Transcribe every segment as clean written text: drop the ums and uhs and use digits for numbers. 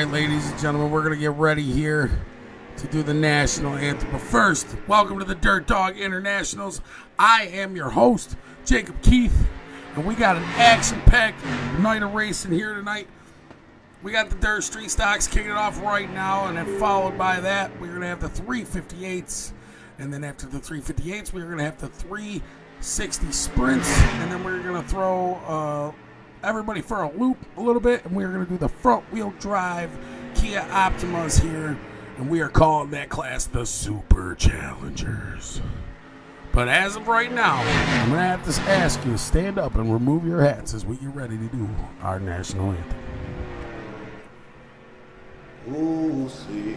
right, ladies and gentlemen, we're going to get ready here to do the national anthem. But first, welcome to the Dirt Dog Internationals. I am your host, Jacob Keith, and we got an action-packed night of racing here tonight. We got the Dirt StreetStocks kicking it off right now, and then followed by that, we're going to have the 358s. And then after the 358s, we're going to have the 360 sprints, and then we're going to throw everybody for a loop a little bit, and we're going to do the front-wheel drive Kia Optimas here, and we are calling that class the Super Challengers. But as of right now, I'm going to have to ask you to stand up and remove your hats as we get ready to do our national anthem. Oh, see,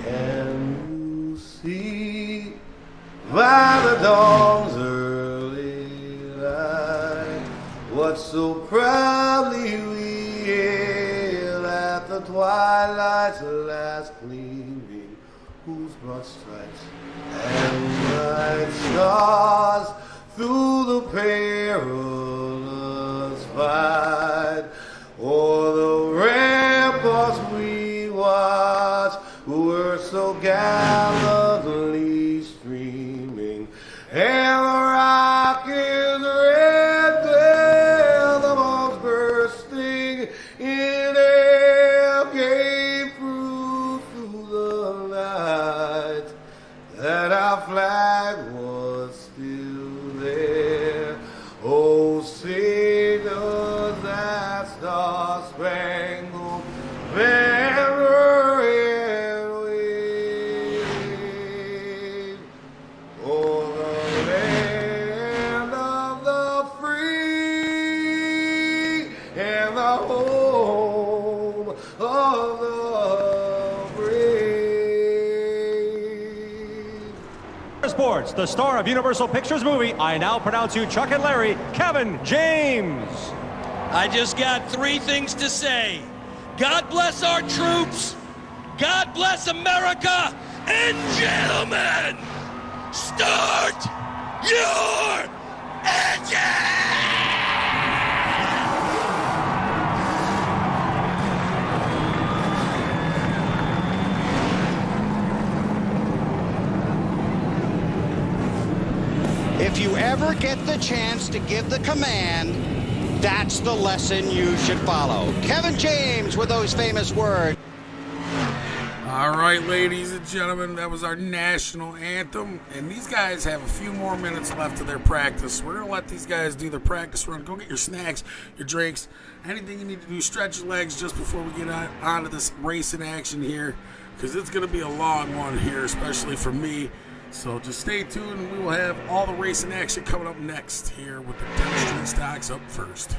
can you see by the dawn's early light what so proudly we hailed at the twilight's last gleaming, whose broad stripes and bright stars through the perilous fight o'er the ramparts we watched were so gallantly streaming, and the rocket's red glare, the bombs bursting in air, gave proof through the night that our flag was still there. Oh, sing us that star-spangled banner and wave o'er the land of the free and the home of the brave. Sports, the star of Universal Pictures movie, I now pronounce you Chuck and Larry, Kevin James. I just got three things to say. God bless our troops, God bless America, and gentlemen, start your engine! If you ever get the chance to give the command, that's the lesson you should follow. Kevin James with those famous words. All right, ladies and gentlemen, that was our national anthem. And these guys have a few more minutes left of their practice. We're going to let these guys do their practice run. Go get your snacks, your drinks, anything you need to do. Stretch your legs just before we get onto this racing action here, because it's going to be a long one here, especially for me. So just stay tuned, and we will have all the racing action coming up next here with the Dirt StreetStocks up first.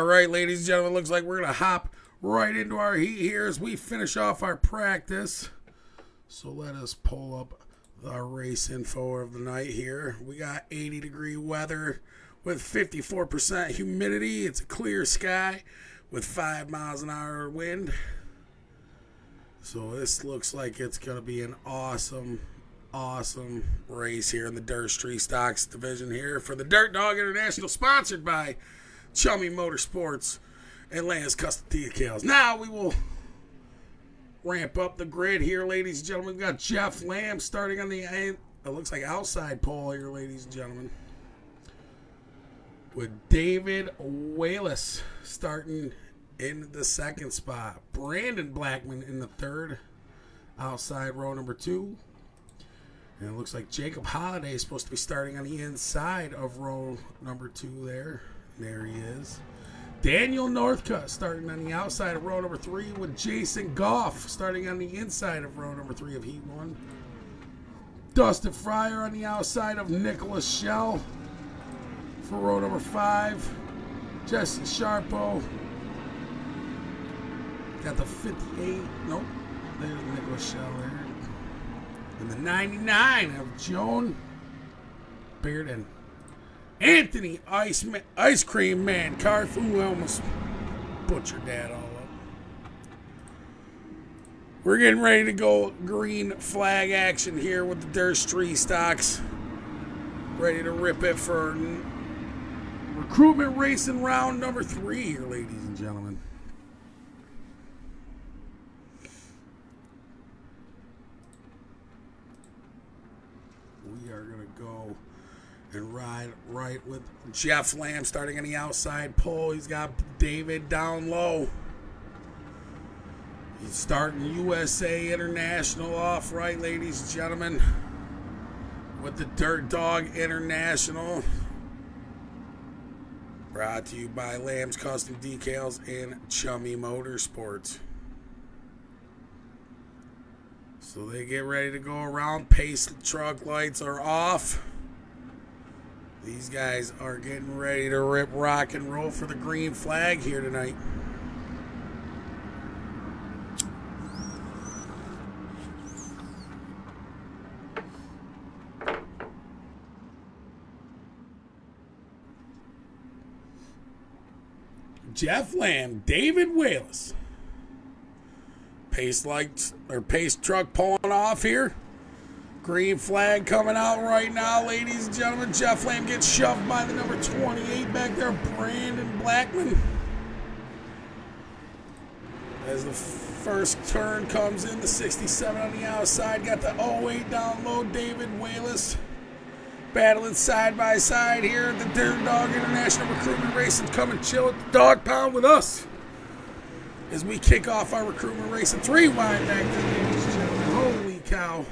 right, ladies and gentlemen, looks like we're going to hop right into our heat here as we finish off our practice. So let us pull up the race info of the night here. We got 80-degree weather with 54% humidity. It's a clear sky with 5 miles an hour wind. So this looks like it's going to be an awesome race here in the Dirt StreetStocks division here for the Dirtdog International, sponsored by Chummy Motorsports and Lance Custom Decals. Now we will ramp up the grid here, ladies and gentlemen. We've got Jeff Lamb starting on the, it looks like outside pole here, ladies and gentlemen, with David Wayless starting in the second spot. Brandon Blackman in the third, outside row number 2. And it looks like Jacob Holliday is supposed to be starting on the inside of row number 2 there. There he is. Daniel Northcutt starting on the outside of row number 3 with Jason Goff starting on the inside of row number 3 of Heat 1. Dustin Fryer on the outside of Nicholas Schell for row number 5. Jesse Sharpo. Got the 58. Nope. There's Nicholas Schell there. And the 99 of Joan Bearden. Anthony Ice Cream Man Carfu. Almost butchered that all up. We're getting ready to go green flag action here with the Dirt StreetStocks. Ready to rip it for recruitment racing round number 3 here, ladies and gentlemen. We are going to go and ride right with Jeff Lamb starting on the outside pole. He's got David down low. He's starting USA International off right, ladies and gentlemen, with the Dirtdog International. Brought to you by Lamb's Custom Decals and Chummy Motorsports. So they get ready to go around. Pace truck lights are off. These guys are getting ready to rip, rock, and roll for the green flag here tonight. Jeff Lamb, David Wayless. Pace lights or pace truck pulling off here. Green flag coming out right now, ladies and gentlemen. Jeff Lamb gets shoved by the number 28 back there, Brandon Blackman. As the first turn comes in, the 67 on the outside. Got the 08 down low, David Wayless. Battling side by side here at the Dirtdog International Recruitment Racing. Come and chill at the dog pound with us as we kick off our recruitment racing. 3 wide back there, ladies and gentlemen. Holy cow.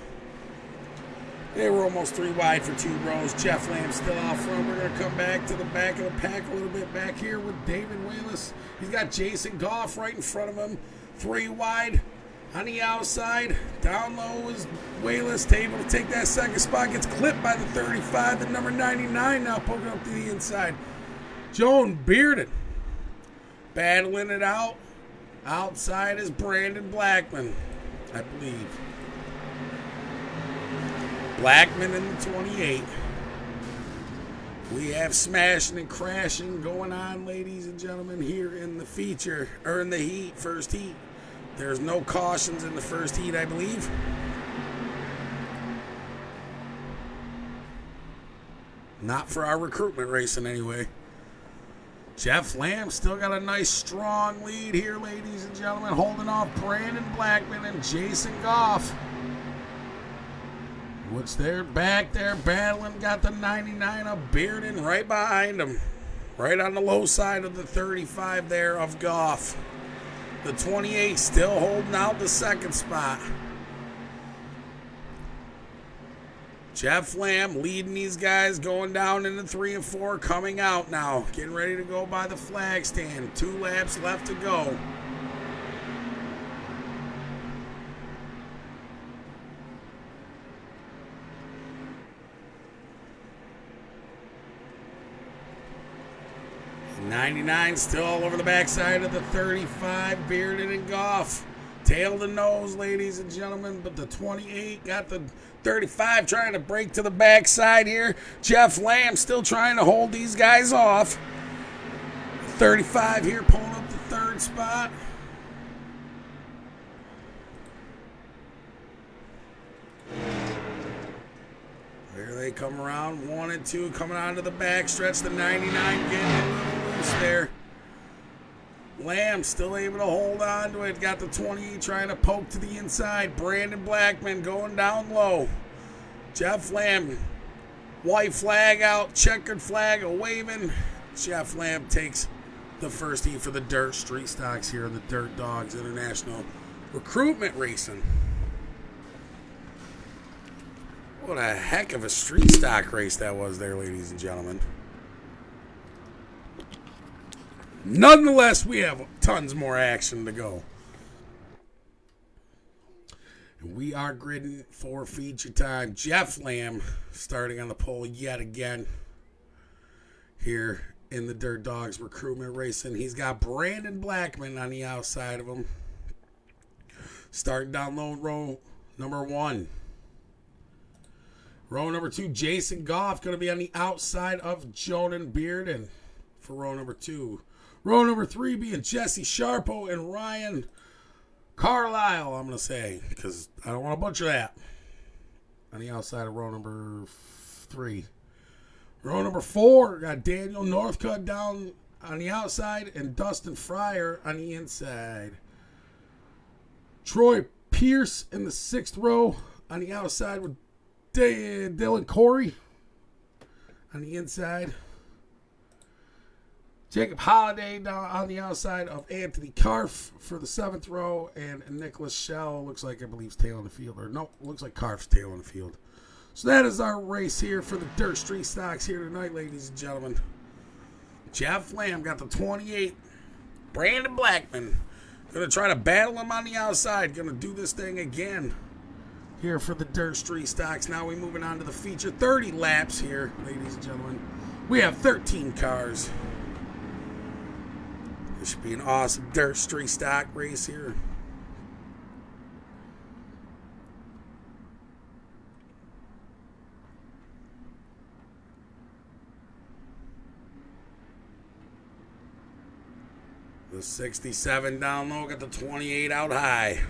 They were almost 3 wide for 2 rows. Jeff Lamb still out front. We're going to come back to the back of the pack a little bit back here with David Wayless. He's got Jason Goff right in front of him. 3 wide on the outside. Down low is Wayless, able to take that second spot. Gets clipped by the 35. The number 99 now poking up to the inside. Joan Bearden battling it out. Outside is Brandon Blackman, I believe. Blackman in the 28. We have smashing and crashing going on, ladies and gentlemen, here in the feature, or in the heat, first heat. There's no cautions in the first heat, I believe. Not for our recruitment racing, anyway. Jeff Lamb still got a nice strong lead here, ladies and gentlemen, holding off Brandon Blackman and Jason Goff. Which they're back there battling. Got the 99 of Bearden right behind him. Right on the low side of the 35 there of Goff. The 28 still holding out the second spot. Jeff Lamb leading these guys going down into 3 and 4, coming out now. Getting ready to go by the flag stand. 2 laps left to go. 99 still all over the backside of the 35, Bearded and Goff. Tail to nose, ladies and gentlemen, but the 28 got the 35 trying to break to the backside here. Jeff Lamb still trying to hold these guys off. 35 here pulling up the third spot. There they come around, 1 and 2 coming onto the back stretch. The 99 getting a little loose there. Lamb still able to hold on to it. Got the 28 trying to poke to the inside. Brandon Blackman going down low. Jeff Lamb, white flag out, checkered flag waving. Jeff Lamb takes the first heat for the Dirt Street Stocks here in the Dirtdogs International Recruitment Racing. What a heck of a street stock race that was there, ladies and gentlemen. Nonetheless, we have tons more action to go. And we are gridding for feature time. Jeff Lamb starting on the pole yet again here in the Dirtdogs Recruitment Racing. He's got Brandon Blackman on the outside of him. Starting down low, row number 1. Row number 2, Jason Goff going to be on the outside of Jonan Bearden for row number 2. Row number 3 being Jesse Sharpo and Ryan Carlisle, I'm going to say, because I don't want to butcher that. On the outside of row number 3. Row number 4 got Daniel Northcutt down on the outside and Dustin Fryer on the inside. Troy Pierce in the 6th row on the outside with Dylan Corey on the inside. Jacob Holliday down on the outside of Anthony Karf for the 7th row. And Nicholas Schell looks like, I believe, tail on the field. Or no, looks like Karf's tail on the field. So that is our race here for the Dirt Street Stocks here tonight, ladies and gentlemen. Jeff Lamb got the 28. Brandon Blackman going to try to battle him on the outside. Going to do this thing again here for the Dirt Street Stocks. Now we're moving on to the feature. 30 laps here, ladies and gentlemen. We have 13 cars. This should be an awesome Dirt Street Stock race here. The 67 down low, got the 28 out high.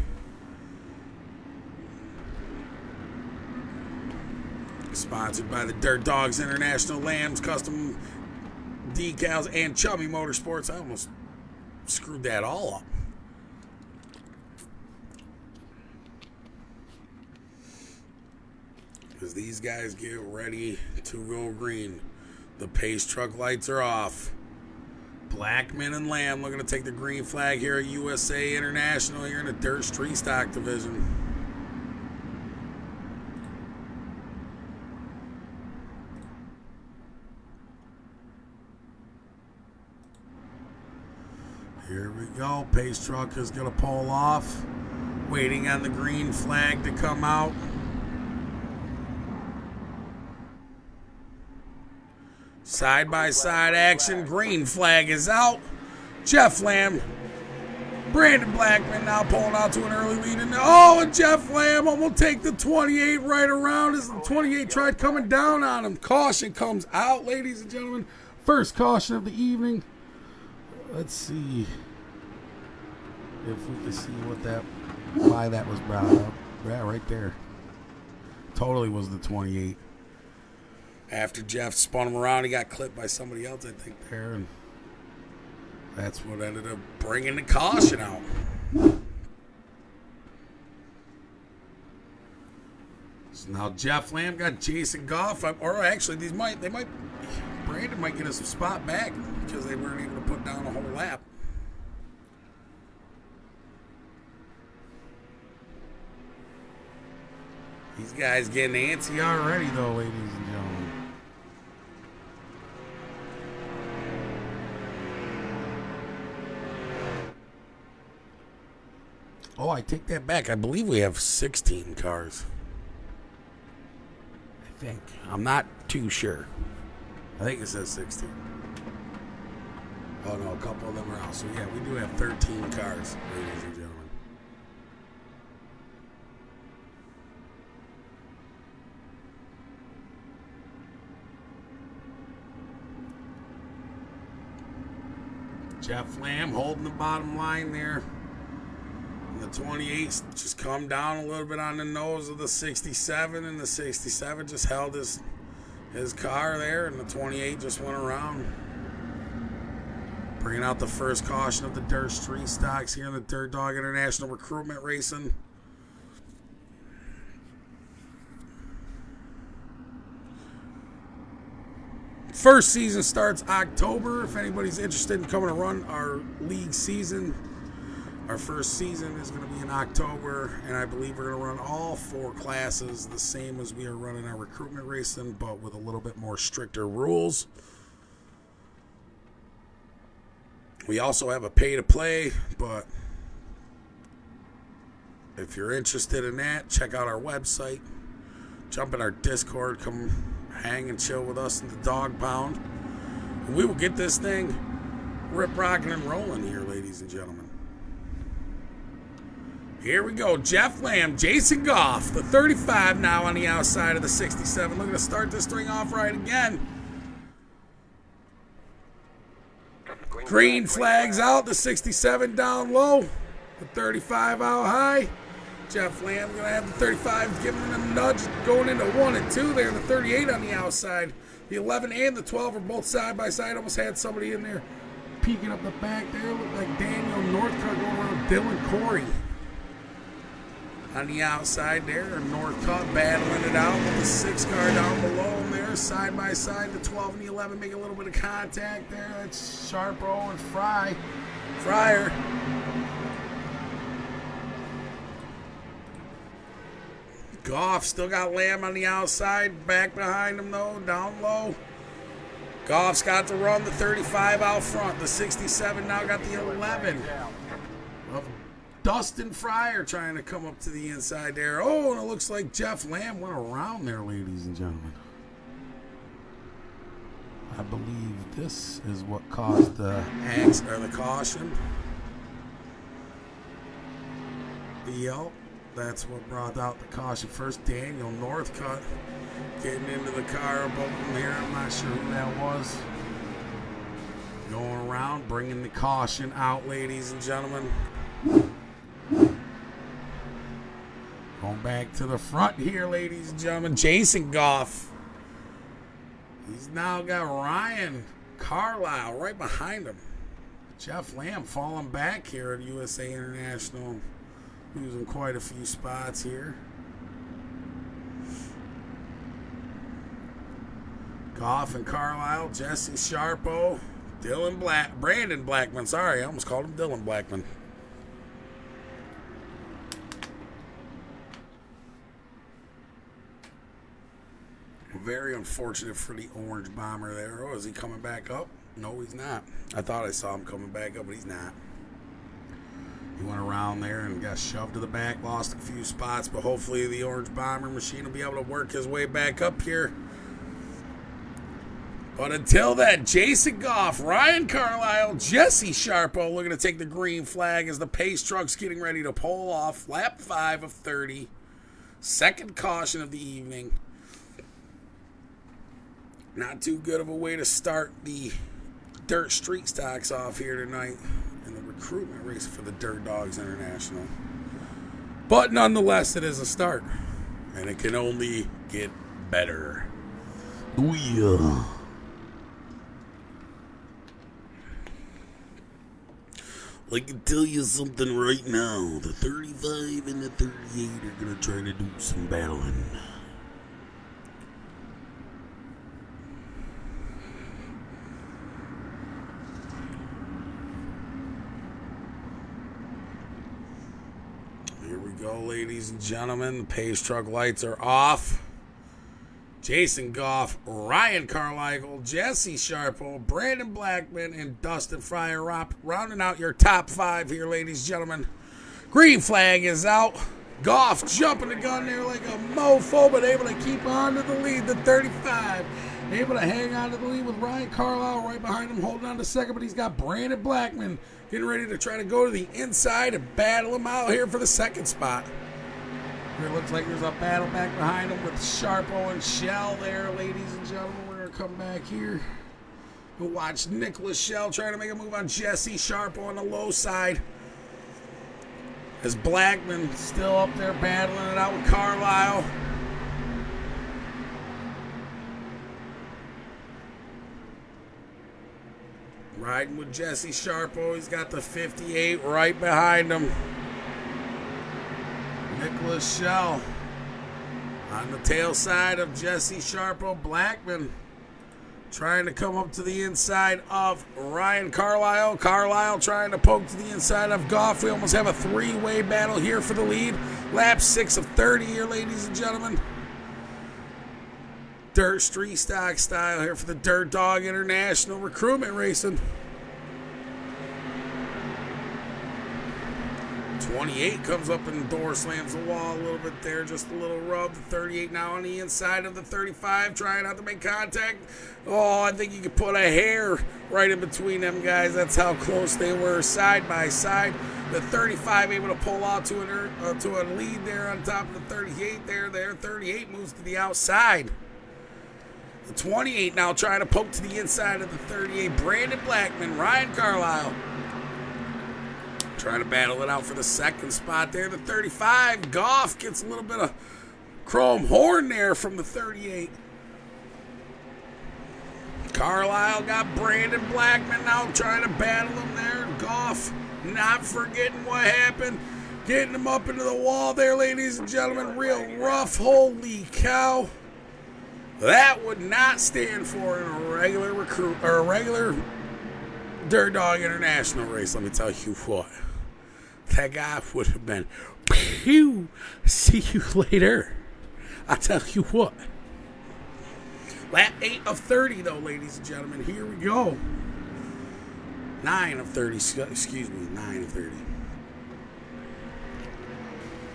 Sponsored by the Dirtdogs International Lambs Custom Decals and Chummy Motorsports. I almost screwed that all up. Because these guys get ready to go green. The pace truck lights are off. Blackman and Lamb looking to take the green flag here at USA International here in the Dirt Street Stock Division. Here we go. Pace truck is going to pull off. Waiting on the green flag to come out. Side-by-side action. Green flag is out. Jeff Lamb. Brandon Blackman now pulling out to an early lead. And Jeff Lamb almost take the 28 right around as the 28 tried coming down on him. Caution comes out, ladies and gentlemen. First caution of the evening. Let's see if we can see why that was brought up. Yeah, right there. Totally was the 28. After Jeff spun him around, he got clipped by somebody else, I think, there. And that's what ended up bringing the caution out. So now Jeff Lamb got Jason Goff. Or actually, Brandon might get us a spot back because they weren't able to put down a whole lap. These guys getting antsy already, though, ladies and gentlemen. Oh, I take that back. I believe we have 16 cars. I think. I'm not too sure. I think it says 16. Oh, no, a couple of them are out. So, yeah, we do have 13 cars, ladies and gentlemen. Jeff Lamb holding the bottom line there. And the 28 just come down a little bit on the nose of the 67, and the 67 just held his car there, and the 28 just went around. Bringing out the first caution of the Dirt StreetStocks here in the Dirt Dog International Recruitment Racing. First season starts October. If anybody's interested in coming to run our league season, our first season is going to be in October, and I believe we're going to run all 4 classes the same as we are running our recruitment racing, but with a little bit more stricter rules. We also have a pay-to-play, but if you're interested in that, check out our website. Jump in our Discord. Come hang and chill with us in the dog pound. And we will get this thing rip, rocking, and rolling here, ladies and gentlemen. Here we go. Jeff Lamb, Jason Goff, the 35 now on the outside of the 67. Looking to start this thing off right again. Green flags out, the 67 down low, the 35 out high. Jeff Lamb going to have the 35 giving him a nudge going into 1 and 2 there. The 38 on the outside. The 11 and the 12 are both side by side. Almost had somebody in there peeking up the back there. Looked like Daniel Northcutt going around Dylan Corey. On the outside there, Northcutt battling it out with the 6 car down below him there. Side by side, the 12 and the 11 make a little bit of contact there. That's Sharpo and Fryer. Goff still got Lamb on the outside. Back behind him, though, down low. Goff's got to run the 35 out front. The 67 now got the 11. Dustin Fryer trying to come up to the inside there. Oh, and it looks like Jeff Lamb went around there, ladies and gentlemen. I believe this is what caused the caution. Yep, that's what brought out the caution first. Daniel Northcutt getting into the car above him here. I'm not sure who that was. Going around, bringing the caution out, ladies and gentlemen. Going back to the front here, ladies and gentlemen. Jason Goff. He's now got Ryan Carlisle right behind him. Jeff Lamb falling back here at USA International. Losing quite a few spots here. Goff and Carlisle. Jesse Sharpo. Brandon Blackman. Sorry, I almost called him Dylan Blackman. Very unfortunate for the orange bomber there. Oh, is he coming back up? No, he's not. I thought I saw him coming back up, but he's not. He went around there and got shoved to the back, lost a few spots, but hopefully the orange bomber machine will be able to work his way back up here. But until then, Jason Goff, Ryan Carlisle, Jesse Sharpo looking to take the green flag as the pace truck's getting ready to pull off. Lap 5 of 30. Second caution of the evening. Not too good of a way to start the Dirt StreetStocks off here tonight in the recruitment race for the Dirtdogs International. But nonetheless, it is a start. And it can only get better. Yeah. I can tell you something right now. The 35 and the 38 are going to try to do some battling. Here we go, ladies and gentlemen. The pace truck lights are off. Jason Goff, Ryan Carlisle, Jesse Sharpo, Brandon Blackman, and Dustin Fryer rounding out your top 5 here, ladies and gentlemen. Green flag is out. Goff jumping the gun there like a mofo, but able to keep on to the lead. The 35 able to hang on to the lead with Ryan Carlisle right behind him, holding on to second, but he's got Brandon Blackman getting ready to try to go to the inside and battle him out here for the second spot. Here it looks like there's a battle back behind him with Sharpo and Shell there, ladies and gentlemen. We're going to come back here and watch Nicholas Shell trying to make a move on Jesse Sharpo on the low side. As Blackman still up there battling it out with Carlisle. Riding with Jesse Sharpo. He's got the 58 right behind him. Nicholas Shell on the tail side of Jesse Sharpo. Blackman trying to come up to the inside of Ryan Carlisle. Carlisle trying to poke to the inside of Goff. We almost have a three-way battle here for the lead. Lap 6 of 30 here, ladies and gentlemen. Dirt StreetStocks style here for the Dirt Dog International Recruitment Racing. 28 comes up and door slams the wall a little bit there, just a little rub. The 38 now on the inside of the 35, trying not to make contact. Oh, I think you could put a hair right in between them guys. That's how close they were side by side. The 35 able to pull out to a lead there on top of the 38 there. 38 moves to the outside. The 28 now trying to poke to the inside of the 38. Brandon Blackman, Ryan Carlisle trying to battle it out for the second spot there. The 35, Goff gets a little bit of chrome horn there from the 38. Carlisle got Brandon Blackman now trying to battle him there. Goff not forgetting what happened. Getting him up into the wall there, ladies and gentlemen. Real rough. Holy cow. That would not stand for in a regular regular Dirt Dog International race. Let me tell you what. That guy would have been, pew, see you later. I tell you what. Lap 8 of 30, though, ladies and gentlemen. Here we go. 9 of 30, excuse me, 9 of 30.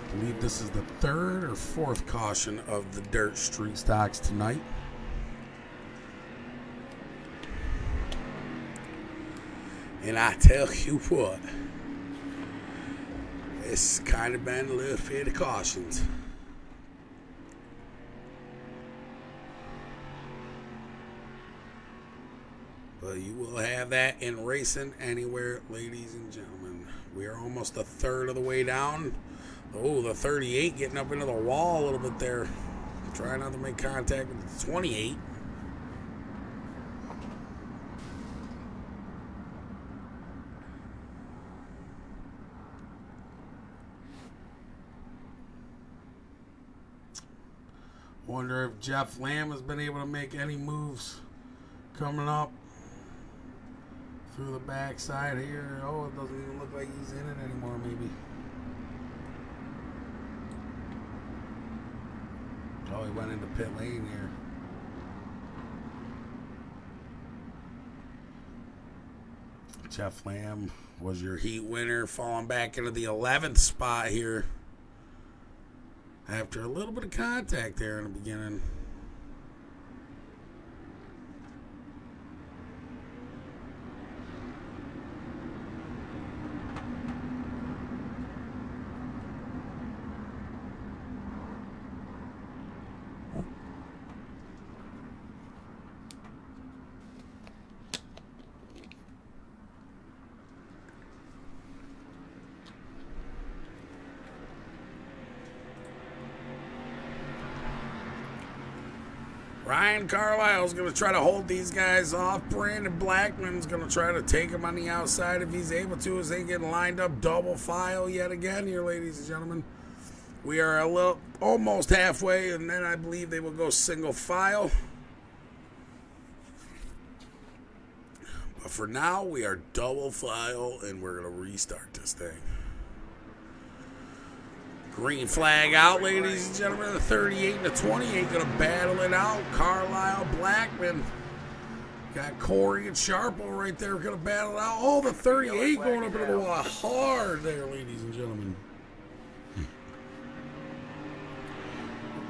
I believe this is the third or fourth caution of the Dirt StreetStocks tonight. And I tell you what, it's kind of been a little bit of cautions. But you will have that in racing anywhere, ladies and gentlemen. We are almost a third of the way down. Oh, the 38 getting up into the wall a little bit there. Trying not to make contact with the 28. Wonder if Jeff Lamb has been able to make any moves coming up through the backside here. Oh, it doesn't even look like he's in it anymore, maybe. Oh, he went into pit lane here. Jeff Lamb was your heat winner, falling back into the 11th spot here after a little bit of contact there in the beginning. Ryan Carlisle's going to try to hold these guys off. Brandon Blackman's going to try to take him on the outside if he's able to, as they get lined up double file yet again here, ladies and gentlemen. We are almost halfway, and then I believe they will go single file. But for now, we are double file, and we're going to restart this thing. Green flag out, ladies and gentlemen. The 38 and the 28 going to battle it out. Carlisle, Blackman. Got Corey and Sharpo right there going to battle it out. Oh, the 38 going up into the wall hard there, ladies and gentlemen. Looked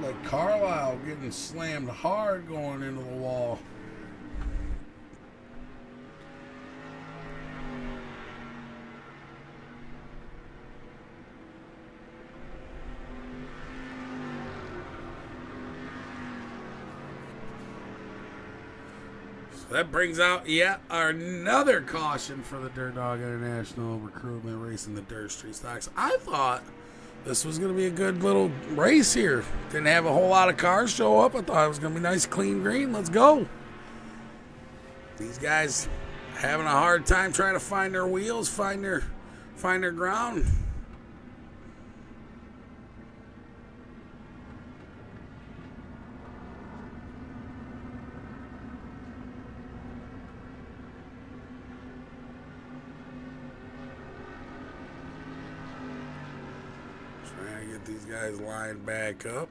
like Carlisle getting slammed hard going into the wall. That brings out yet another caution for the Dirt Dog International Recruitment racing the Dirt StreetStocks. I thought this was going to be a good little race here. Didn't have a whole lot of cars show up. I thought it was going to be nice, clean green. Let's go. These guys having a hard time trying to find their wheels, find their ground. These guys lined back up.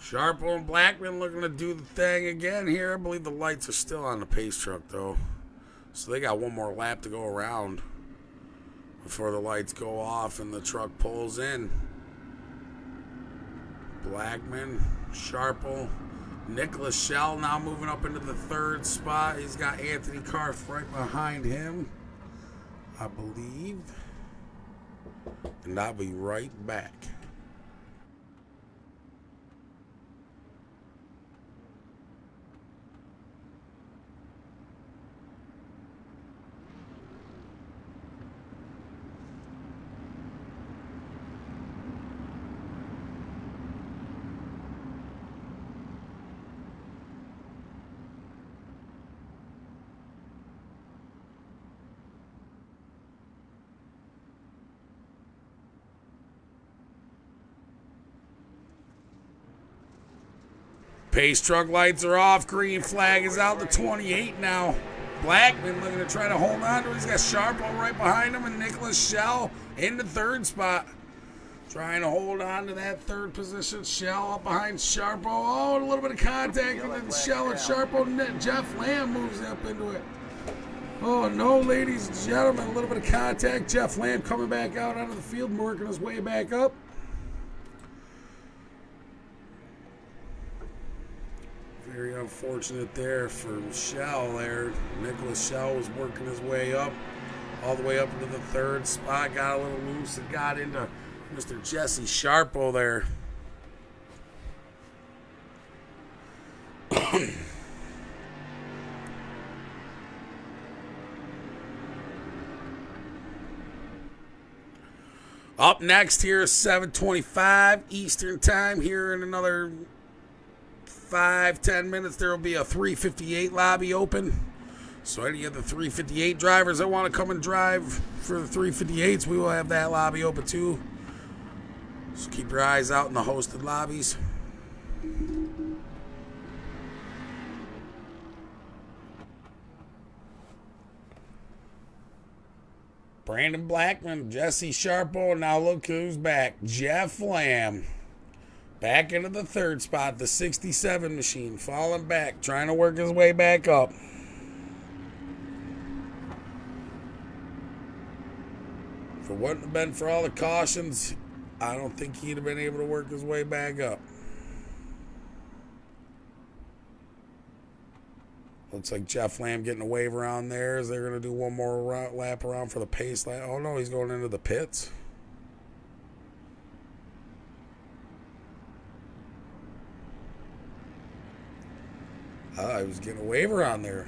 Sharpo and Blackman looking to do the thing again here. I believe the lights are still on the pace truck, though. So they got one more lap to go around before the lights go off and the truck pulls in. Blackman, Sharpo, Nicholas Shell now moving up into the third spot. He's got Anthony Karth right behind him, I believe. And I'll be right back. Pace truck lights are off. Green flag is out. The 28 now. Blackman looking to try to hold on to it. He's got Sharpo right behind him and Nicholas Shell in the third spot. Trying to hold on to that third position. Shell up behind Sharpo. Oh, a little bit of contact with Shell and Sharpo. Jeff Lamb moves up into it. Oh, no, ladies and gentlemen. A little bit of contact. Jeff Lamb coming back out onto the field, working his way back up. Very unfortunate there for Shell there. Nicholas Shell was working his way up, all the way up into the third spot. Got a little loose and got into Mr. Jesse Sharpo there. Up next here is 7:25 Eastern Time. Here in another 5-10 minutes, there will be a 358 lobby open. So any of the 358 drivers that want to come and drive for the 358s, we will have that lobby open too. So keep your eyes out in the hosted lobbies. Brandon Blackman, Jesse Sharpo, now look who's back. Jeff Lamb. Back into the third spot, the 67 machine, falling back, trying to work his way back up. If it wouldn't have been for all the cautions, I don't think he'd have been able to work his way back up. Looks like Jeff Lamb getting a wave around there as they're going to do one more lap around for the pace lap. Oh, no, he's going into the pits. I was getting a wave around there.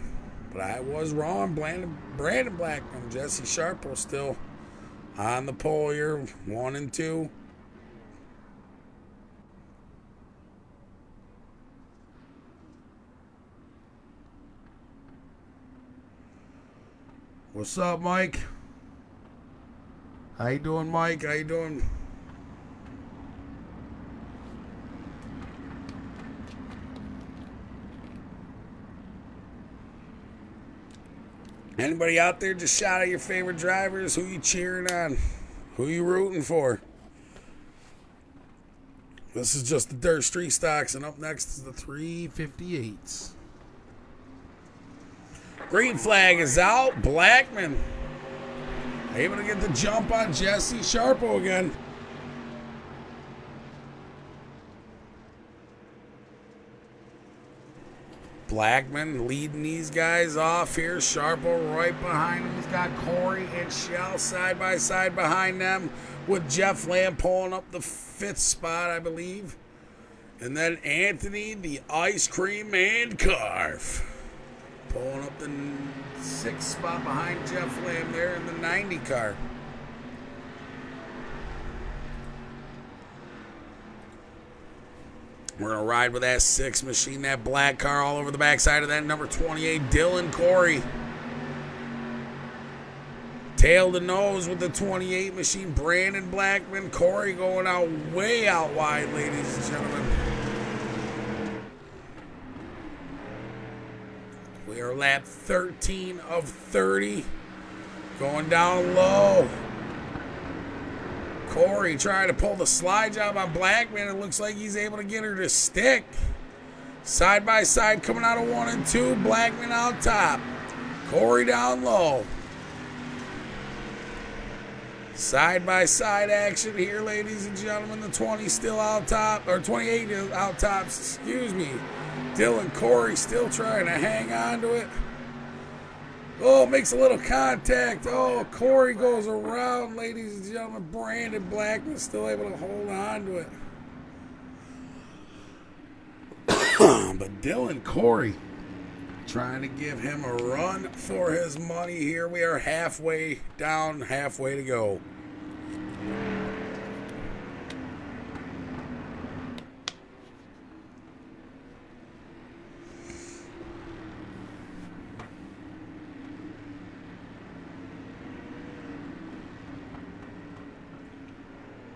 But I was wrong. Brandon Blackman, Jesse Sharpo still on the pole here, 1 and 2. What's up, Mike? How you doing, Mike? How you doing? Anybody out there just shout out your favorite drivers? Who you cheering on? Who you rooting for? This is just the Dirt StreetStocks, and up next is the 358s. Green flag is out. Blackman able to get the jump on Jesse Sharpo again. Blackman leading these guys off here. Sharpo right behind him. He's got Corey and Shell side by side behind them, with Jeff Lamb pulling up the 5th spot, I believe. And then Anthony, the Ice Cream Man Carf, pulling up the 6th spot behind Jeff Lamb there in the 90 car. We're going to ride with that 6 machine, that black car all over the backside of that number 28, Dylan Corey. Tail to nose with the 28 machine, Brandon Blackman. Corey going out way out wide, ladies and gentlemen. We are lap 13 of 30. Going down low. Corey trying to pull the slide job on Blackman. It looks like he's able to get her to stick. Side by side coming out of 1 and 2. Blackman out top. Corey down low. Side by side action here, ladies and gentlemen. The 20 still out top, or 28 is out top, excuse me. Dylan Corey still trying to hang on to it. Oh, makes a little contact. Oh, Corey goes around, ladies and gentlemen. Brandon Blackman still able to hold on to it. But Dylan Corey trying to give him a run for his money here. We are halfway down, halfway to go.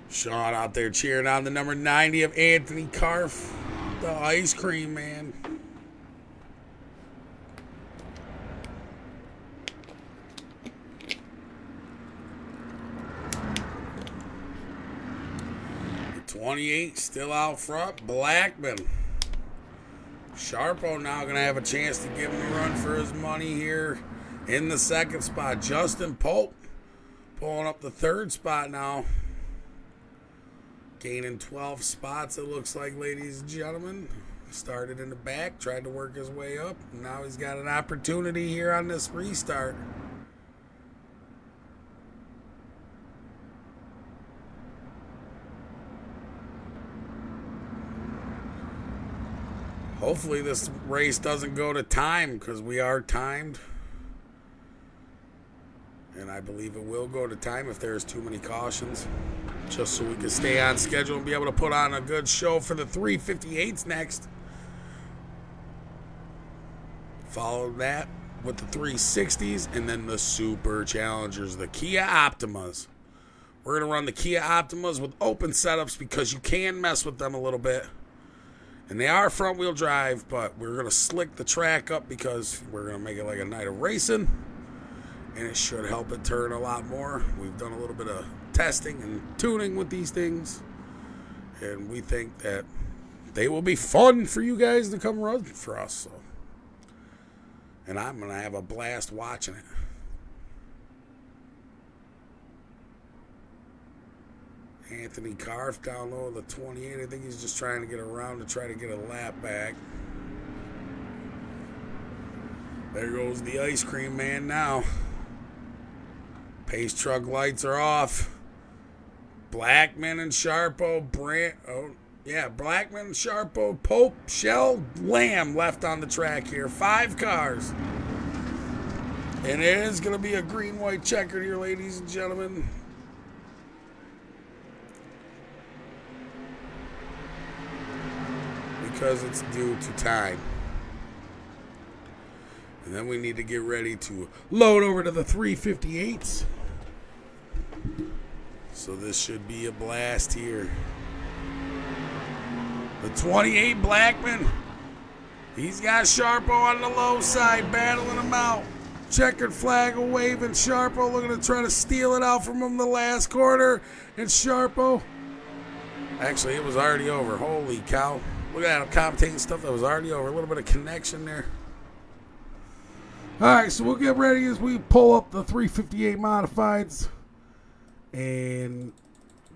Sean out there cheering on the number 90 of Anthony Carf, the Ice Cream Man. The 28 still out front, Blackman. Sharpo now going to have a chance to give him a run for his money here in the 2nd spot. Justin Pope pulling up the 3rd spot now. Gaining 12 spots, it looks like, ladies and gentlemen. Started in the back, tried to work his way up. Now he's got an opportunity here on this restart. Hopefully this race doesn't go to time, because we are timed. And I believe it will go to time if there's too many cautions. Just so we can stay on schedule and be able to put on a good show for the 358s next. Follow that with the 360s and then the Super Challengers, the Kia Optimas. We're going to run the Kia Optimas with open setups because you can mess with them a little bit. And they are front-wheel drive, but we're going to slick the track up because we're going to make it like a night of racing. And it should help it turn a lot more. We've done a little bit of testing and tuning with these things. And we think that they will be fun for you guys to come run for us. So. And I'm going to have a blast watching it. Anthony Carf down low the 28. I think he's just trying to get around to try to get a lap back. There goes the Ice Cream Man now. Pace truck lights are off. Blackman and Sharpo, Blackman, Sharpo, Pope, Shell, Lamb left on the track here. 5 cars. And it is going to be a green-white checkered here, ladies and gentlemen. Because it's due to time. And then we need to get ready to load over to the 358s. So this should be a blast here. The 28 Blackman. He's got Sharpo on the low side, battling him out. Checkered flag waving. Sharpo looking to try to steal it out from him the last quarter. And Sharpo, actually, it was already over. Holy cow. Look at him commentating stuff that was already over. A little bit of connection there. All right, so we'll get ready as we pull up the 358 modifieds and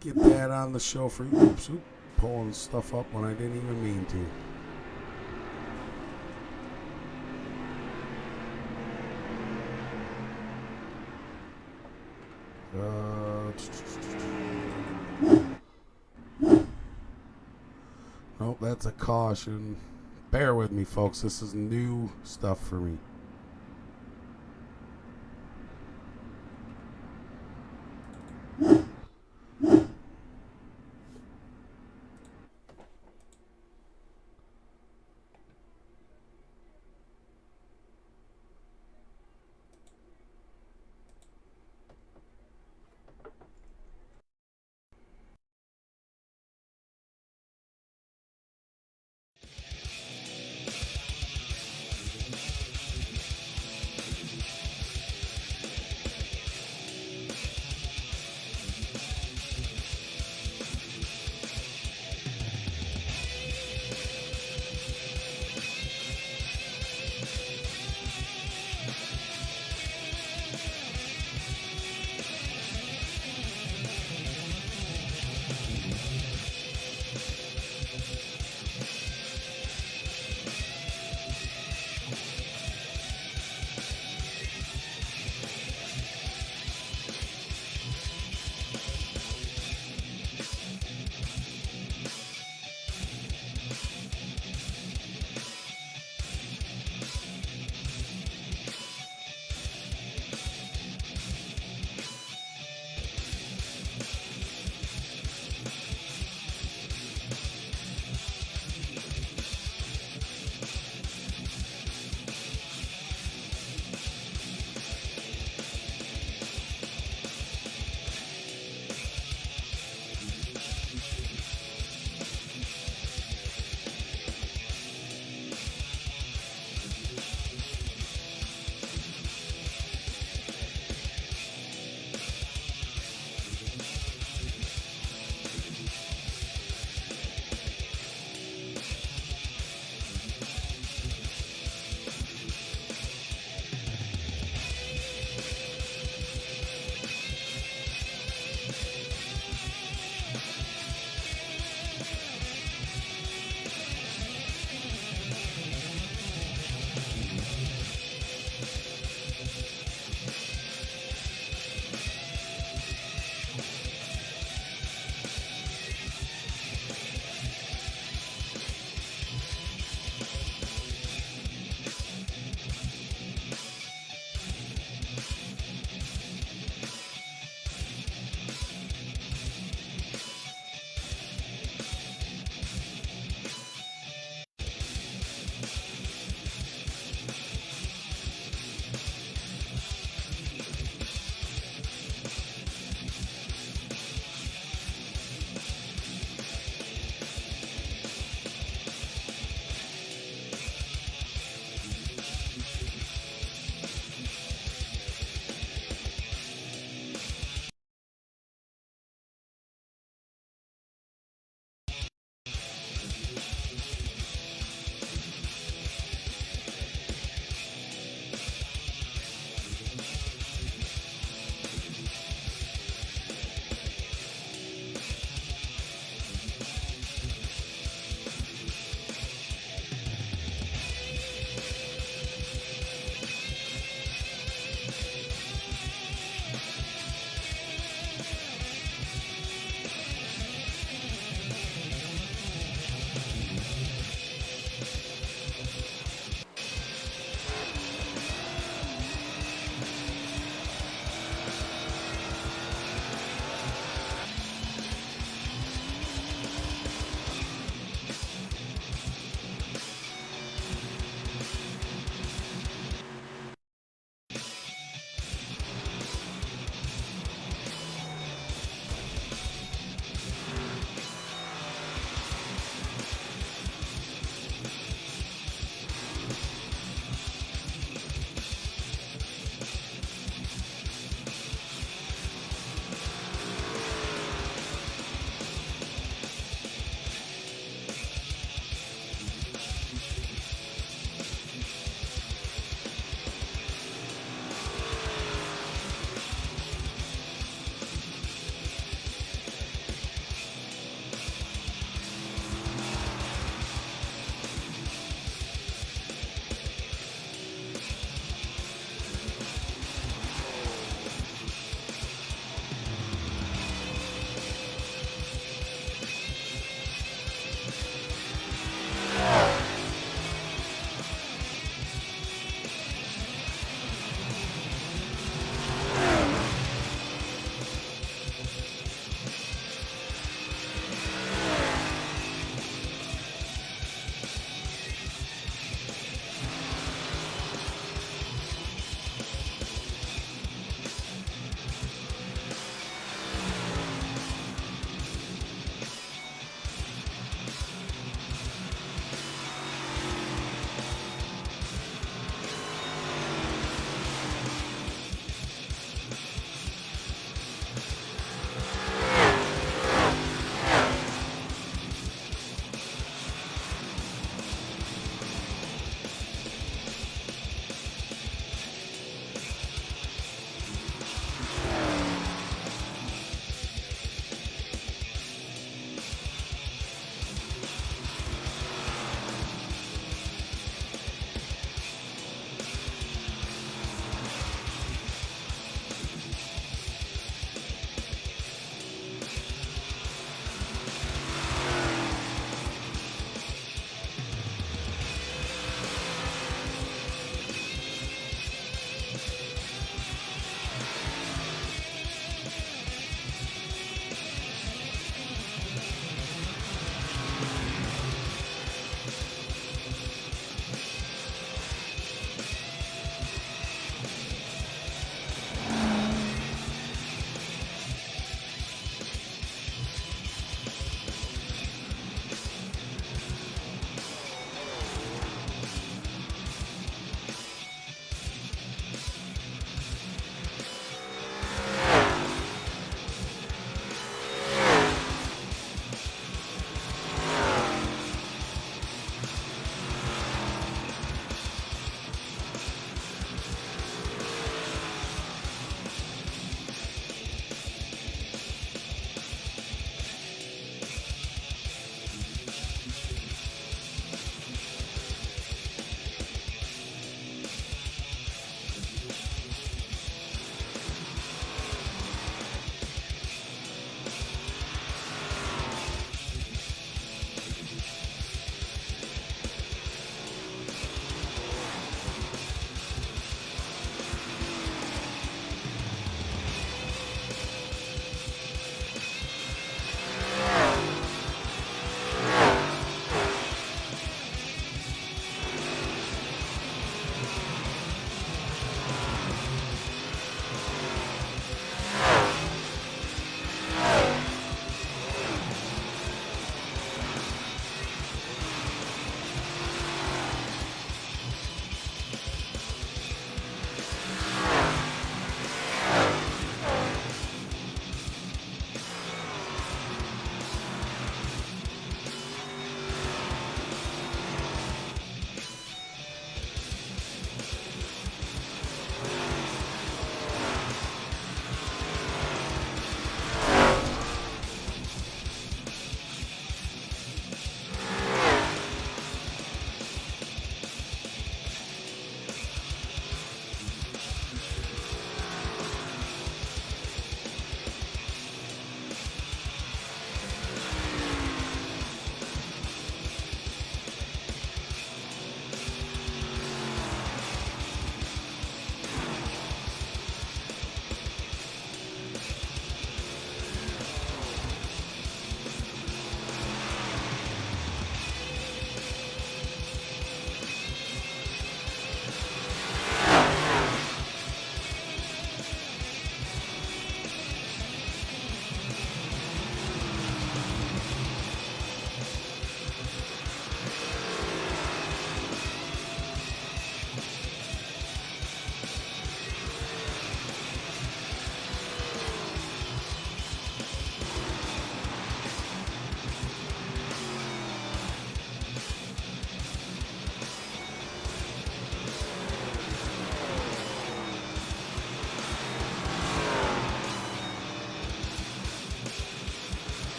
get that on the show for you. Oops, pulling stuff up when I didn't even mean to. Nope, that's a caution. Bear with me, folks. This is new stuff for me.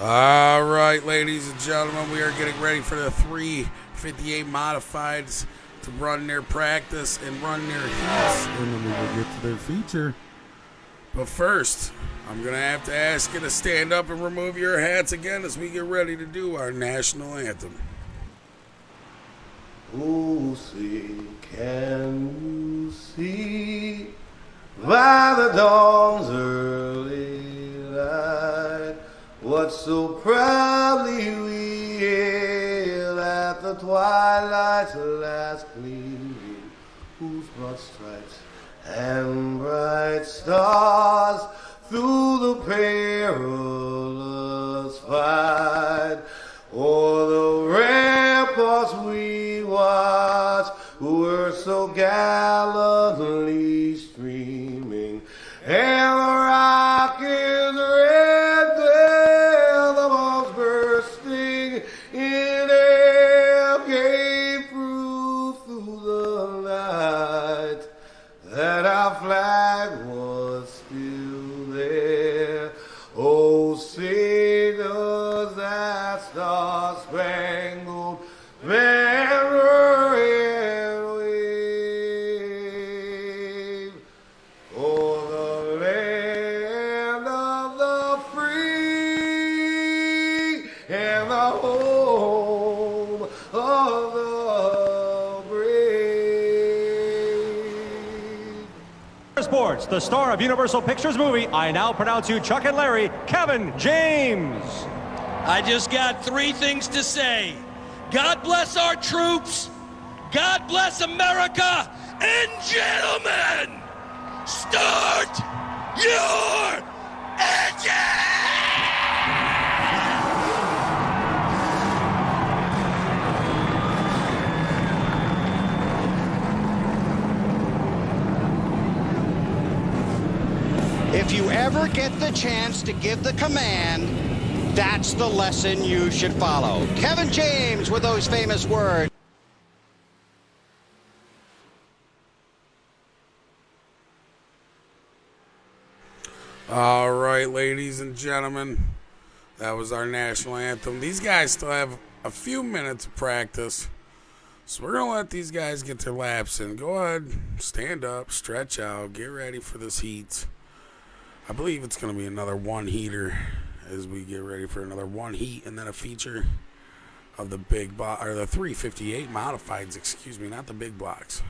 All right, ladies and gentlemen, we are getting ready for the 358 modifieds to run their practice and run their heats, and then we will get to their feature. But first, I'm going to have to ask you to stand up and remove your hats again as we get ready to do our national anthem. Oh, see, can you see by the dawn's early light what so proudly we hailed at the twilight's last gleaming, whose broad stripes and bright stars through the perilous fight o'er the ramparts we watched were so gallantly streaming, and the rocket's red glare, the bombs bursting in air, came through the night, that our flag was still there. Oh, sing us that star-spangled banner and wave o'er the land of the free and the home of the brave. Sports, the star of Universal Pictures movie, I now pronounce you Chuck and Larry, Kevin James. I just got three things to say. God bless our troops. God bless America. And gentlemen, start your engine! If you ever get the chance to give the command, that's the lesson you should follow. Kevin James with those famous words. All right, ladies and gentlemen, that was our national anthem. These guys still have a few minutes of practice, so we're going to let these guys get their laps in. Go ahead, stand up, stretch out, get ready for this heat. I believe it's going to be another one heater as we get ready for another one heat and then a feature of the the 358 modifieds, excuse me, not the big blocks,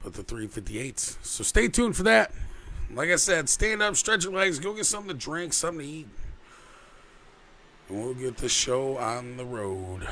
but the 358s. So stay tuned for that. Like I said, stand up, stretch your legs, go get something to drink, something to eat, and we'll get the show on the road.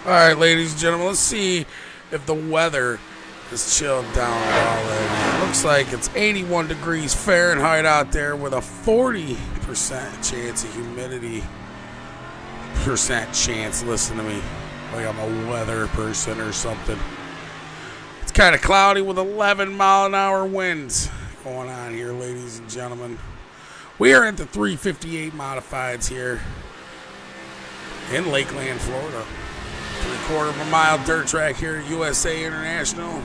All right, ladies and gentlemen, let's see if the weather has chilled down at all. It looks like it's 81 degrees Fahrenheit out there with a 40% chance of humidity. Chance, listen to me, like I'm a weather person or something. It's kind of cloudy with 11-mile-an-hour winds going on here, ladies and gentlemen. We are at the 358 modifieds here in Lakeland, Florida. 3/4 of a mile dirt track here at USA International.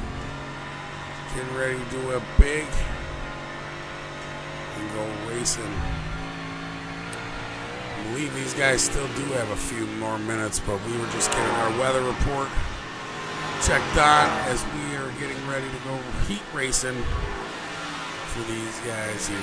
Getting ready to do a big and go racing. I believe these guys still do have a few more minutes, but we were just getting our weather report checked on as we are getting ready to go heat racing for these guys here.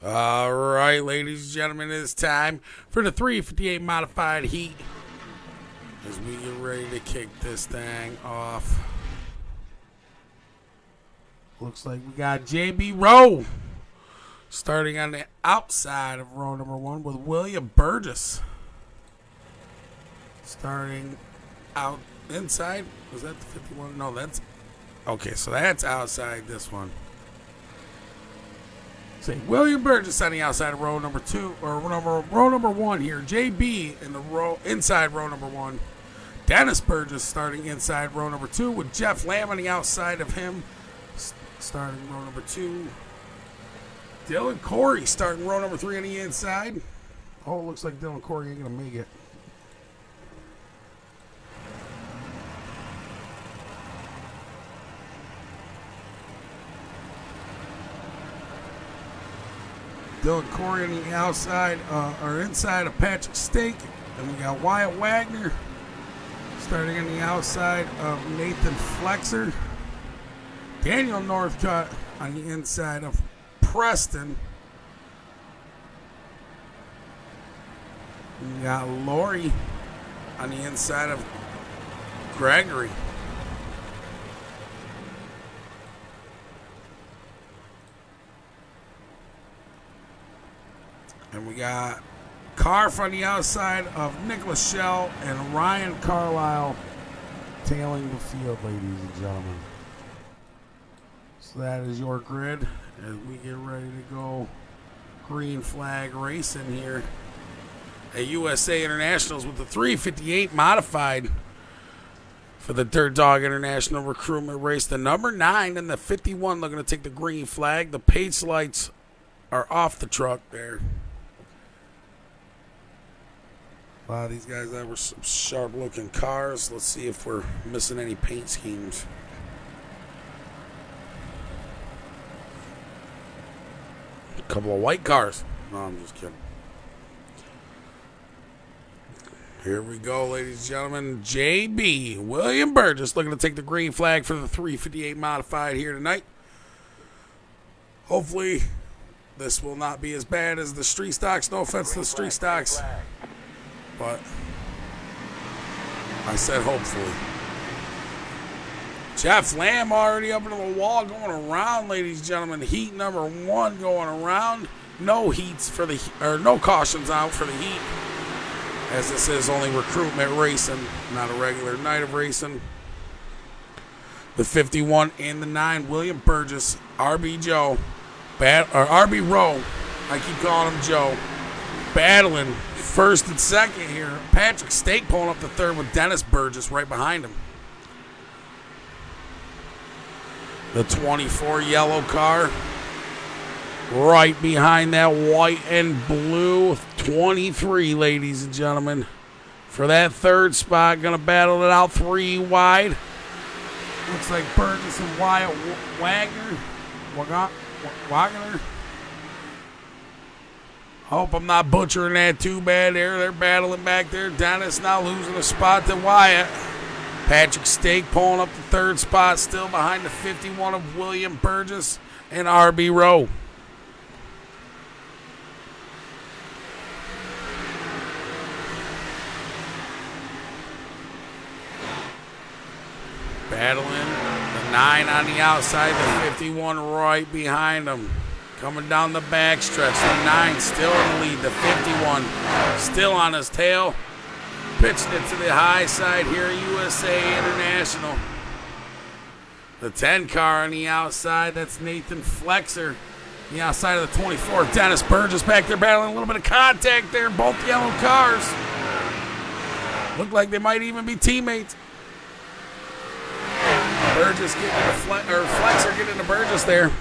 All right, ladies and gentlemen, it's time for the 358 modified heat as we get ready to kick this thing off. Looks like we got JB Rowe starting on the outside of row number 1 with William Burgess starting out inside. Was that the 51? No, that's okay. So that's outside this one. Say William Burgess on the outside of row number 2 or row number 1 here. JB in the row inside row number 1. Dennis Burgess starting inside row number 2 with Jeff Lamb on the outside of him starting row number 2. Dylan Corey starting row number 3 on the inside. Oh, it looks like Dylan Corey ain't gonna make it. Dylan Corey on the outside, or inside of Patrick Stake. And we got Wyatt Wagner starting on the outside of Nathan Flexer. Daniel Northcutt on the inside of Preston. We got Lori on the inside of Gregory. And we got Carf on the outside of Nicholas Shell and Ryan Carlisle tailing the field, ladies and gentlemen. So that is your grid as we get ready to go green flag racing here at USA Internationals with the 358 modified for the Dirt Dog International Recruitment Race. The number 9 and the 51 looking to take the green flag. The pace lights are off the truck there. A lot of these guys have some sharp-looking cars. Let's see if we're missing any paint schemes. A couple of white cars. No, I'm just kidding. Here we go, ladies and gentlemen. JB, William Burgess, looking to take the green flag for the 358 modified here tonight. Hopefully, this will not be as bad as the Street Stocks. No offense to the Street Stocks, but I said hopefully. Jeff Lamb already up into the wall going around, ladies and gentlemen. Heat number 1 going around. No heats for the, or no cautions out for the heat, as this is only recruitment racing, not a regular night of racing. The 51 and the 9, William Burgess, RB Joe, RB Rowe, I keep calling him Joe, battling first and second here. Patrick Stake pulling up the third with Dennis Burgess right behind him. The 24 yellow car right behind that white and blue 23, ladies and gentlemen. For that third spot, going to battle it out 3 wide. Looks like Burgess and Wyatt Wagner. Hope I'm not butchering that too bad there. They're battling back there. Dennis now losing a spot to Wyatt. Patrick Stake pulling up the third spot, still behind the 51 of William Burgess and RB Rowe. Battling the 9 on the outside, the 51 right behind them. Coming down the backstretch, the 9 still in the lead, the 51 still on his tail. Pitching it to the high side here, USA International. The 10 car on the outside, that's Nathan Flexer. The outside of the 24, Dennis Burgess back there battling a little bit of contact there. Both yellow cars. Look like they might even be teammates. Burgess getting the Flexer getting the Burgess there.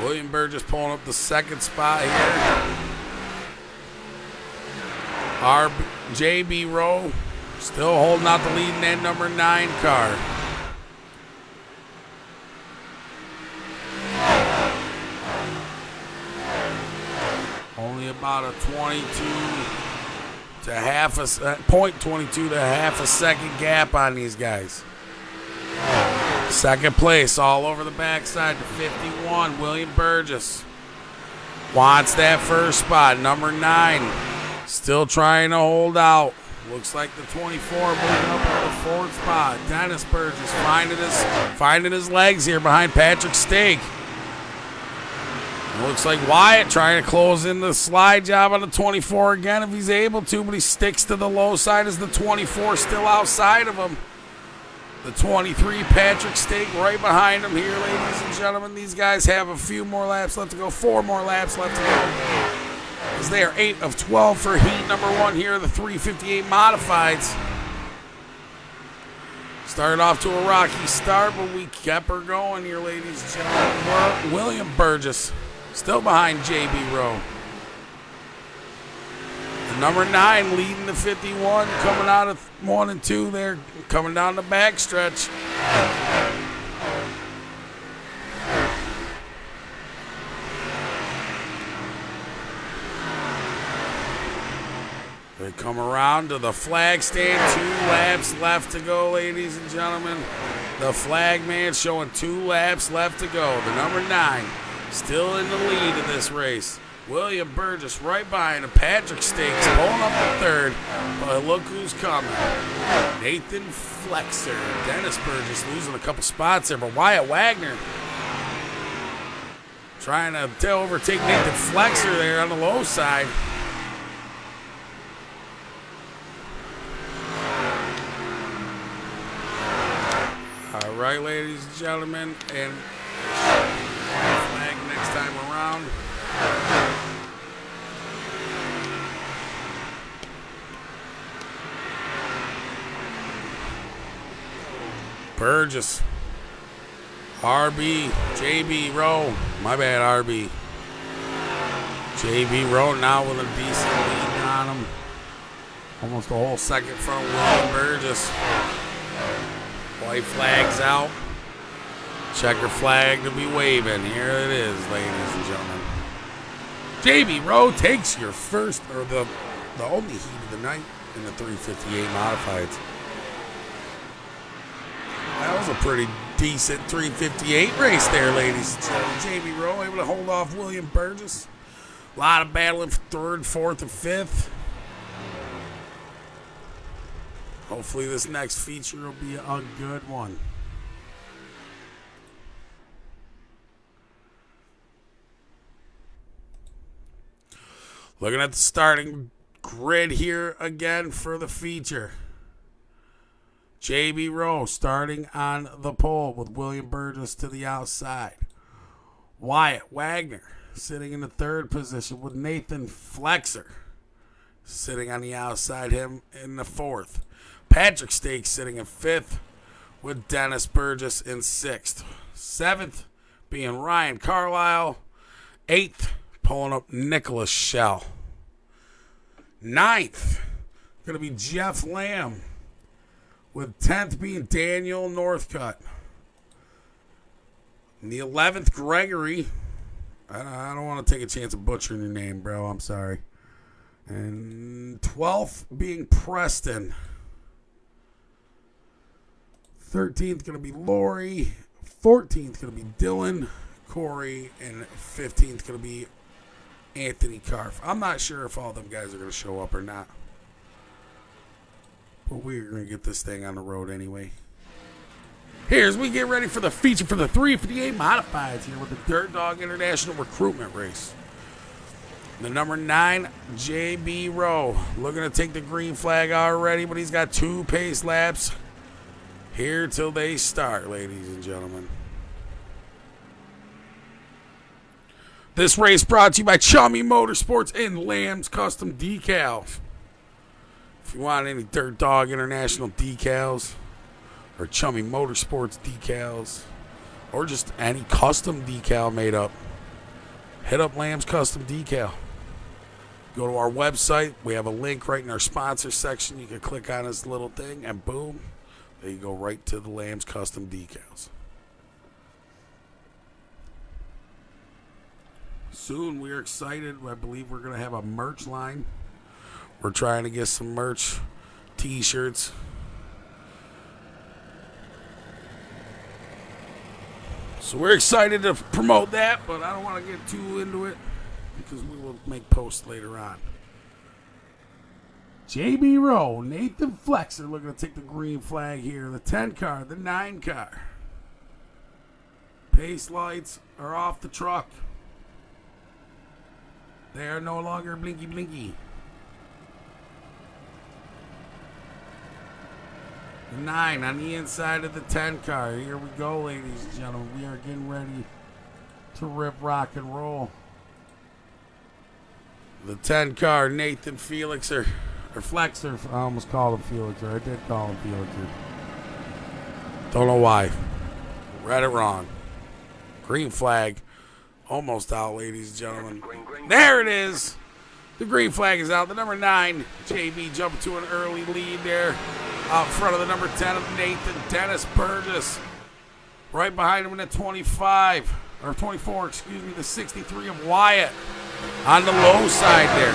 William Burgess pulling up the second spot here. JB Rowe still holding out the lead in that number 9 car. Only about a 22 to half a .22 to half a second gap on these guys. Second place all over the backside to 51. William Burgess wants that first spot. Number 9 still trying to hold out. Looks like the 24 moving up to the 4th spot. Dennis Burgess finding his legs here behind Patrick Stake. It looks like Wyatt trying to close in the slide job on the 24 again if he's able to, but he sticks to the low side as the 24 still outside of him. The 23, Patrick Stake, right behind him here, ladies and gentlemen. These guys have a few more laps left to go, 4 more laps left to go, as they are 8 of 12 for heat number 1 here, the 358 modifieds. Started off to a rocky start, but we kept her going here, ladies and gentlemen. William Burgess still behind JB Rowe. The number 9 leading the 51, coming out of 1 and 2 there, coming down the backstretch. They come around to the flag stand, 2 laps left to go, ladies and gentlemen. The flag man showing 2 laps left to go. The number 9 still in the lead of this race. William Burgess right behind him. Patrick Stakes pulling up the 3rd. But look who's coming. Nathan Flexer. Dennis Burgess losing a couple spots there. But Wyatt Wagner trying to overtake Nathan Flexer there on the low side. All right, ladies and gentlemen. And flag next time around. Burgess, RB, JB Rowe, my bad, RB. JB Rowe now with a decent lead on him. Almost a whole second from William Burgess. White flag's out. Checker flag to be waving. Here it is, ladies and gentlemen. JB Rowe takes your first, or the only heat of the night in the 358 modifieds. That was a pretty decent 358 race there, ladies and gentlemen. JB Rowe able to hold off William Burgess. A lot of battling for third, fourth, and fifth. Hopefully this next feature will be a good one. Looking at the starting grid here again for the feature. JB Rowe starting on the pole with William Burgess to the outside. Wyatt Wagner sitting in the third position with Nathan Flexer sitting on the outside, him in the fourth. Patrick Stake sitting in fifth with Dennis Burgess in sixth. Seventh being Ryan Carlisle. Eighth, pulling up Nicholas Schell. Ninth, going to be Jeff Lamb, with 10th being Daniel Northcutt. And the 11th, Gregory. I don't want to take a chance of butchering your name, bro. I'm sorry. And 12th being Preston. 13th going to be Lori. 14th going to be Dylan, Corey, and 15th going to be Anthony Carf. I'm not sure if all them guys are going to show up or not. But we're going to get this thing on the road anyway. Here, as we get ready for the feature for the 358 modifieds here with the Dirt Dog International Recruitment Race. The number 9, JB Rowe, looking to take the green flag already, but he's got 2 pace laps here till they start, ladies and gentlemen. This race brought to you by Chummy Motorsports and Lamb's Custom Decals. If you want any Dirt Dog International decals, or Chummy Motorsports decals, or just any custom decal made up, hit up Lamb's Custom Decal. Go to our website. We have a link right in our sponsor section. You can click on this little thing, and boom, there you go, right to the Lamb's Custom Decals. Soon, we're excited. I believe we're going to have a merch line. We're trying to get some merch, t-shirts. So we're excited to promote that, but I don't want to get too into it because we will make posts later on. JB Rowe, Nathan Flexer looking to take the green flag here. The 10 car, the 9 car. Pace lights are off the truck. They are no longer blinky blinky. The 9 on the inside of the 10 car. Here we go, ladies and gentlemen. We are getting ready to rip, rock, and roll. The 10 car, Nathan Felixer, or Flexer. I almost called him Felixer. I did call him Felixer. Don't know why. Read it wrong. Green flag. Almost out, ladies and gentlemen. There it is. The green flag is out. The number 9, JB, jumping to an early lead there. Out front of the number 10 of Nathan, Dennis Burgess. Right behind him in the 25, or 24, excuse me, the 63 of Wyatt. On the low side there.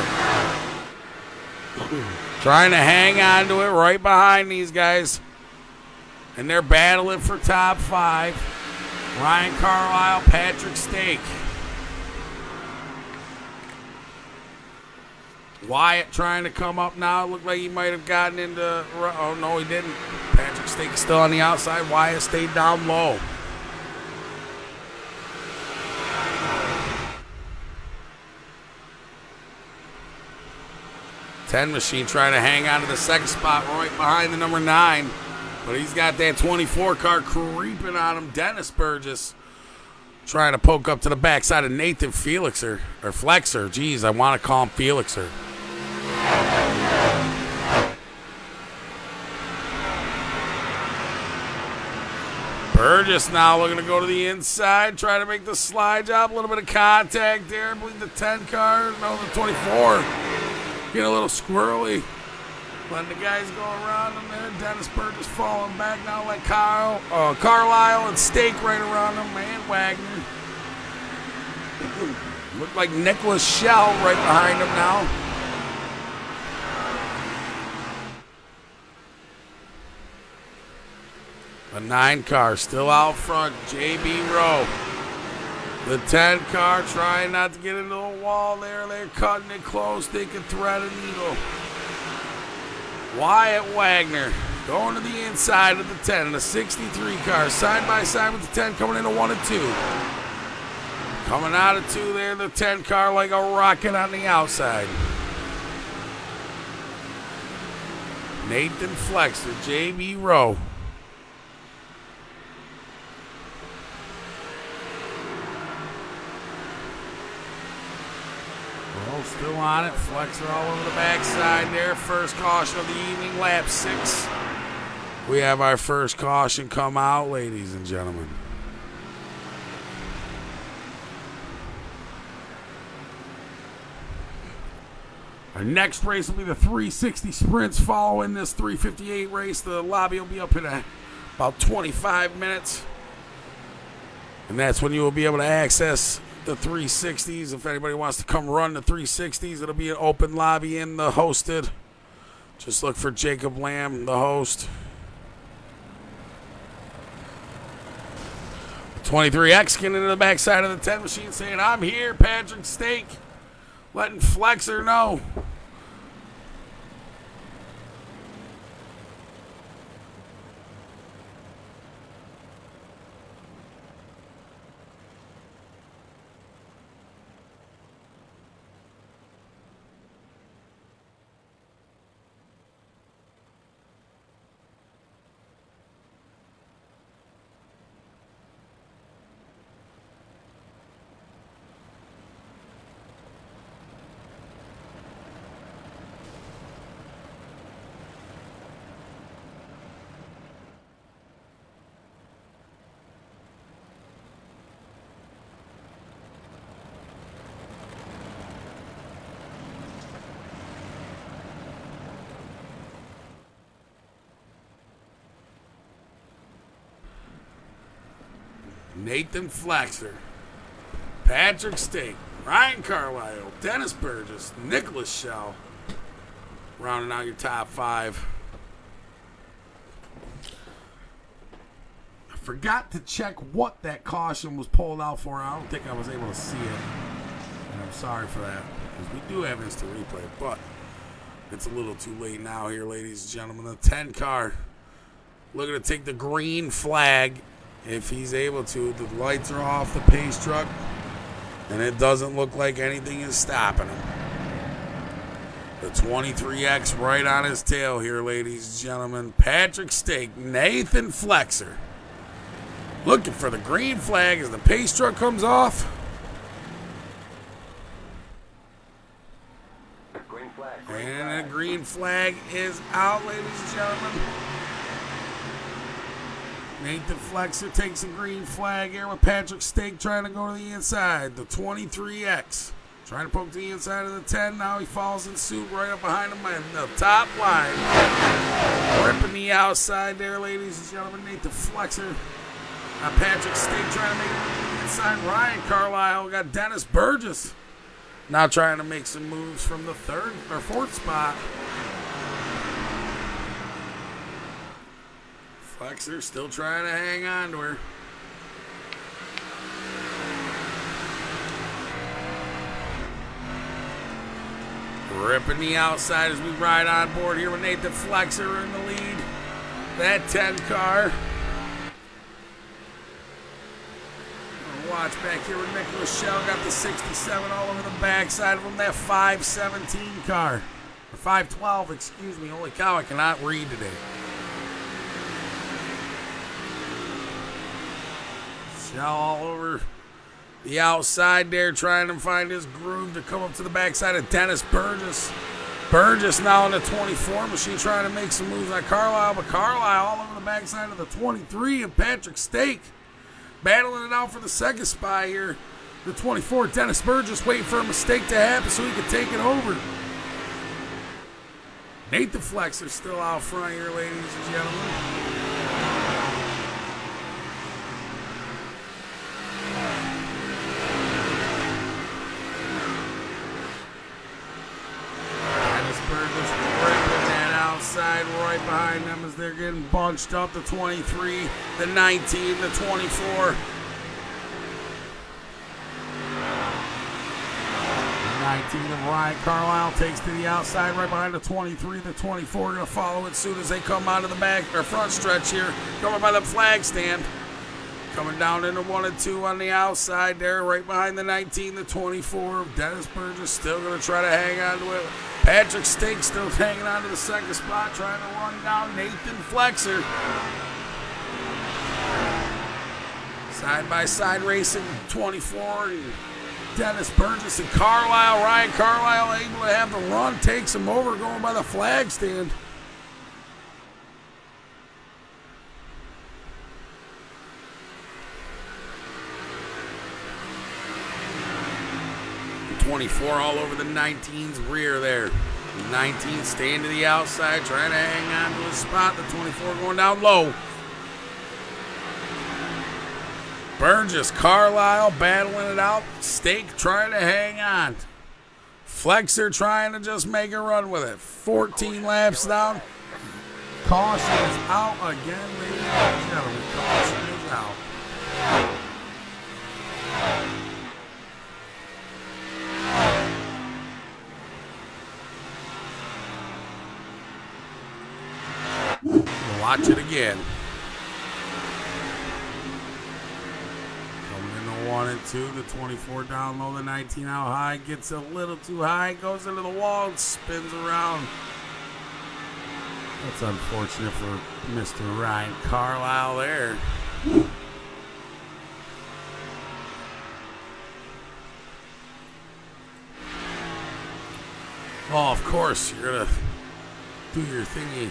Trying to hang on to it right behind these guys. And they're battling for top 5. Ryan Carlisle, Patrick Stake. Wyatt trying to come up now. Looked like he might have gotten into... Oh, no, he didn't. Patrick Stake is still on the outside. Wyatt stayed down low. Ten Machine trying to hang on to the second spot right behind the number 9. But he's got that 24 car creeping on him. Dennis Burgess trying to poke up to the backside of Nathan Felixer, or Flexer. Jeez, I want to call him Felixer. Burgess now looking to go to the inside, try to make the slide job. A little bit of contact there. I believe the 10 car, no, the 24. Getting a little squirrely. Letting the guys go around him there. Dennis Burgess falling back now like Carlisle and Stake right around him, and Wagner. Looked like Nicholas Shell right behind him now. A 9 car still out front, JB Rowe. The 10 car trying not to get into the wall there. They're cutting it close. They can thread a needle. Wyatt Wagner going to the inside of the 10 and a 63 car. Side by side with the 10 coming into 1 and 2. Coming out of 2 there, the 10 car like a rocket on the outside. Nathan Flexer, JB Rowe. Still on it. Flexer all over the backside there. First caution of the evening, lap 6. We have our first caution come out, ladies and gentlemen. Our next race will be the 360 sprints following this 358 race. The lobby will be up in about 25 minutes. And that's when you will be able to access the 360s. If anybody wants to come run the 360s, it'll be an open lobby in the hosted. Just look for Jacob Lamb, the host. 23X getting into the backside of the 10 machine saying, I'm here, Patrick Stake. Letting Flexer know. Nathan Flexer, Patrick Stake, Ryan Carlisle, Dennis Burgess, Nicholas Shell, rounding out your top 5. I forgot to check what that caution was pulled out for. I don't think I was able to see it. And I'm sorry for that, because we do have instant replay, but it's a little too late now here, ladies and gentlemen. The 10 car looking to take the green flag. If he's able to, the lights are off the pace truck, and it doesn't look like anything is stopping him. The 23X right on his tail here, ladies and gentlemen. Patrick Stake, Nathan Flexer, looking for the green flag as the pace truck comes off. And the green flag is out, ladies and gentlemen. Nathan Flexer takes a green flag here with Patrick Stake trying to go to the inside. The 23X trying to poke to the inside of the 10. Now he falls in suit right up behind him in the top line. Ripping the outside there, ladies and gentlemen. Nathan Flexer. Patrick Stake trying to make it to the inside. Ryan Carlisle got Dennis Burgess now trying to make some moves from the 3rd or 4th spot. Flexer still trying to hang on to her. Ripping the outside as we ride on board here with Nathan Flexer in the lead. That 10 car. Watch back here with Nicholas Shell. Got the 67 all over the backside of him. That 517 car. Or 512, excuse me. Holy cow, I cannot read today. All over the outside there, trying to find his groove to come up to the backside of Dennis Burgess. Burgess now in the 24 machine trying to make some moves on Carlisle, but Carlisle all over the backside of the 23 and Patrick Stake battling it out for the 2nd spot here. The 24, Dennis Burgess waiting for a mistake to happen so he could take it over. Nathan Flexer still out front here, ladies and gentlemen. right behind them as they're getting bunched up. The 23, the 19, the 24. 19 of Ryan Carlisle takes to the outside right behind the 23. The 24 going to follow it soon as they come out of the back or front stretch here. Coming by the flag stand. Coming down into 1 and 2 on the outside there, right behind the 19, the 24. Dennis Burgess still going to try to hang on to it. Patrick Stink still hanging on to the second spot, trying to run down Nathan Flexer. Side-by-side racing, 24. And Dennis Burgess and Carlisle. Ryan Carlisle able to have the run, takes him over, going by the flag stand. The 24 all over the 19's rear there. The 19 staying to the outside, trying to hang on to his spot. The 24 going down low. Burgess, Carlisle battling it out. Stake trying to hang on. Flexer trying to just make a run with it. 14 laps down. Caution is out again, ladies and gentlemen. Caution is out. We'll watch it again. 1 and 2, the 24 down low, the 19 out high, gets a little too high, goes into the wall and spins around. That's unfortunate for Mr. Ryan Carlisle there. Oh, of course, you're going to do your thingy.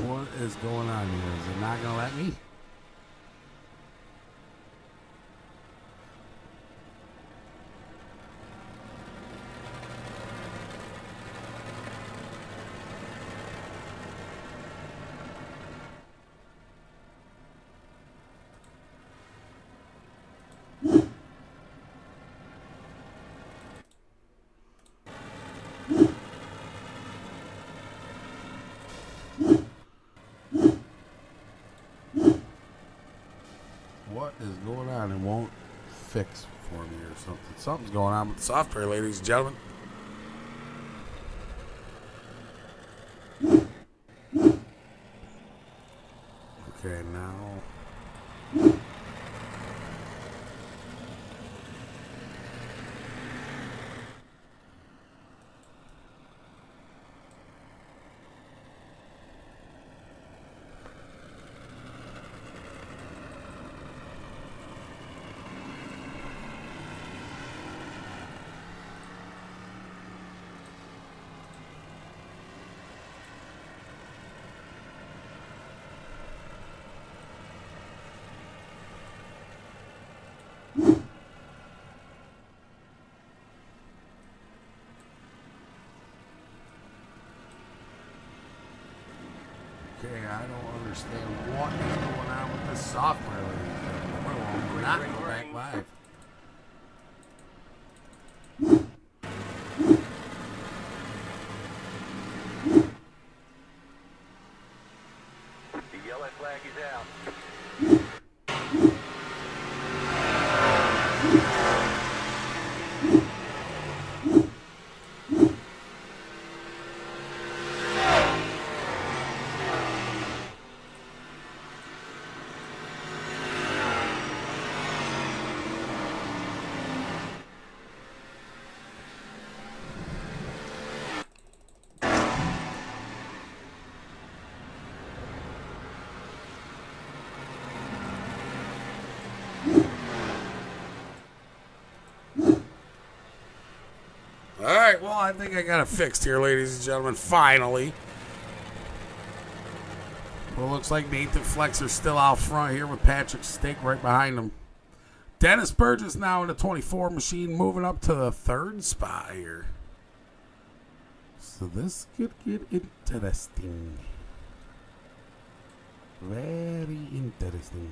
What is going on here? Is it not going to let me? What is going on? It won't fix for me or something. Something's going on with the software, ladies and gentlemen. Okay, now. Okay, I don't understand what is going on with this software, ladies and gentlemen. We're not going back live. The yellow flag is out. All right, well, I think I got it fixed here, ladies and gentlemen, finally. Well, it looks like Nathan Flexer's still out front here with Patrick Stake right behind him. Dennis Burgess now in the 24 machine, moving up to the third spot here. So this could get interesting. Very interesting.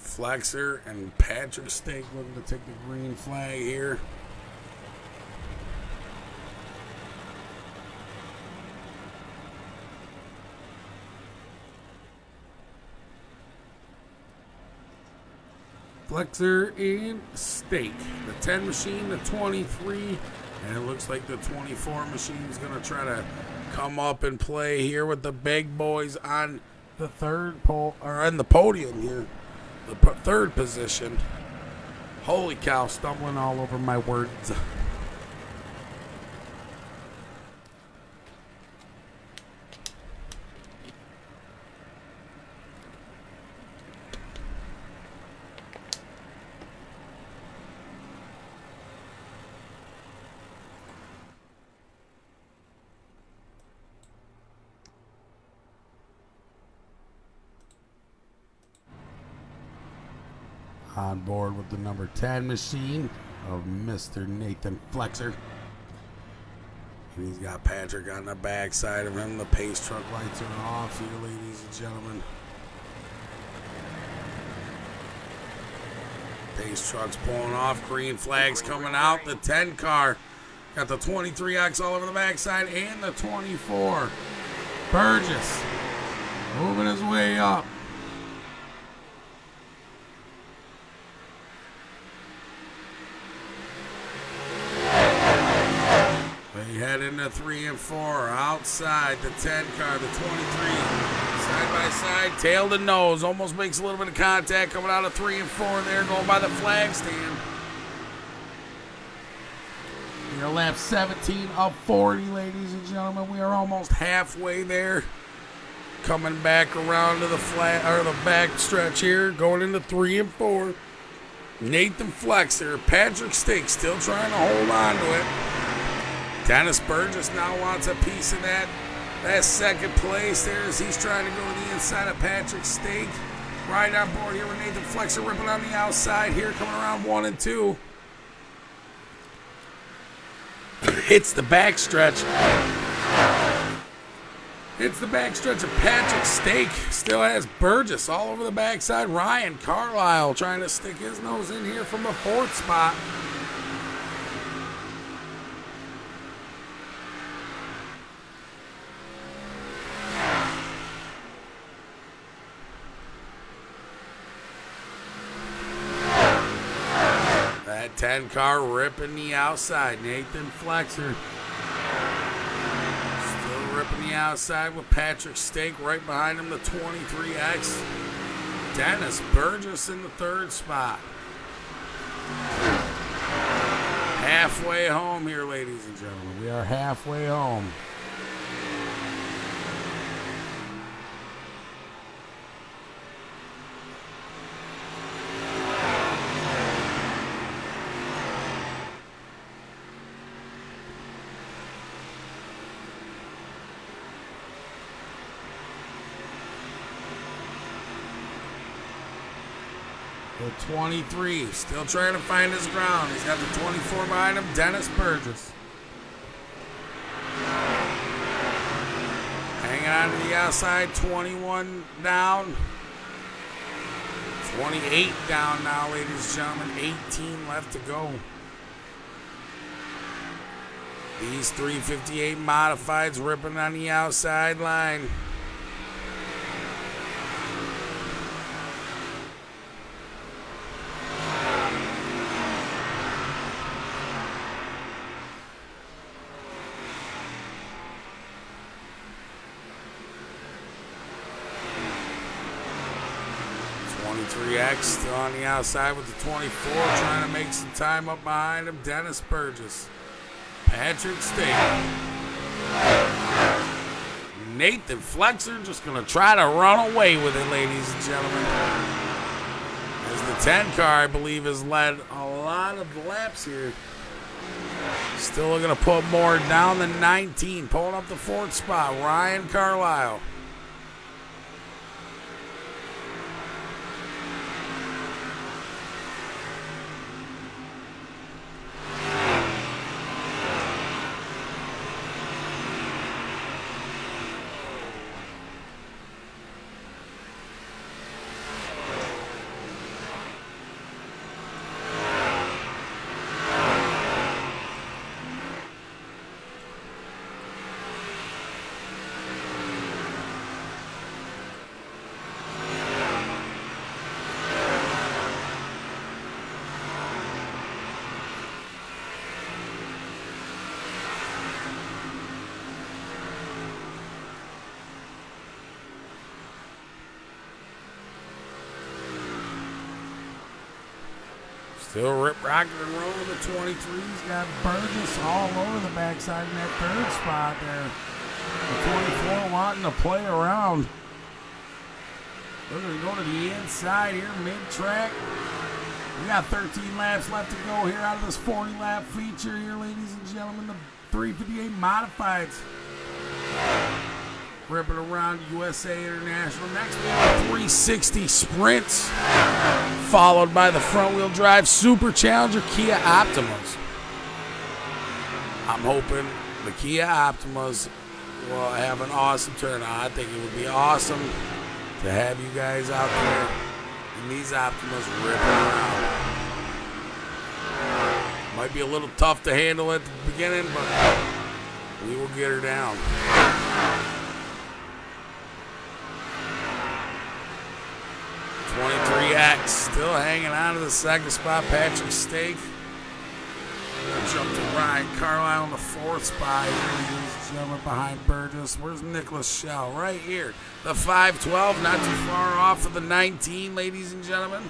Flexer and Patrick Stake looking to take the green flag here. Flexer and Stake. The 10 machine, the 23, and it looks like the 24 machine is going to try to come up and play here with the big boys on the third pole, or on the podium here. The third position. Holy cow, stumbling all over my words. On board with the number 10 machine of Mr. Nathan Flexer. And he's got Patrick on the back side of him. The pace truck lights are off here, ladies and gentlemen. Pace truck's pulling off. Green flags coming out. The 10 car. Got the 23X all over the backside and the 24. Burgess moving his way up. They head into 3 and 4. Outside the 10 car, the 23. Side by side, tail to nose. Almost makes a little bit of contact coming out of 3 and 4 there, going by the flag stand. We are lap 17 of 40, ladies and gentlemen. We are almost halfway there. Coming back around to the flat or the back stretch here, going into 3 and 4. Nathan Flexer, Patrick Stake still trying to hold on to it. Dennis Burgess now wants a piece of that second place there as he's trying to go to the inside of Patrick Stake. Right on board here with Nathan Flexer ripping on the outside here, coming around 1 and 2. Hits the backstretch. Hits the backstretch of Patrick Stake. Still has Burgess all over the backside. Ryan Carlisle trying to stick his nose in here from the 4th spot. That 10 car ripping the outside. Nathan Flexer still ripping the outside with Patrick Stake right behind him, the 23X. Dennis Burgess in the 3rd spot. Halfway home here, ladies and gentlemen. We are halfway home. The 23, still trying to find his ground. He's got the 24 behind him, Dennis Burgess. Hanging on to the outside, 21 down. 28 down now, ladies and gentlemen. 18 left to go. These 358 modifieds ripping on the outside line. X still on the outside with the 24, trying to make some time up behind him. Dennis Burgess, Patrick Stake, Nathan Flexer just going to try to run away with it, ladies and gentlemen. As the 10 car, I believe, has led a lot of laps here. Still looking to put more down than 19, pulling up the 4th spot. Ryan Carlisle. Still rip, rocking, and rolling the 23's. Got Burgess all over the backside in that third spot there. The 24 wanting to play around. We're going to go to the inside here, mid-track. We got 13 laps left to go here out of this 40-lap feature here, ladies and gentlemen. The 358 Modifieds. Ripping around USA International. Next we have the 360 Sprints, followed by the front-wheel drive Super Challenger Kia Optimas. I'm hoping the Kia Optimas will have an awesome turnout. I think it would be awesome to have you guys out there in these Optimas ripping around. Might be a little tough to handle at the beginning, but we will get her down. .23X still hanging on to the second spot. Patrick Stake. Jump to Ryan Carlisle in the fourth spot. Gentleman behind Burgess. Where's Nicholas Schell? Right here. The 512, not too far off of the 19, ladies and gentlemen.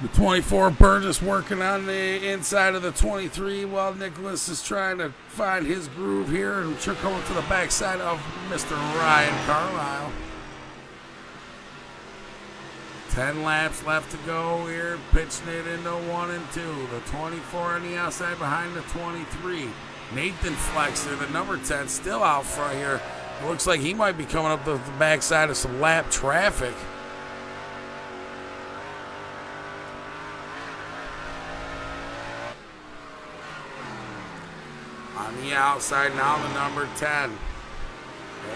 The 24 Burgess working on the inside of the 23 while Nicholas is trying to find his groove here and trickle to the backside of Mr. Ryan Carlisle. 10 laps left to go here, pitching it into 1 and 2. The 24 on the outside behind the 23. Nathan Flexer, the number 10, still out front here. It looks like he might be coming up the backside of some lap traffic. On the outside now, the number 10.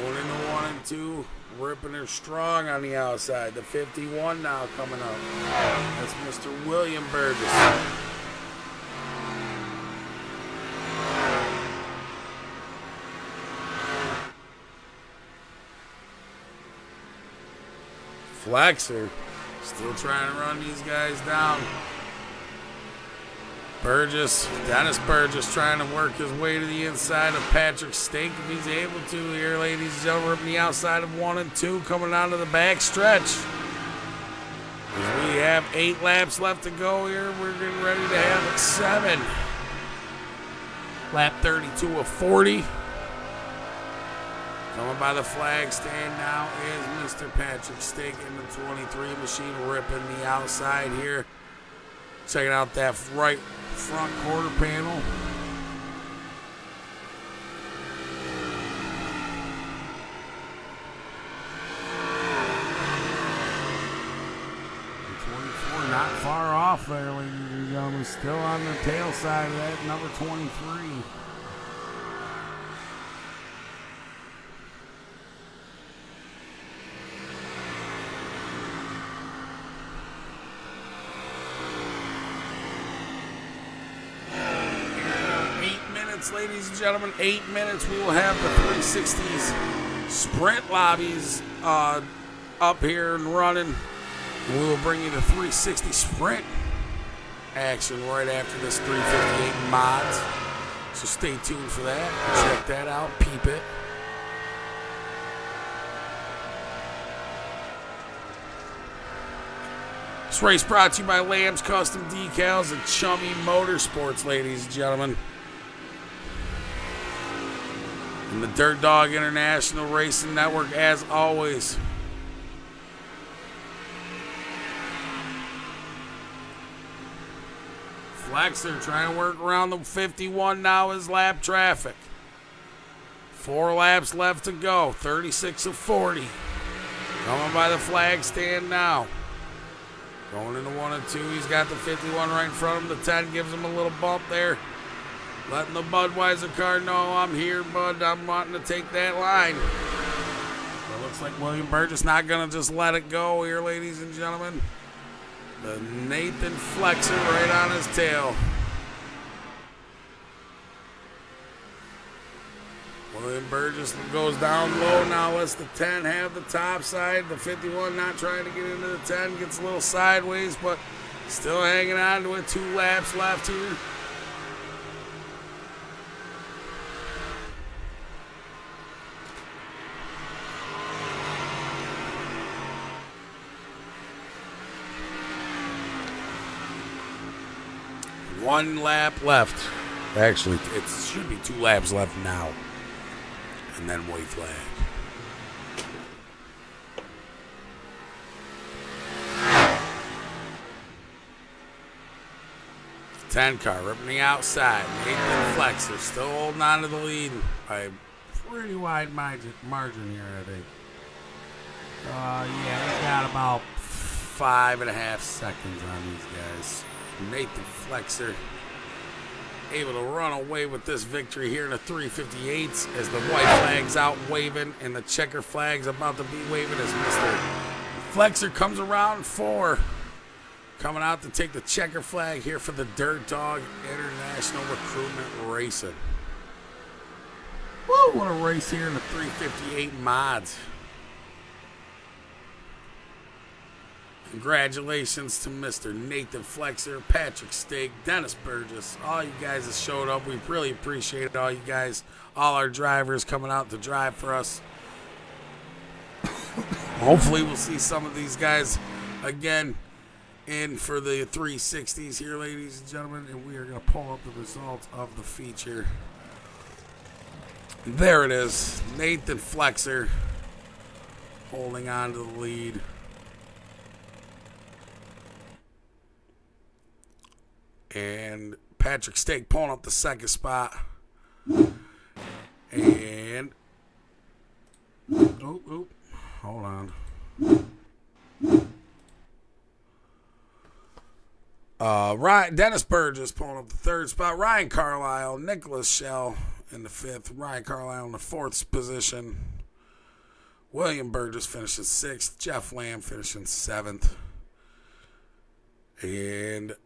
Going into 1 and 2. Ripping her strong on the outside. The 51 now coming up. That's Mr. William Burgess. Flexer still trying to run these guys down. Burgess, Dennis Burgess trying to work his way to the inside of Patrick Stake if he's able to here, ladies and gentlemen. Ripping the outside of 1 and 2, coming down to the back stretch. As we have 8 laps left to go here, we're getting ready to have 7. Lap 32 of 40. Coming by the flag stand now is Mr. Patrick Stake in the 23 machine, ripping the outside here. Checking out that right front quarter panel. The 24 not far off there, ladies and gentlemen. Still on the tail side of that, number 23. Ladies and gentlemen, 8 minutes. We will have the 360s sprint lobbies up here and running. We will bring you the 360 sprint action right after this 358 mods. So stay tuned for that. Check that out. Peep it. This race brought to you by Lamb's Custom Decals and Chummy Motorsports, ladies and gentlemen. And the Dirt Dog International Racing Network, as always. Flexer trying to work around the 51 now is lap traffic. 4 laps left to go. 36 of 40. Coming by the flag stand now. Going into 1 and 2. He's got the 51 right in front of him. The 10 gives him a little bump there. Letting the Budweiser car know, I'm here, bud. I'm wanting to take that line. It looks like William Burgess not going to just let it go here, ladies and gentlemen. The Nathan Flexer right on his tail. William Burgess goes down low now. Lets the 10 have the top side. The 51 not trying to get into the 10. Gets a little sideways, but still hanging on to it. 2 laps left here. 1 lap left. Actually, it should be 2 laps left now. And then white flag. 10 car ripping the outside. Nathan Flexer still holding on to the lead by a pretty wide margin here, I think. Yeah, we got about 5.5 seconds on these guys. Nathan Flexer able to run away with this victory here in the 358s as the white flag's out waving and the checker flag's about to be waving as Mr. Flexer comes around 4. Coming out to take the checker flag here for the Dirt Dog International Recruitment Racing. Woo, what a race here in the 358 mods. Congratulations to Mr. Nathan Flexer, Patrick Stig, Dennis Burgess, all you guys that showed up. We really appreciate it, all you guys, all our drivers coming out to drive for us. Hopefully we'll see some of these guys again in for the 360s here, ladies and gentlemen, and we are going to pull up the results of the feature. There it is, Nathan Flexer holding on to the lead. And Patrick Stake pulling up the second spot. And hold on. Dennis Burgess pulling up the third spot. Ryan Carlisle, Nicholas Shell in the 5th. Ryan Carlisle in the 4th position. William Burgess finishing 6th. Jeff Lamb finishing 7th. And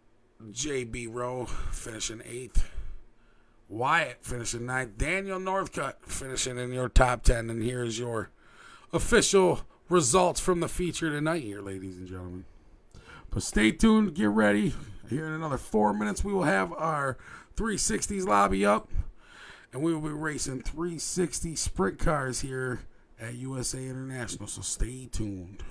J.B. Rowe finishing 8th. Wyatt finishing 9th. Daniel Northcutt finishing in your top 10. And here's your official results from the feature tonight here, ladies and gentlemen. But stay tuned. Get ready. Here in another 4 minutes, we will have our 360s lobby up. And we will be racing 360 sprint cars here at USA International. So stay tuned.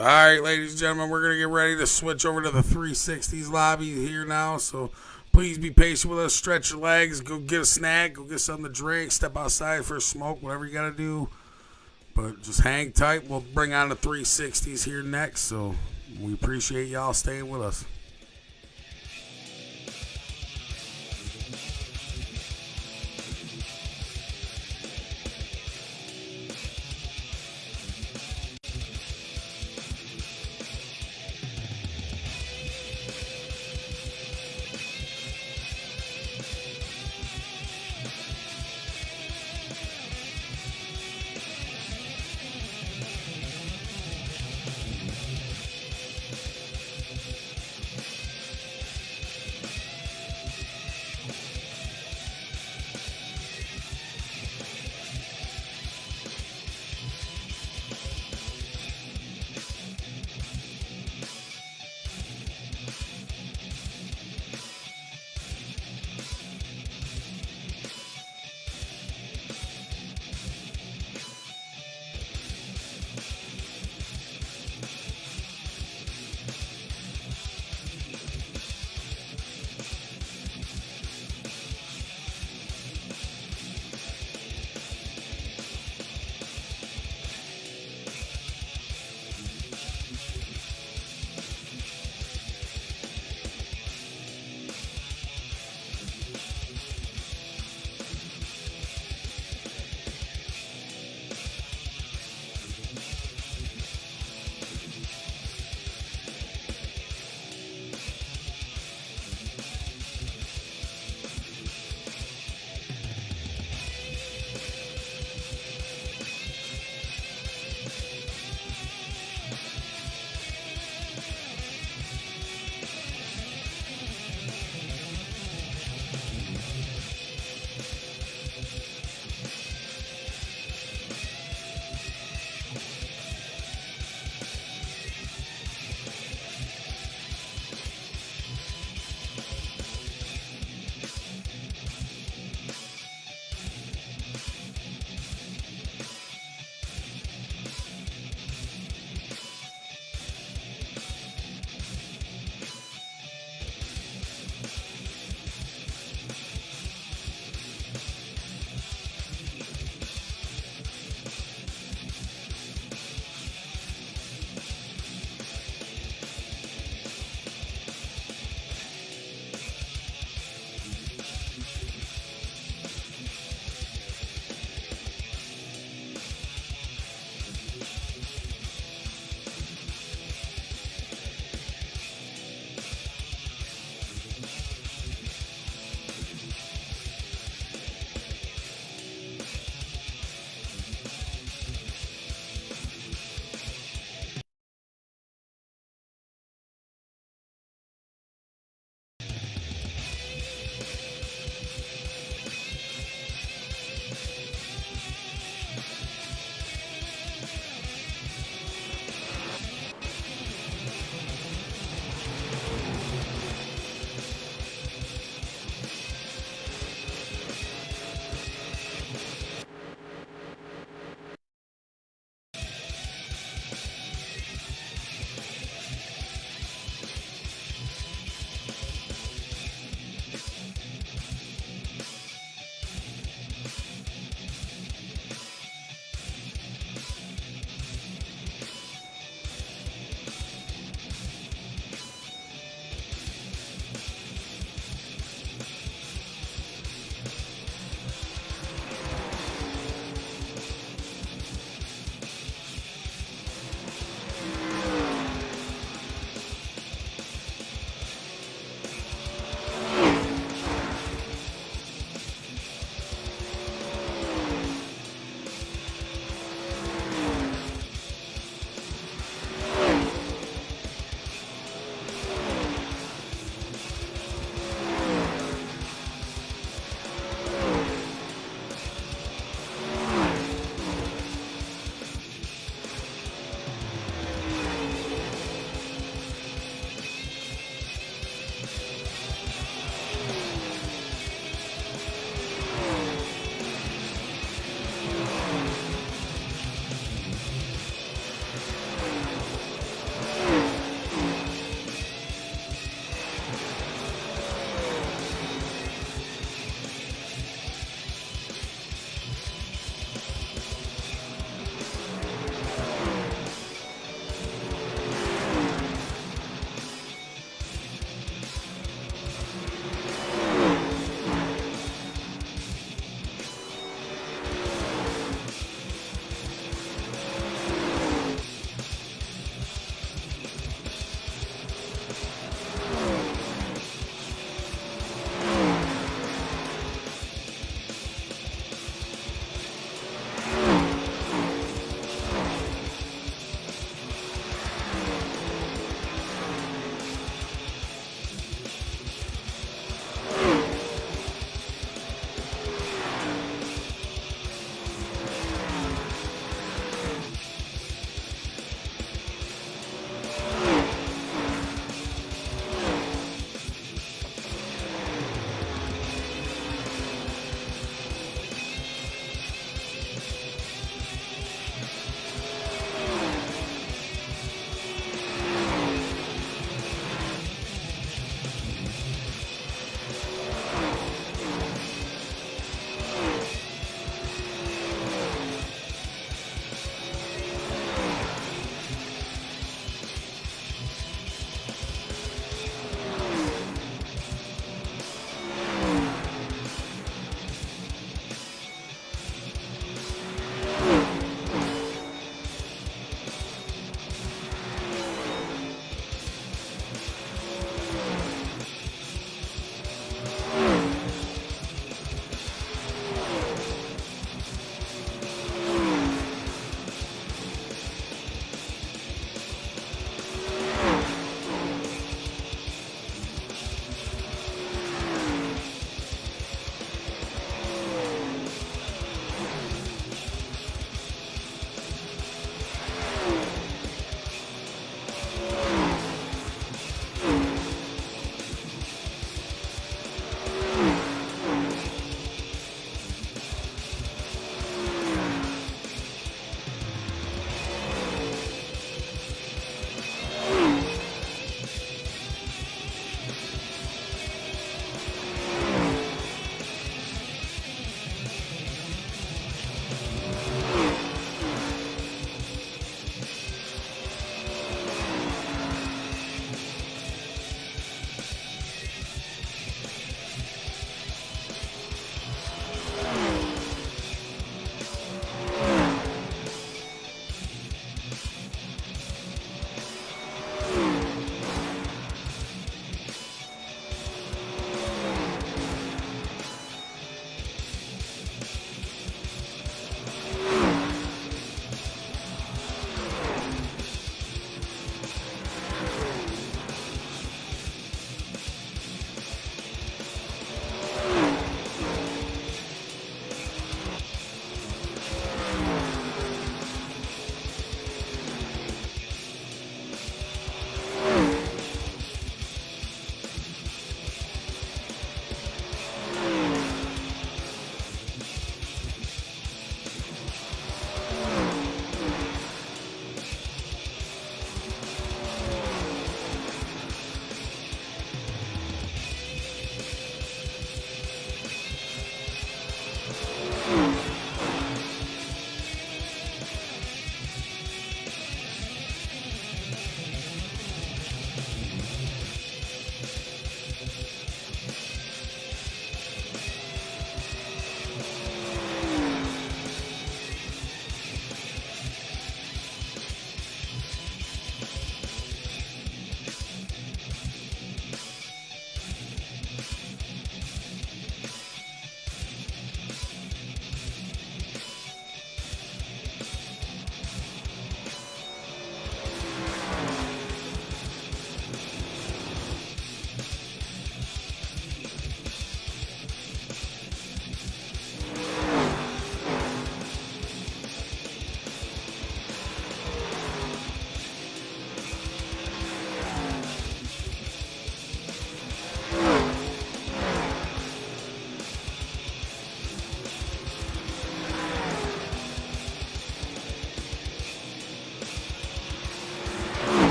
All right, ladies and gentlemen, we're going to get ready to switch over to the 360s lobby here now. So please be patient with us. Stretch your legs. Go get a snack. Go get something to drink. Step outside for a smoke, whatever you got to do. But just hang tight. We'll bring on the 360s here next. So we appreciate y'all staying with us.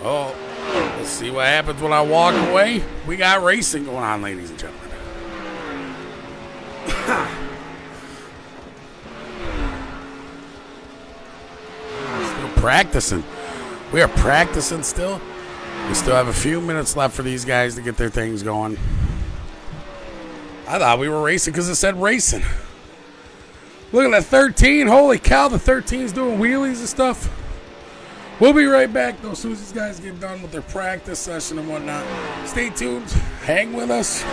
Oh, let's see what happens when I walk away. We got racing going on, ladies and gentlemen. Still practicing. We are practicing still. We still have a few minutes left for these guys to get their things going. I thought we were racing because it said racing. Look at that 13. Holy cow, the 13's doing wheelies and stuff. We'll be right back, though, as soon as these guys get done with their practice session and whatnot. Stay tuned. Hang with us.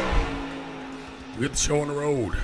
We get the show on the road.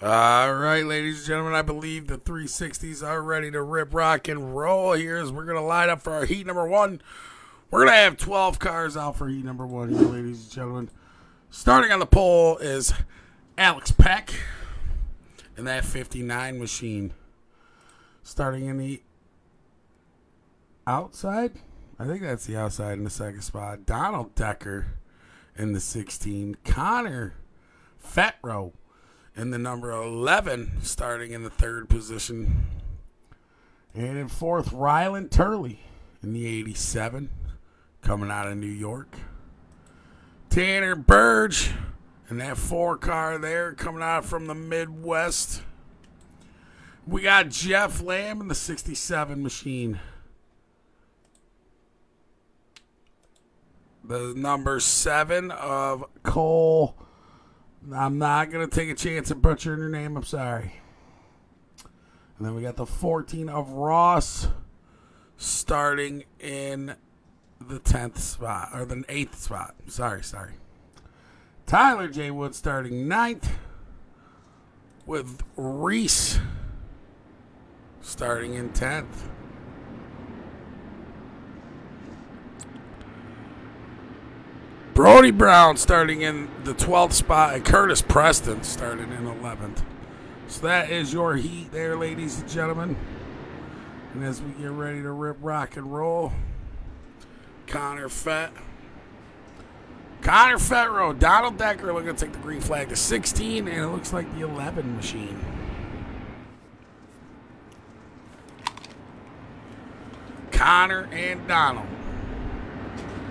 All right, ladies and gentlemen, I believe the 360s are ready to rip, rock, and roll here as we're going to line up for our heat number one. We're going to have 12 cars out for heat number one here, ladies and gentlemen. Starting on the pole is Alex Peck in that 59 machine. Starting in the outside, I think that's the outside in the second spot. Donald Decker in the 16. Connor Fetro in the number 11, starting in the third position. And in fourth, Rylan Turley in the 87, coming out of New York. Tanner Burge in that 4 car there, coming out from the Midwest. We got Jeff Lamb in the 67 machine. The number 7 of Cole. I'm not going to take a chance at butchering your name. I'm sorry. And then we got the 14 of Ross starting in the 10th spot. Or the 8th spot. Sorry. Tyler J. Wood starting 9th. With Reese starting in 10th. Brody Brown starting in the 12th spot, and Curtis Preston starting in 11th. So that is your heat there, ladies and gentlemen. And as we get ready to rip, rock, and roll, Connor Fetro, Donald Decker looking to take the green flag to 16, and it looks like the 11 machine. Connor and Donald.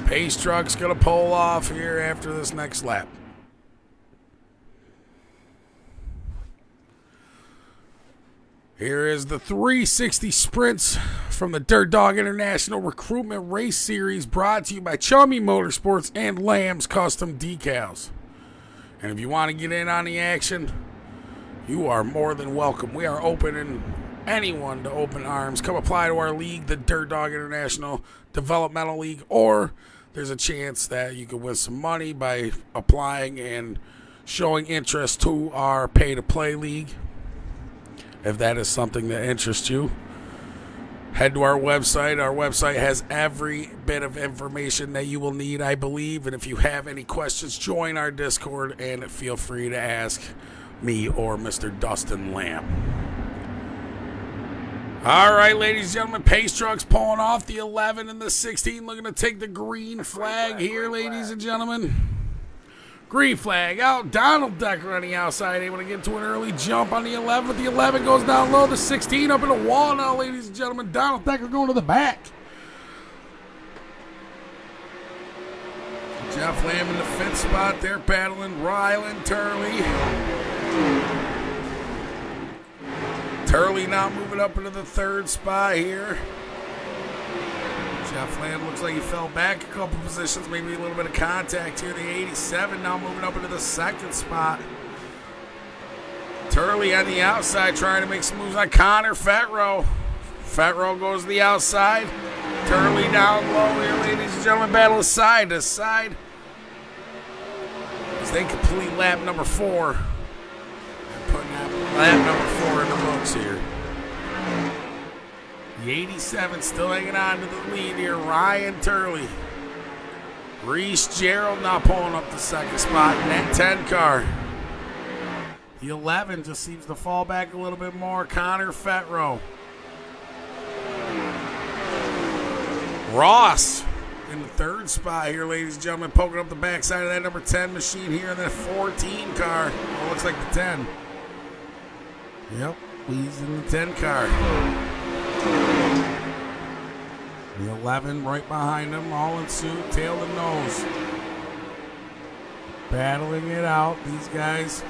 Pace truck's going to pull off here after this next lap. Here is the 360 sprints from the Dirt Dog International Recruitment Race Series, brought to you by Chummy Motorsports and Lamb's Custom Decals. And if you want to get in on the action, you are more than welcome. We are opening anyone to open arms. Come apply to our league, the Dirt Dog International Developmental League, or there's a chance that you can win some money by applying and showing interest to our pay-to-play league. If that is something that interests you, head to our website. Our website has every bit of information that you will need, I believe. And if you have any questions, join our Discord and feel free to ask me or Mr. Dustin Lamb. All right, ladies and gentlemen, Pace truck's pulling off. The 11 and the 16 looking to take the green flag here, ladies and gentlemen. Green flag out. Donald Decker on the outside, able to get to an early jump on the 11. But the 11 goes down low. The 16 up in the wall now, ladies and gentlemen. Donald Decker going to the back. Jeff Lamb in the 5th spot there, battling Rylan Turley. Turley now moving up into the 3rd spot here. Jeff Lamb looks like he fell back a couple positions, maybe a little bit of contact here. The 87 now moving up into the 2nd spot. Turley on the outside trying to make some moves on Connor Fetro. Fetro goes to the outside. Turley down low here, ladies and gentlemen. Battle side to side as they complete lap number 4. Putting lap number 4 in the books here. The 87 still hanging on to the lead here. Ryan Turley. Reese Gerald now pulling up the 2nd spot in that 10 car. The 11 just seems to fall back a little bit more. Connor Fetro. Ross in the 3rd spot here, ladies and gentlemen, poking up the backside of that number 10 machine here in that 14 car. Oh, looks like the 10. Yep, he's in the 10 car. The 11 right behind him, all in suit, tail to nose. Battling it out, these guys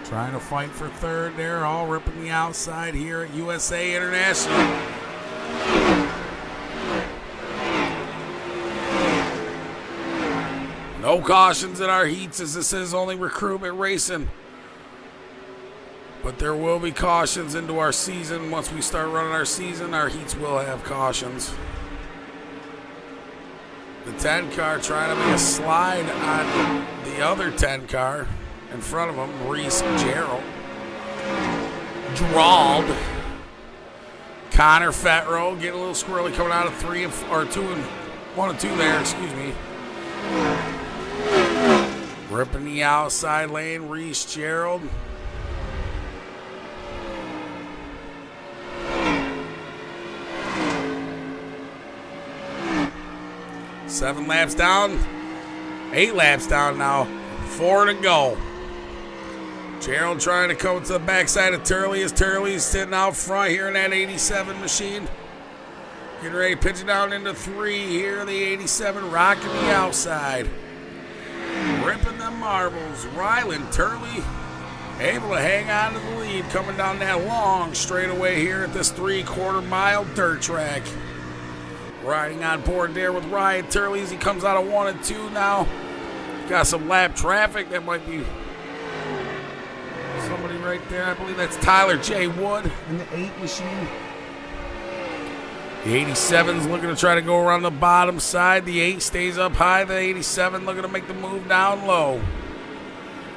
trying to fight for 3rd there, all ripping the outside here at USA International. No cautions in our heats, as this is only recruitment racing. But there will be cautions into our season. Once we start running our season, our heats will have cautions. The 10 car trying to make a slide on the other 10 car in front of him, Reese Gerald. Gerald. Connor Fetro getting a little squirrely coming out of 1 and 2 there, excuse me. Ripping the outside lane, Reese Gerald. Seven laps down, 8 laps down now, 4 to go. Gerald trying to come to the backside of Turley as Turley's sitting out front here in that 87 machine. Getting ready to pitch it down into 3 here, the 87 rocking the outside. Ripping them marbles. Ryland Turley able to hang on to the lead coming down that long straightaway here at this 3/4 mile dirt track. Riding on board there with Ryan Turley as he comes out of 1 and 2 now. Got some lap traffic. That might be somebody right there. I believe that's Tyler J. Wood in the 8 machine. The 87's looking to try to go around the bottom side. The 8 stays up high. The 87 looking to make the move down low.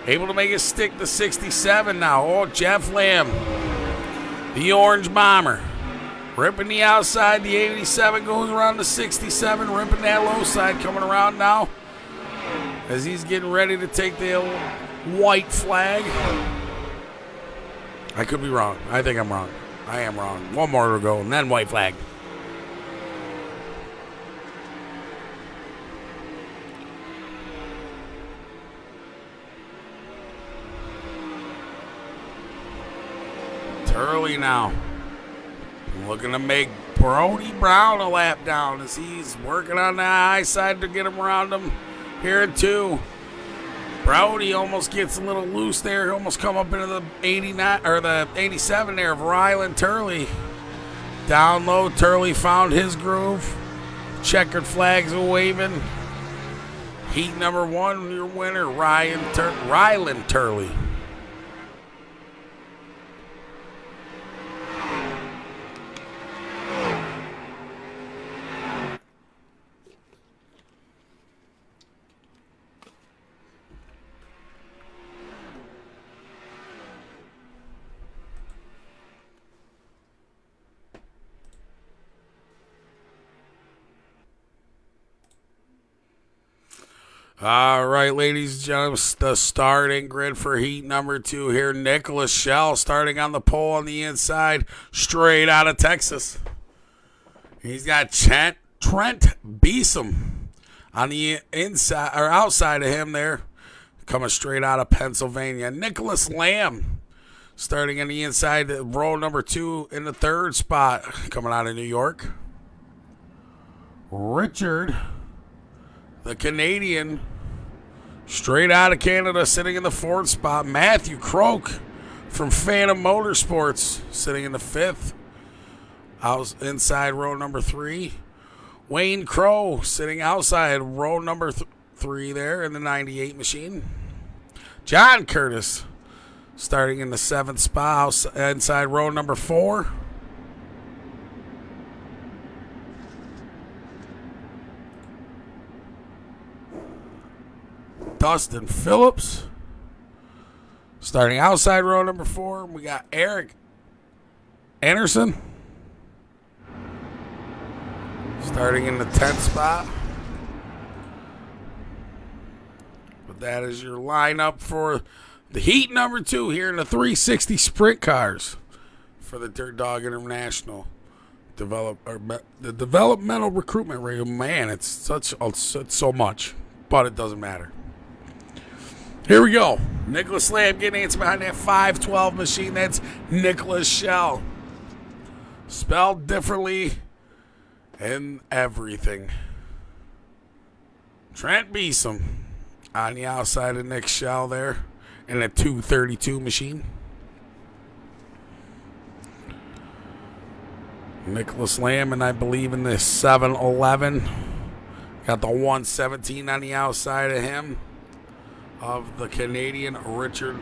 Able to make it stick to 67 now. Oh, Jeff Lamb, the orange bomber. Ripping the outside. The 87 goes around the 67. Ripping that low side coming around now as he's getting ready to take the white flag. I could be wrong. I think I'm wrong. I am wrong. 1 more to go and then white flag. Turley now looking to make Brody Brown a lap down as he's working on the high side to get him around him here in 2. Brody almost gets a little loose there. He almost come up into the 89 or the 87 there of Ryland Turley. Down low, Turley found his groove. Checkered flags are waving. Heat number 1, your winner, Ryland Turley. All right, ladies and gentlemen, the starting grid for heat number 2 here. Nicholas Schell starting on the pole on the inside, straight out of Texas. He's got Trent Beeson on the inside or outside of him there, coming straight out of Pennsylvania. Nicholas Lamb starting on the inside, row number 2 in the 3rd spot, coming out of New York. Richard, the Canadian, straight out of Canada, sitting in the 4th spot. Matthew Croak from Phantom Motorsports, sitting in the 5th. Inside row number 3. Wayne Crow sitting outside row number 3 there in the 98 machine. John Curtis starting in the 7th spot, inside row number 4. Dustin Phillips starting outside row number 4. We got Eric Anderson starting in the 10th spot. But that is your lineup for the heat number 2 here in the 360 sprint cars for the Dirt Dog International the developmental recruitment rate. Man, it's so much, but it doesn't matter. Here we go. Nicholas Lamb getting answer behind that 512 machine. That's Nicholas Schell. Spelled differently and everything. Trent Beeson on the outside of Nick Schell there in a 232 machine. Nicholas Lamb, and I believe in the 711. Got the 117 on the outside of him. Of the Canadian Richard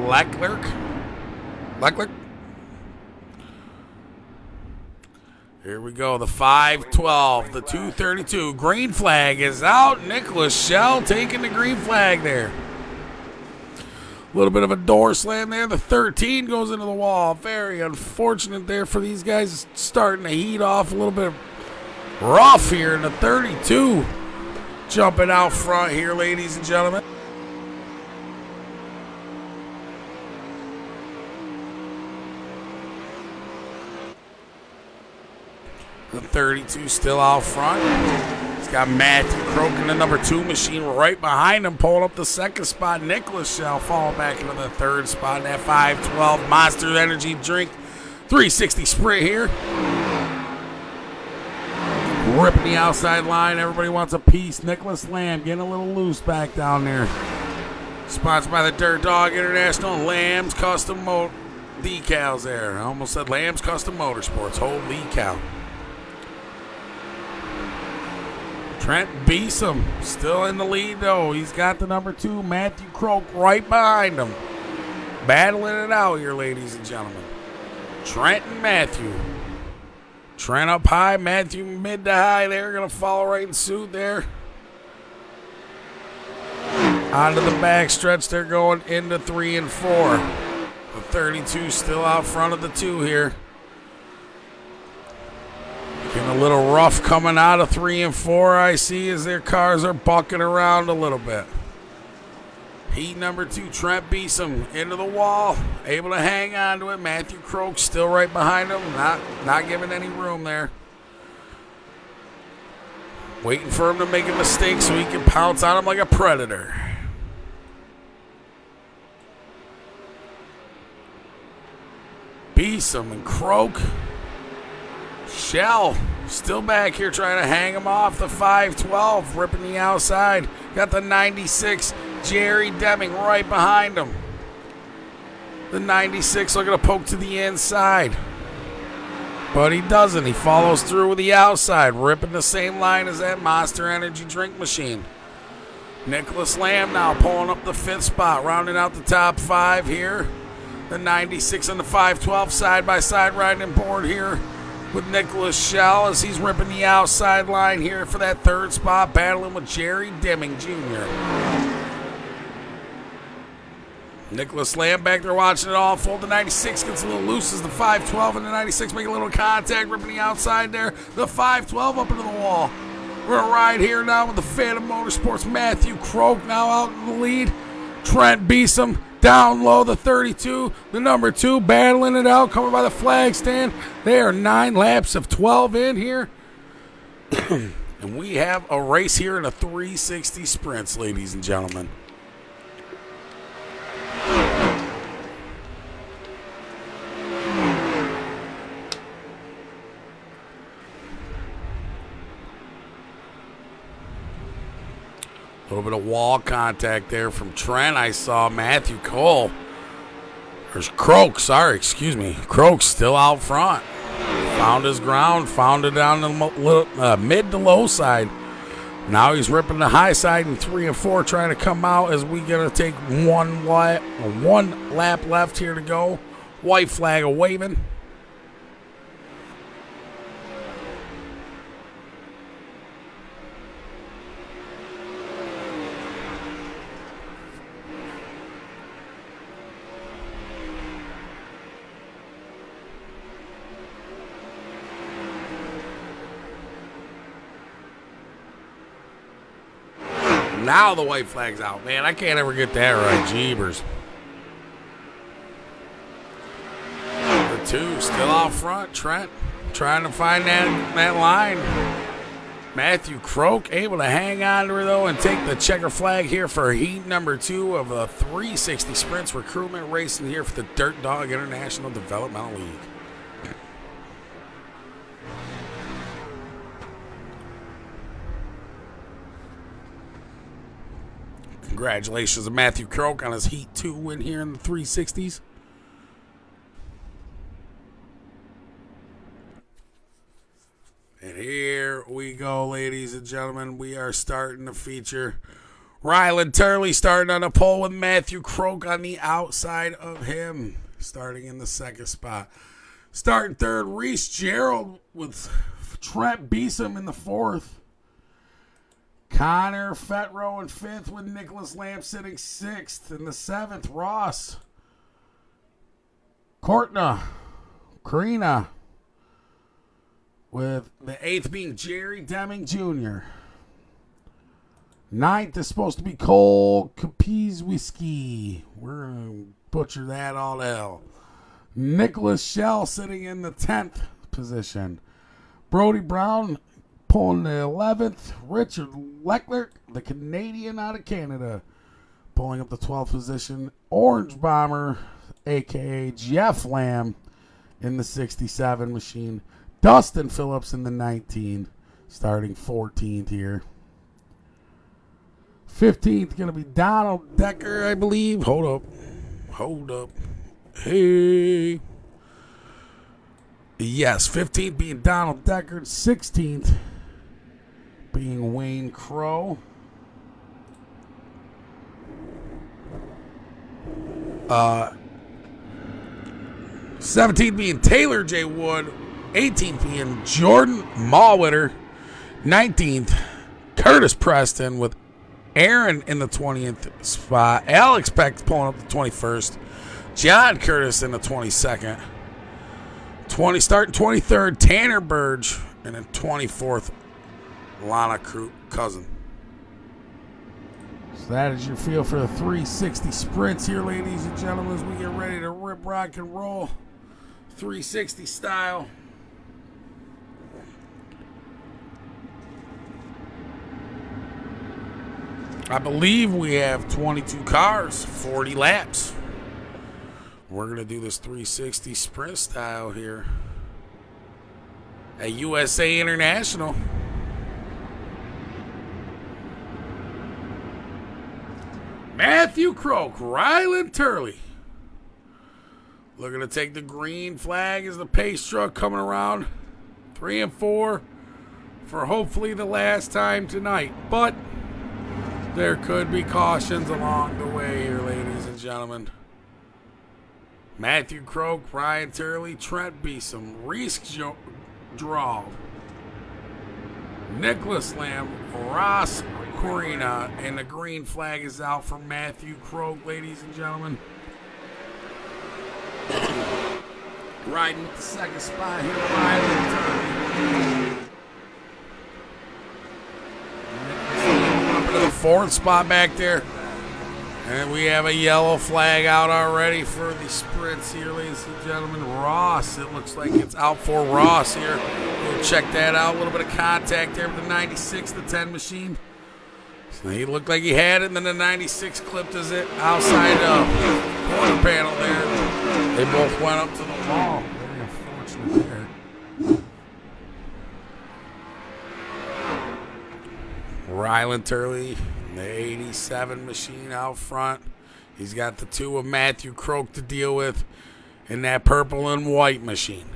Leclerc. Here we go. The 512, the 232. Green flag is out. Nicholas Schell taking the green flag there. A little bit of a door slam there. The 13 goes into the wall. Very unfortunate there for these guys. Starting to heat off a little bit rough here in the 32. Jumping out front here, ladies and gentlemen. The 32 still out front. He's got Matthew Croak in the number 2 machine right behind him, pulling up the second spot. Nicholas shall fall back into the third spot in that 512 Monster Energy Drink 360 sprint here. Ripping the outside line. Everybody wants a piece. Nicholas Lamb getting a little loose back down there. Sponsored by the Dirt Dog International. Lamb's Custom Decals there. I almost said Lamb's Custom Motorsports. Holy cow. Trent Beeson still in the lead, though. He's got the number 2, Matthew Croak, right behind him. Battling it out here, ladies and gentlemen. Trent and Matthew. Trent up high, Matthew mid to high. They're going to follow right in suit there. Onto the back stretch. They're going into 3 and 4. The 32 still out front of the 2 here. Getting a little rough coming out of 3 and 4, I see, as their cars are bucking around a little bit. Heat number 2, Trent Beeson into the wall, able to hang on to it. Matthew Croak still right behind him, not giving any room there. Waiting for him to make a mistake so he can pounce on him like a predator. Beeson and Croak. Shell still back here trying to hang him off. The 512 ripping the outside. Got the 96 Jerry Deming right behind him. The 96 looking to poke to the inside, but he doesn't. He follows through with the outside, ripping the same line as that Monster Energy drink machine. Nicholas Lamb now pulling up the 5th spot, rounding out the top 5 here. The 96 and the 512 side by side riding board here with Nicholas Shell as he's ripping the outside line here for that 3rd spot, battling with Jerry Deming Jr. Nicholas Lamb back there watching it all unfold. The 96 gets a little loose as the 512 and the 96 make a little contact, ripping the outside there. The 512 up into the wall. We're going to ride here now with the Phantom Motorsports. Matthew Croak now out in the lead. Trent Beeson down low, the 32, the number 2, battling it out, coming by the flag stand. They are 9 laps of 12 in here. And we have a race here in a 360 sprints, ladies and gentlemen. A little bit of wall contact there from Trent. I saw Matthew Cole. There's Croak, Croak still out front. Found his ground, found it down the mid to low side. Now he's ripping the high side in 3 and 4, trying to come out as we going to take one lap left here to go. White flag a waving. Now the white flag's out. Man, I can't ever get that right. Jeebers. The 2 still out front. Trent trying to find that line. Matthew Croak able to hang on to her, though, and take the checker flag here for heat number 2 of the 360 Sprints recruitment racing here for the Dirt Dog International Developmental League. Congratulations to Matthew Croak on his Heat 2 win here in the 360s. And here we go, ladies and gentlemen. We are starting to feature Rylan Turley starting on the pole with Matthew Croak on the outside of him, starting in the 2nd spot. Starting 3rd, Reese Gerald with Trent Beeson in the 4th. Connor Fetro in 5th with Nicholas Lamb sitting 6th. In the 7th, Ross. Courtna. Karina. With the 8th being Jerry Deming Jr. 9th is supposed to be Cole Capiz Whiskey. We're going to butcher that all to hell. Nicholas Shell sitting in the 10th position. Brody Brown pulling the 11th. Richard Leclerc, the Canadian out of Canada, pulling up the 12th position. Orange Bomber, a.k.a. Jeff Lamb, in the 67 machine. Dustin Phillips in the 19, starting 14th here. 15th going to be Donald Decker, I believe. Hold up. Hey. Yes, 15th being Donald Decker. 16th being Wayne Crow. 17th being Taylor J. Wood. 18th being Jordan Mallwitter. 19th, Curtis Preston with Aaron in the 20th spot. Alex Peck pulling up the 21st. John Curtis in the 22nd. Starting 23rd, Tanner Burge. And then 24th, Lana Cousin. So that is your feel for the 360 sprints here, ladies and gentlemen, as we get ready to rip, rock, and roll 360 style. I believe we have 22 cars, 40 laps. We're going to do this 360 sprint style here at USA International. Matthew Croak, Ryland Turley. Looking to take the green flag as the pace truck coming around. 3 and 4 for hopefully the last time tonight. But there could be cautions along the way here, ladies and gentlemen. Matthew Croak, Ryan Turley, Trent Beeson, Reese Draw, Nicholas Lamb, Ross Corina, and the green flag is out for Matthew Croak, ladies and gentlemen. Riding with the second spot here, Ryan Turley. Up to the 4th spot back there. And we have a yellow flag out already for the sprints here, ladies and gentlemen. Ross, it looks like it's out for Ross here. We'll check that out. A little bit of contact there with the 96, the 10 machine. So he looked like he had it, and then the 96 clipped his it outside corner panel there. They both went up to the wall. Very unfortunate there. Ryland Turley, the 87 machine out front. He's got the 2 of Matthew Croak to deal with in that purple and white machine.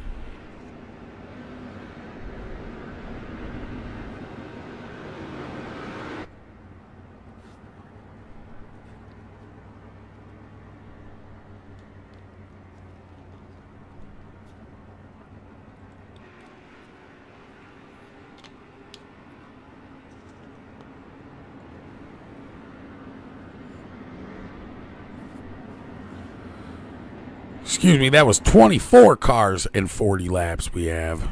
Excuse me, that was 24 cars in 40 laps we have.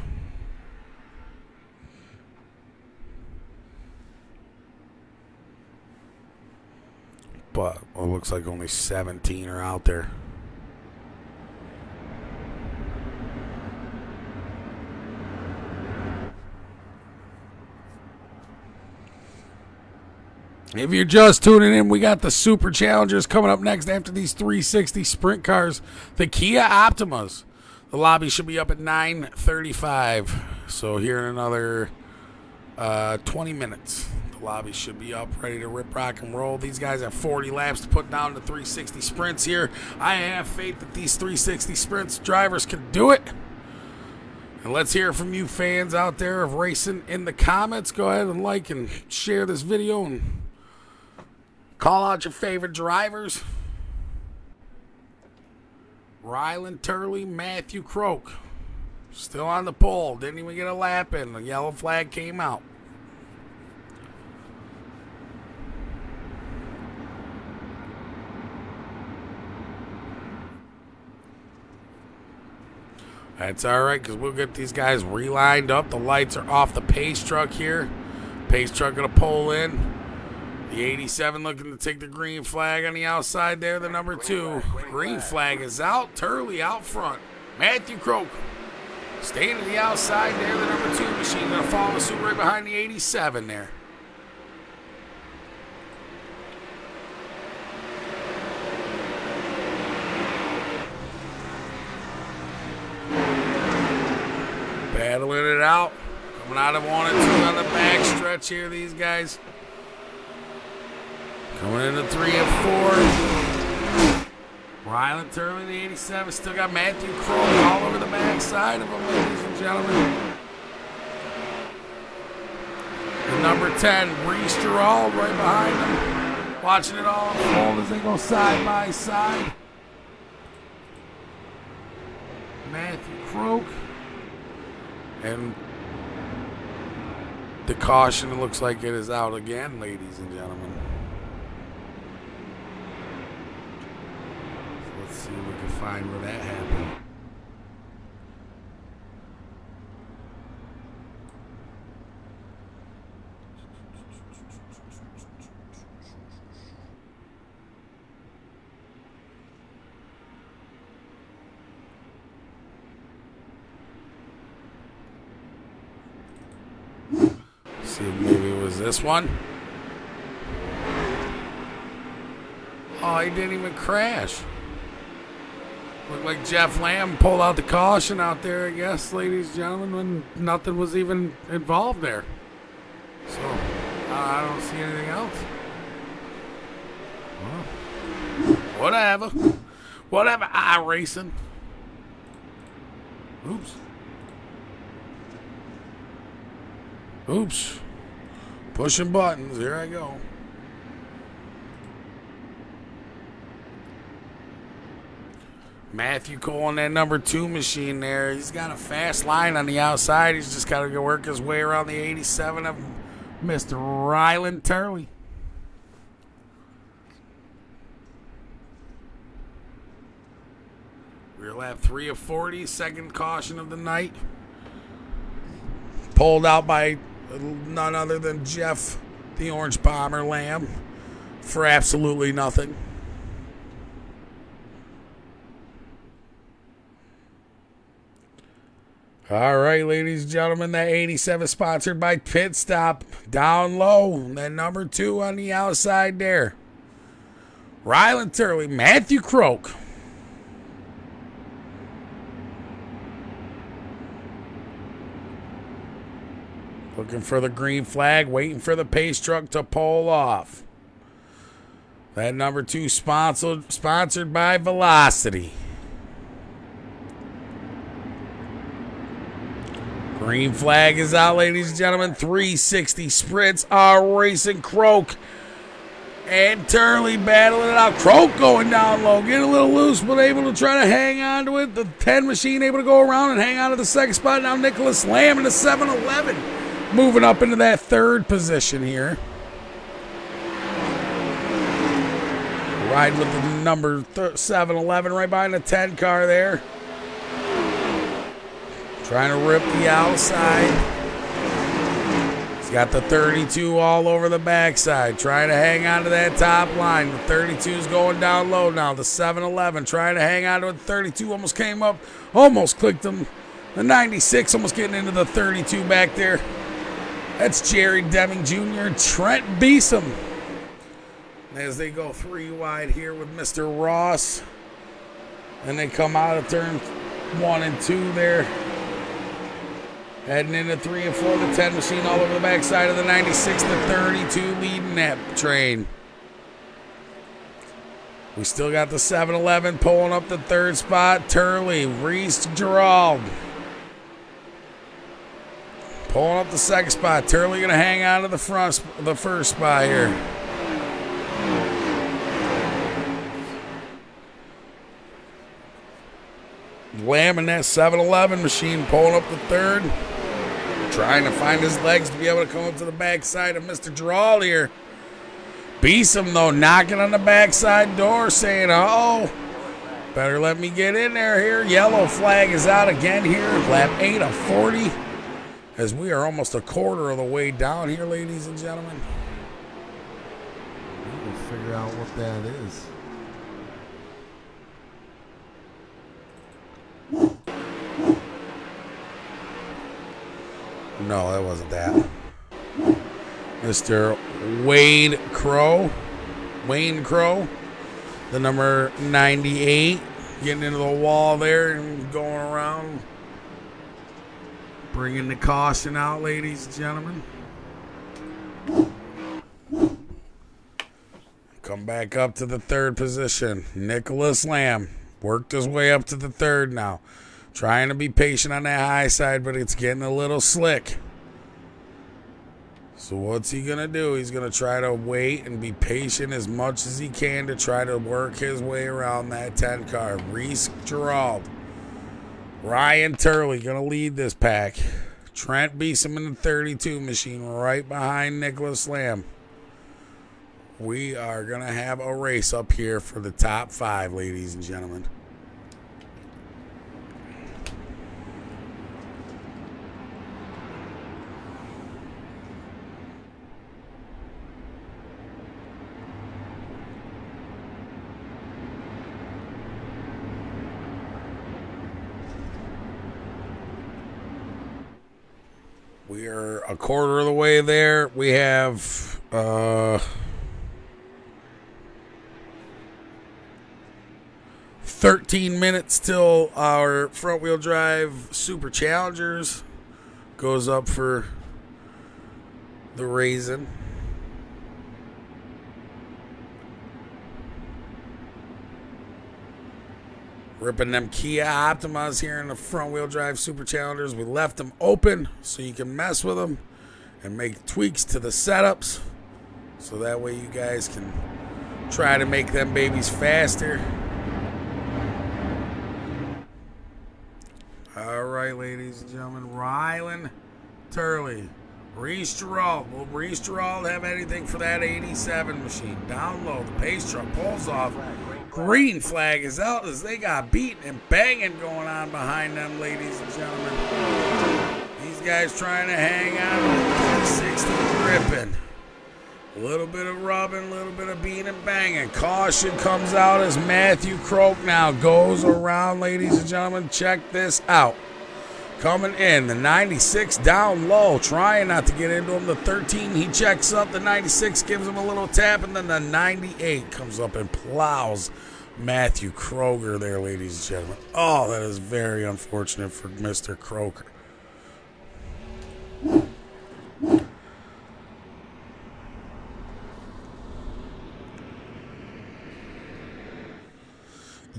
But it looks like only 17 are out there. If you're just tuning in, we got the Super Challengers coming up next after these 360 sprint cars. The Kia Optimas. The lobby should be up at 9:35. So here in another 20 minutes, the lobby should be up, ready to rip, rock, and roll. These guys have 40 laps to put down the 360 sprints here. I have faith that these 360 sprints drivers can do it. And let's hear from you fans out there of racing in the comments. Go ahead and like and share this video and call out your favorite drivers. Ryland Turley, Matthew Croak. Still on the pole. Didn't even get a lap in. The yellow flag came out. That's all right, because we'll get these guys relined up. The lights are off the pace truck here. Pace truck going to pull in. The 87 looking to take the green flag on the outside there, the number 2. Green flag is out. Turley out front. Matthew Croak staying to the outside there, the number 2 machine going to follow suit right behind the 87 there. Battling it out. Coming out of 1 and 2 on the back stretch here, these guys. Coming into 3 and 4. Ryland Turley, the 87. Still got Matthew Croak all over the backside of him, ladies and gentlemen. The number 10, Reese Gerald, right behind him. Watching it all unfold as they go side by side. Matthew Croak. And the caution, it looks like it is out again, ladies and gentlemen. So let's see if we can find where that happened. See if maybe it was this one. Oh, he didn't even crash. Looked like Jeff Lamb pulled out the caution out there, I guess, ladies and gentlemen, when nothing was even involved there. So, I don't see anything else. Well, whatever. Whatever, iRacing. Oops. Oops. Pushing buttons. Here I go. Matthew Cole on that number 2 machine there. He's got a fast line on the outside. He's just got to go work his way around the 87 of Mr. Ryland Turley. Rear lap 3 of 40. Second caution of the night. Pulled out by none other than Jeff, the Orange Bomber Lamb, for absolutely nothing. All right, ladies and gentlemen, that 87 sponsored by Pit Stop. Down low, that number 2 on the outside there. Ryland Turley, Matthew Croak. Looking for the green flag, waiting for the pace truck to pull off. That number 2 sponsored by Velocity. Green flag is out, ladies and gentlemen. 360 sprints are racing. Croak and Turley battling it out. Croak going down low, getting a little loose, but able to try to hang on to it. The 10 machine able to go around and hang on to the second spot. Now Nicholas Lamb in the 7-11. Moving up into that 3rd position here. Riding with the number 7-11 right behind the 10 car there. Trying to rip the outside. He's got the 32 all over the backside. Trying to hang on to that top line. The 32 is going down low now. The 7-11 trying to hang on to it. The 32 almost came up. Almost clicked him. The 96 almost getting into the 32 back there. That's Jerry Deming Jr. Trent Beeson. As they go 3 wide here with Mr. Ross. And they come out of turn 1 and 2 there. Heading into 3 and 4. The 10 machine all over the backside of the 96. The 32 leading that train. We still got the 7-11 pulling up the 3rd spot. Turley, Reese Gerald. Pulling up the 2nd spot. Turley going to hang on to the front, the 1st spot here. Lamb in that 7-11 machine pulling up the 3rd. Trying to find his legs to be able to come up to the backside of Mr. Gerald here. Beeson, though, knocking on the backside door saying, uh-oh. Better let me get in there here. Yellow flag is out again here. Lap 8 of 40. As we are almost a quarter of the way down here, ladies and gentlemen. We'll figure out what that is. No, that wasn't that. Mr. Wayne Crow, the number 98, getting into the wall there and going around, bringing the caution out, ladies and gentlemen. Come back up to the third position. Nicholas Lamb worked his way up to the third now. Trying to be patient on that high side, but it's getting a little slick. So what's he going to do? He's going to try to wait and be patient as much as he can to try to work his way around that 10 car. Reese Gerald. Ryan Turley going to lead this pack. Trent Beeson in the 32 machine right behind Nicholas Lamb. We are going to have a race up here for the top 5, ladies and gentlemen. We are a quarter of the way there. We have 13 minutes till our front-wheel drive Super Challengers goes up for the raisin. Ripping them Kia Optimas here in the front-wheel drive Super Challengers. We left them open so you can mess with them and make tweaks to the setups. So that way you guys can try to make them babies faster. All right, ladies and gentlemen. Rylan Turley. Reese Gerald. Will Reese Gerald have anything for that 87 machine? Down low. The pace truck pulls off. Green flag is out as they got beaten and banging going on behind them, ladies and gentlemen. These guys trying to hang on. 60 ripping. A little bit of rubbing, a little bit of beating and banging. Caution comes out as Matthew Croak now goes around, ladies and gentlemen. Check this out. Coming in, the 96 down low, trying not to get into him. The 13, he checks up. The 96 gives him a little tap, and then the 98 comes up and plows Matthew Kroger there, ladies and gentlemen. Oh, that is very unfortunate for Mr. Kroger.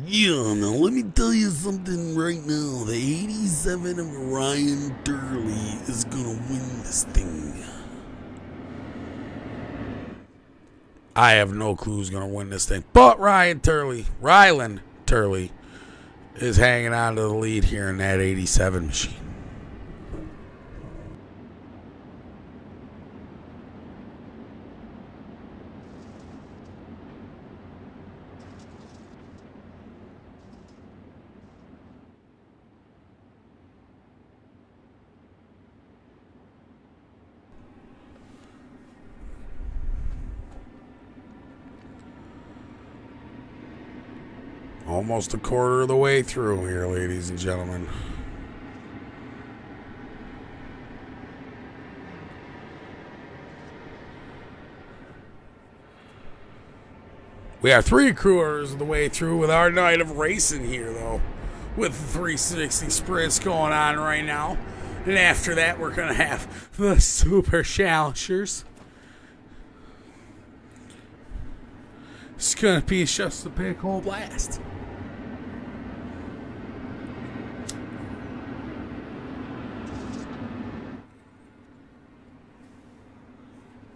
Yeah, now let me tell you something right now. The 87 of Ryan Turley is going to win this thing. I have no clue who's going to win this thing. But Rylan Turley is hanging on to the lead here in that 87 machine. Almost a quarter of the way through here, ladies and gentlemen. We are 3/4 of the way through with our night of racing here, though, with the 360 sprints going on right now. And after that, we're going to have the Super Challengers. It's going to be just a big old blast.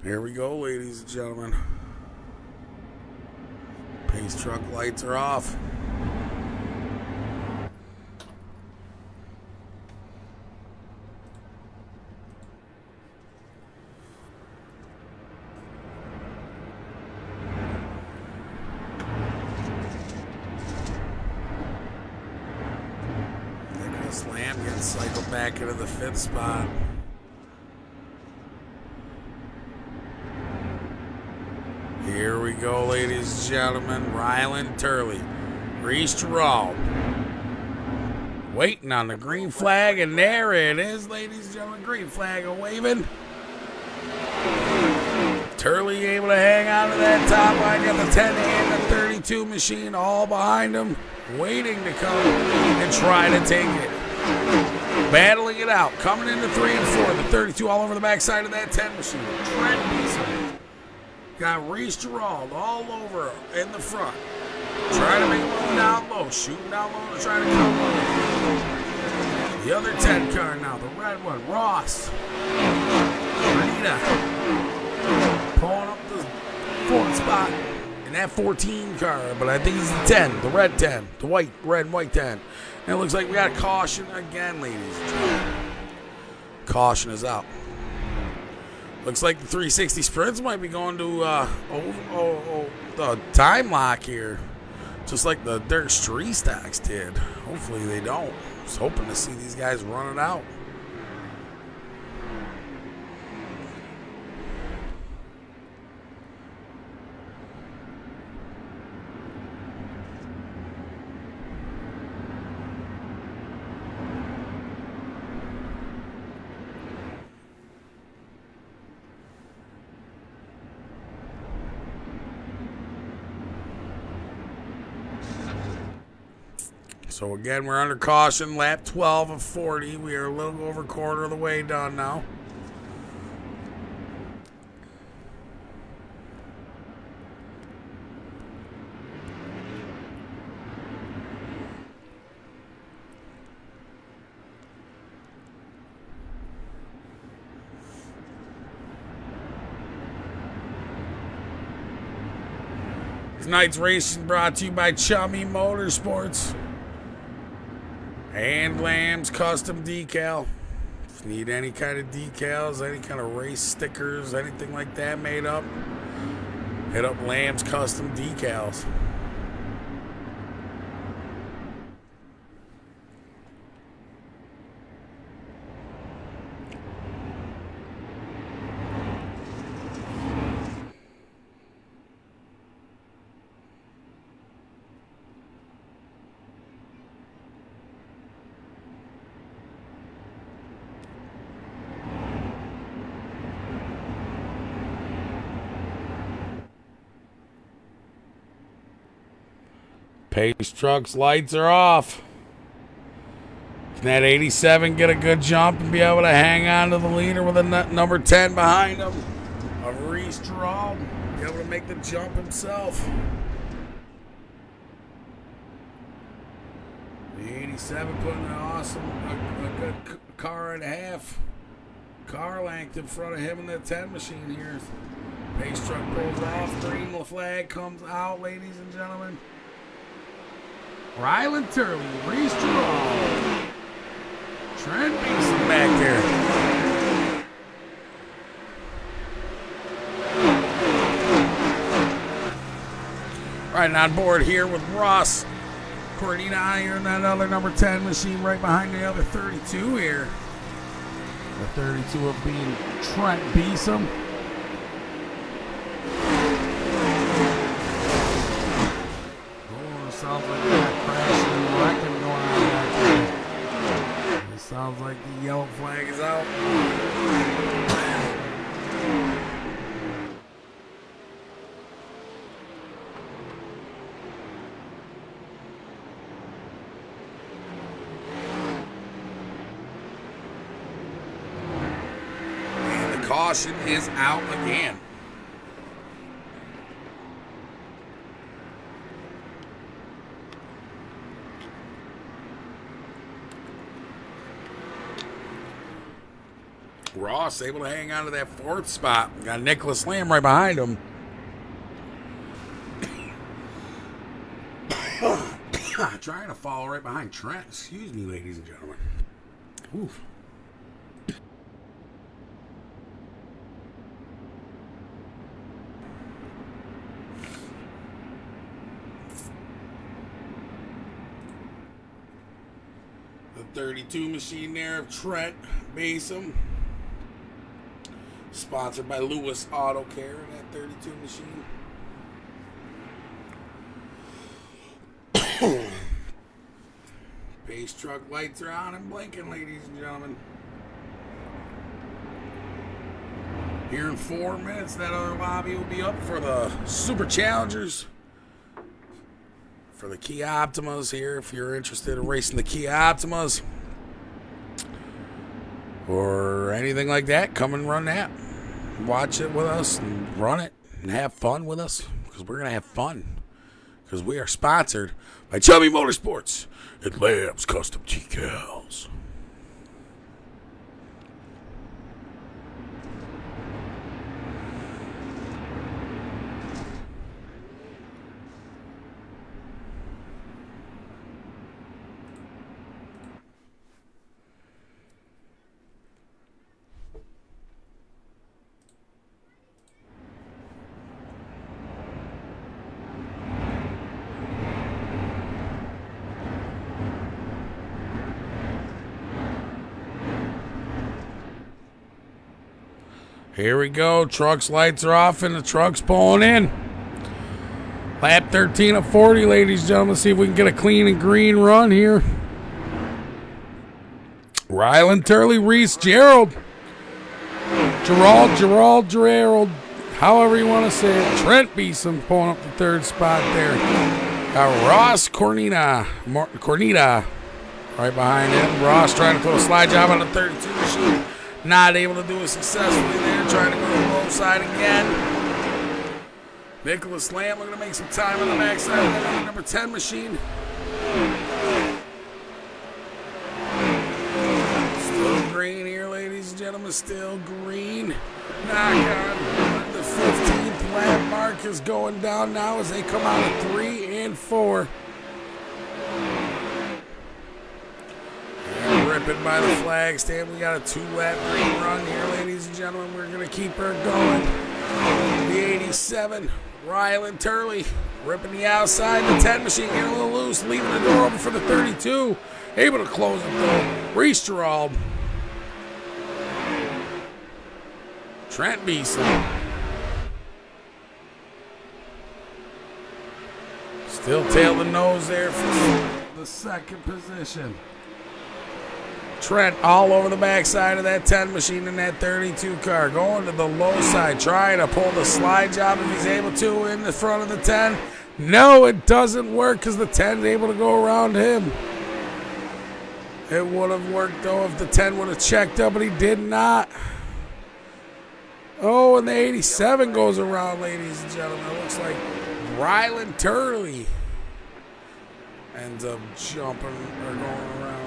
Here we go, ladies and gentlemen. Pace truck lights are off. Nicholas Lamb gets cycled back into the 5th spot. Here we go, ladies and gentlemen. Ryland Turley, Reese Gerald, waiting on the green flag, and there it is, ladies and gentlemen. Green flag waving. Turley able to hang on to that top line. Got the 10 and the 32 machine all behind him, waiting to come and try to take it. Battling it out, coming into 3 and 4. The 32 all over the backside of that 10 machine. Trent Beeson. Got Reese Gerald all over in the front. Trying to make one down low. Shooting down low to try to come low. The other 10 car now, the red one, Ross. Rita. Pulling up the 4th spot in that 14 car, but I think he's the 10, the red 10, the white, red and white 10. And it looks like we got a caution again, ladies and gentlemen. Caution is out. Looks like the 360 sprints might be going to the time lock here, just like the Dirt StreetStocks did. Hopefully they don't. I was hoping to see these guys run it out. So again, we're under caution, lap 12 of 40. We are a little over a quarter of the way done now. Tonight's race is brought to you by Chummy Motorsports and Lamb's Custom Decal. If you need any kind of decals, any kind of race stickers, anything like that made up, hit up Lamb's Custom Decals. Pace truck's lights are off. Can that 87 get a good jump and be able to hang on to the leader with a number 10 behind him? Of Reese Gerald, be able to make the jump himself. The 87 putting an awesome, a good car and a half. Car length in front of him in that 10 machine here. Pace truck pulls off. Green flag comes out, ladies and gentlemen. Ryland Turley, Reese Gerald, Trent Beeson back there. Riding on board here with Ross Cordina here in that other number 10 machine right behind the other 32 here. The 32 of being Trent Beeson. Sounds like that crashing and wrecking going on back there. It sounds like the yellow flag is out. And the caution is out again. Ross able to hang on to that 4th spot. Got Nicholas Lamb right behind him. Trying to follow right behind Trent. Excuse me, ladies and gentlemen. Oof. The 32 machine there of Trent Basom. Sponsored by Lewis Auto Care, that 32 machine. Pace truck lights are on and blinking, ladies and gentlemen. Here in 4 minutes, that other lobby will be up for the Super Challengers. For the Kia Optimas here, if you're interested in racing the Kia Optimas or anything like that, come and run that. Watch it with us and run it and have fun with us, because we're going to have fun. Because we are sponsored by Chubby Motorsports and Lamb's Custom Decals. Here we go. Truck's lights are off and the truck's pulling in. Lap 13 of 40, ladies and gentlemen. See if we can get a clean and green run here. Ryland Turley, Reese, Gerald, Gerald, however you want to say it. Trent Beeson pulling up the third spot there. Ross Cornita right behind him. Ross trying to put a slide job on the 32 machine. Not able to do it successfully there. Trying to go to the low side again. Nicholas Lamb looking to make some time on the backside of that number 10 machine. Still green here, ladies and gentlemen. Still green. Knock on. The 15th lap mark is going down now as they come out of 3 and 4. Ripping by the flag stand. We got a 2-lap green run here, ladies and gentlemen. We're going to keep her going. The 87, Ryland Turley, ripping the outside. The 10 machine getting a little loose, leaving the door open for the 32. Able to close it though. Reese Gerald. Trent Beeson. Still tail the nose there for the second position. Trent all over the backside of that 10 machine in that 32 car. Going to the low side, trying to pull the slide job if he's able to in the front of the 10. No, it doesn't work because the 10 is able to go around him. It would have worked, though, if the 10 would have checked up, but he did not. Oh, and the 87 goes around, ladies and gentlemen. It looks like Ryland Turley ends up jumping or going around.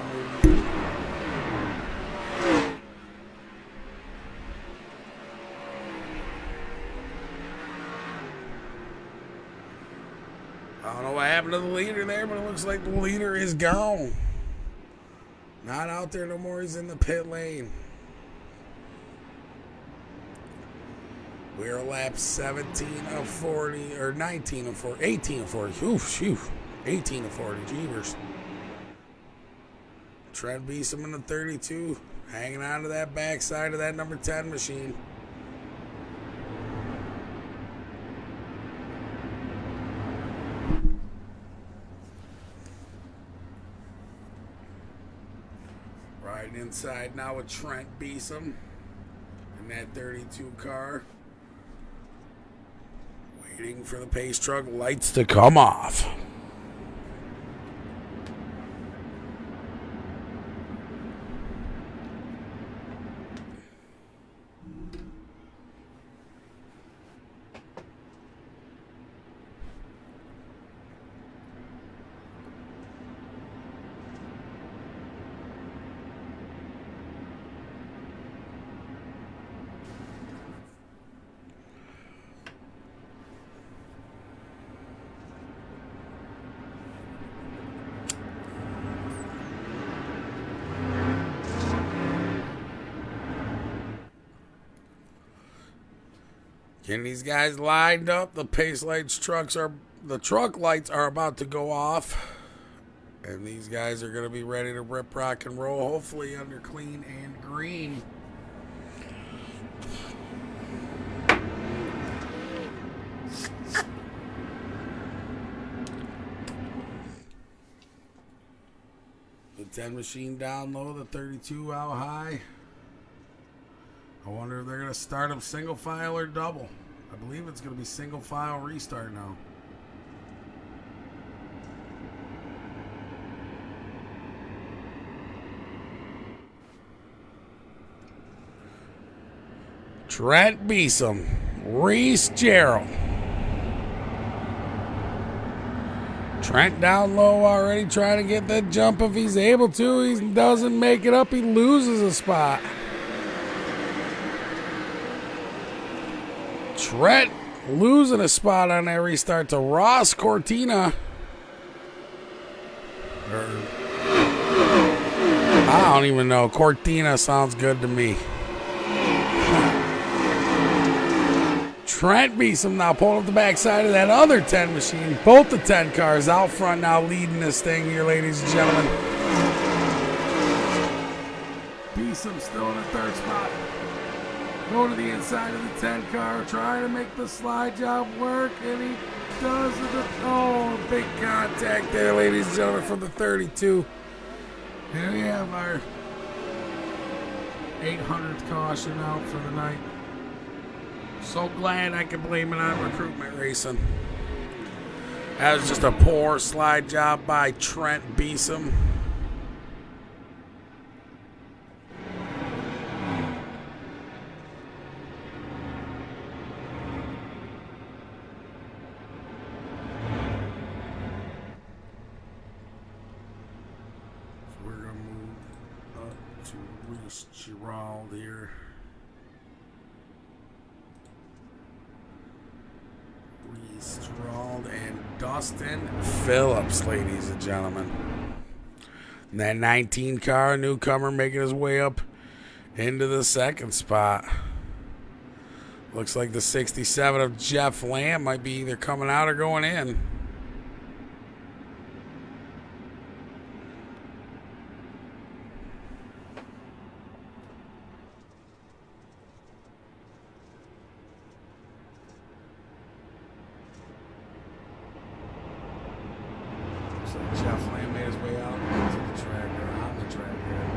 I don't know what happened to the leader there, but it looks like the leader is gone. Not out there no more. He's in the pit lane. We're lap 17 of 40, or 19 of 40, 18 of 40. Oof, shoot. 18 of 40, jeebers. Trent Beeson in the 32, hanging on to that backside of that number 10 machine. Riding inside now with Trent Beeson in that 32 car. Waiting for the pace truck lights to come off. Getting these guys lined up. The pace lights truck lights are about to go off. And these guys are going to be ready to rip, rock, and roll, hopefully under clean and green. The 10 machine down low, the 32 out high. I wonder if they're going to start them single file or double. I believe it's going to be single file restart now. Trent Beeson, Reese Gerald. Trent down low already trying to get that jump if he's able to. He doesn't make it up. He loses a spot. Trent losing a spot on that restart to Ross Cortina. I don't even know. Cortina sounds good to me. Trent Beeson now pulling up the backside of that other 10 machine. Both the 10 cars out front now leading this thing here, ladies and gentlemen. Beeson still in the third spot. Going to the inside of the 10 car, trying to make the slide job work, and he does it. Oh, big contact there, ladies and gentlemen, from the 32. Here we have our 800th caution out for the night. So glad I can blame it on recruitment racing. That was just a poor slide job by Trent Beeson. So we're going to move up to Reese Gerald here. Gerald and Dustin Phillips, ladies and gentlemen. And that 19 car, newcomer, making his way up into the second spot. Looks like the 67 of Jeff Lamb might be either coming out or going in. Jeff Lamb made his way out into the track, or on the track here.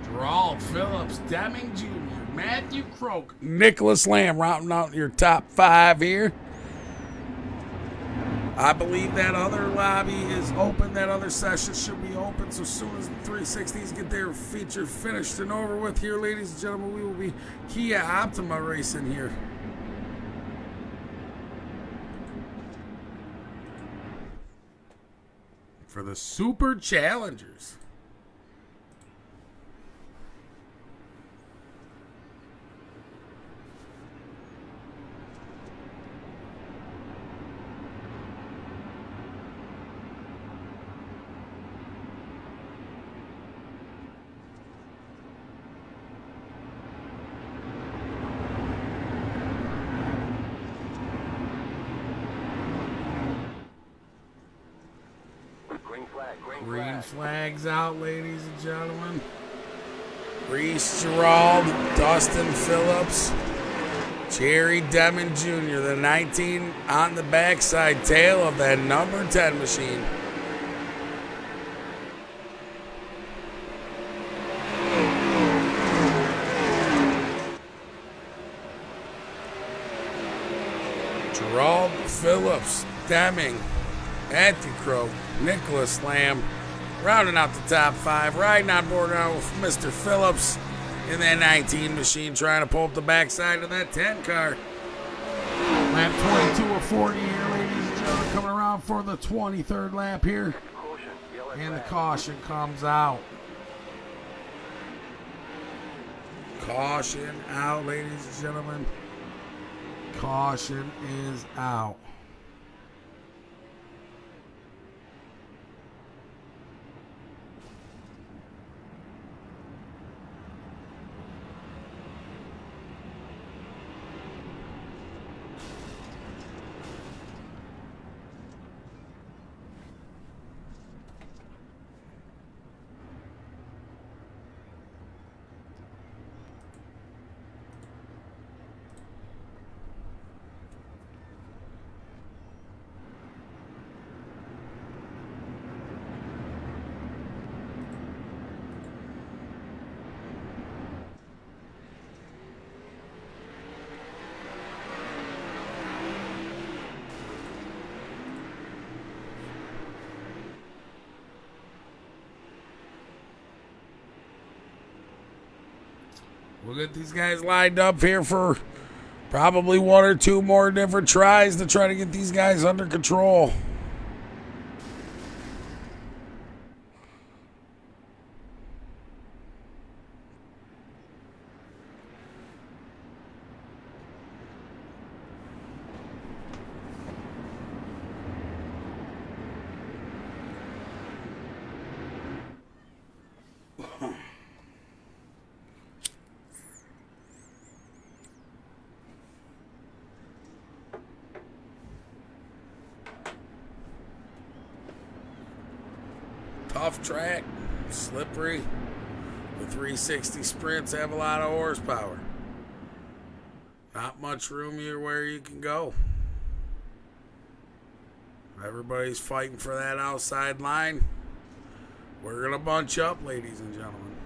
Gerald Phillips, Deming Jr., Matthew Croak, Nicholas Lamb rounding out your top 5 here. I believe that other lobby is open. That other session should be open. So as soon as the 360s get their feature finished and over with here, ladies and gentlemen, we will be Kia Optima racing here. For the Super Challengers. Green flags out, ladies and gentlemen. Reese Gerald, Dustin Phillips, Jerry Demon Jr., the 19 on the backside tail of that number 10 machine. Gerald Phillips, Deming, Matthew Crow, Nicholas Lamb, rounding out the top 5, riding on board now with Mr. Phillips in that 19 machine, trying to pull up the backside of that 10 car. Lap 22 of 40 here, ladies and gentlemen, coming around for the 23rd lap here. And the caution comes out. Caution out, ladies and gentlemen. Caution is out. We'll get these guys lined up here for probably one or two more different tries to try to get these guys under control. Tough track, slippery. The 360 sprints have a lot of horsepower. Not much room here where you can go. Everybody's fighting for that outside line. We're going to bunch up, ladies and gentlemen.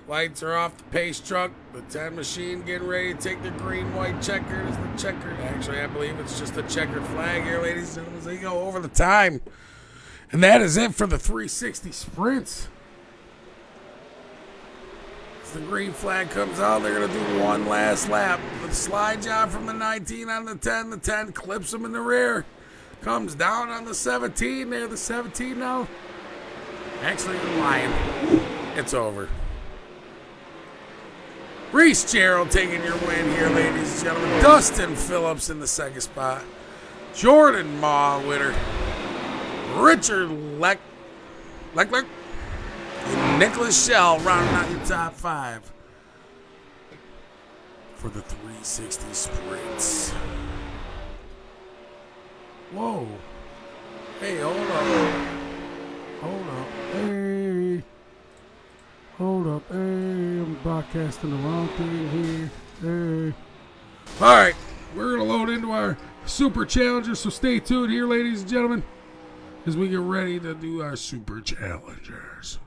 Lights are off the pace truck. The 10 machine getting ready to take the green, white checkers. The checker. Actually, I believe it's just a checkered flag here, ladies and gentlemen. As they go over the time. And that is it for the 360 sprints. As the green flag comes out, they're going to do one last lap. The slide job from the 19 on the 10. The 10 clips them in the rear. Comes down on the 17. There, the 17 now. Actually, you're lying. It's over. Reese Gerald taking your win here, ladies and gentlemen. Dustin Phillips in the second spot. Jordan Maw winner. Richard Leclerc. And Nicholas Shell rounding out your top 5 for the 360 sprints. Whoa. Hey, hold up. Hold up. Hey. Hold up. Hey, I'm broadcasting the wrong thing here. Hey. All right. We're going to load into our Super Challenger, so stay tuned here, ladies and gentlemen, as we get ready to do our Super Challengers.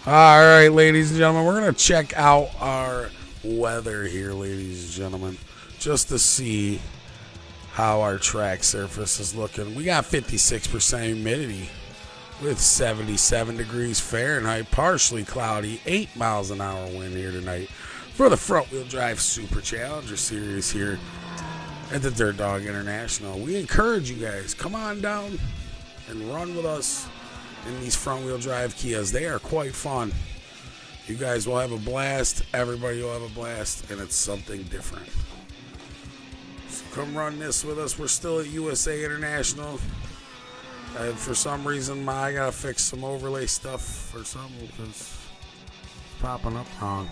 All right, ladies and gentlemen, we're going to check out our weather here, ladies and gentlemen, just to see how our track surface is looking. We got 56% humidity with 77 degrees Fahrenheit, partially cloudy, 8 miles an hour wind here tonight for the front-wheel drive Super Challenger Series here at the Dirt Dog International. We encourage you guys, come on down and run with us in these front-wheel drive Kias. They are quite fun. You guys will have a blast. Everybody will have a blast, and it's something different. So come run this with us. We're still at USA International. For some reason, I got to fix some overlay stuff or something because it's popping up wrong.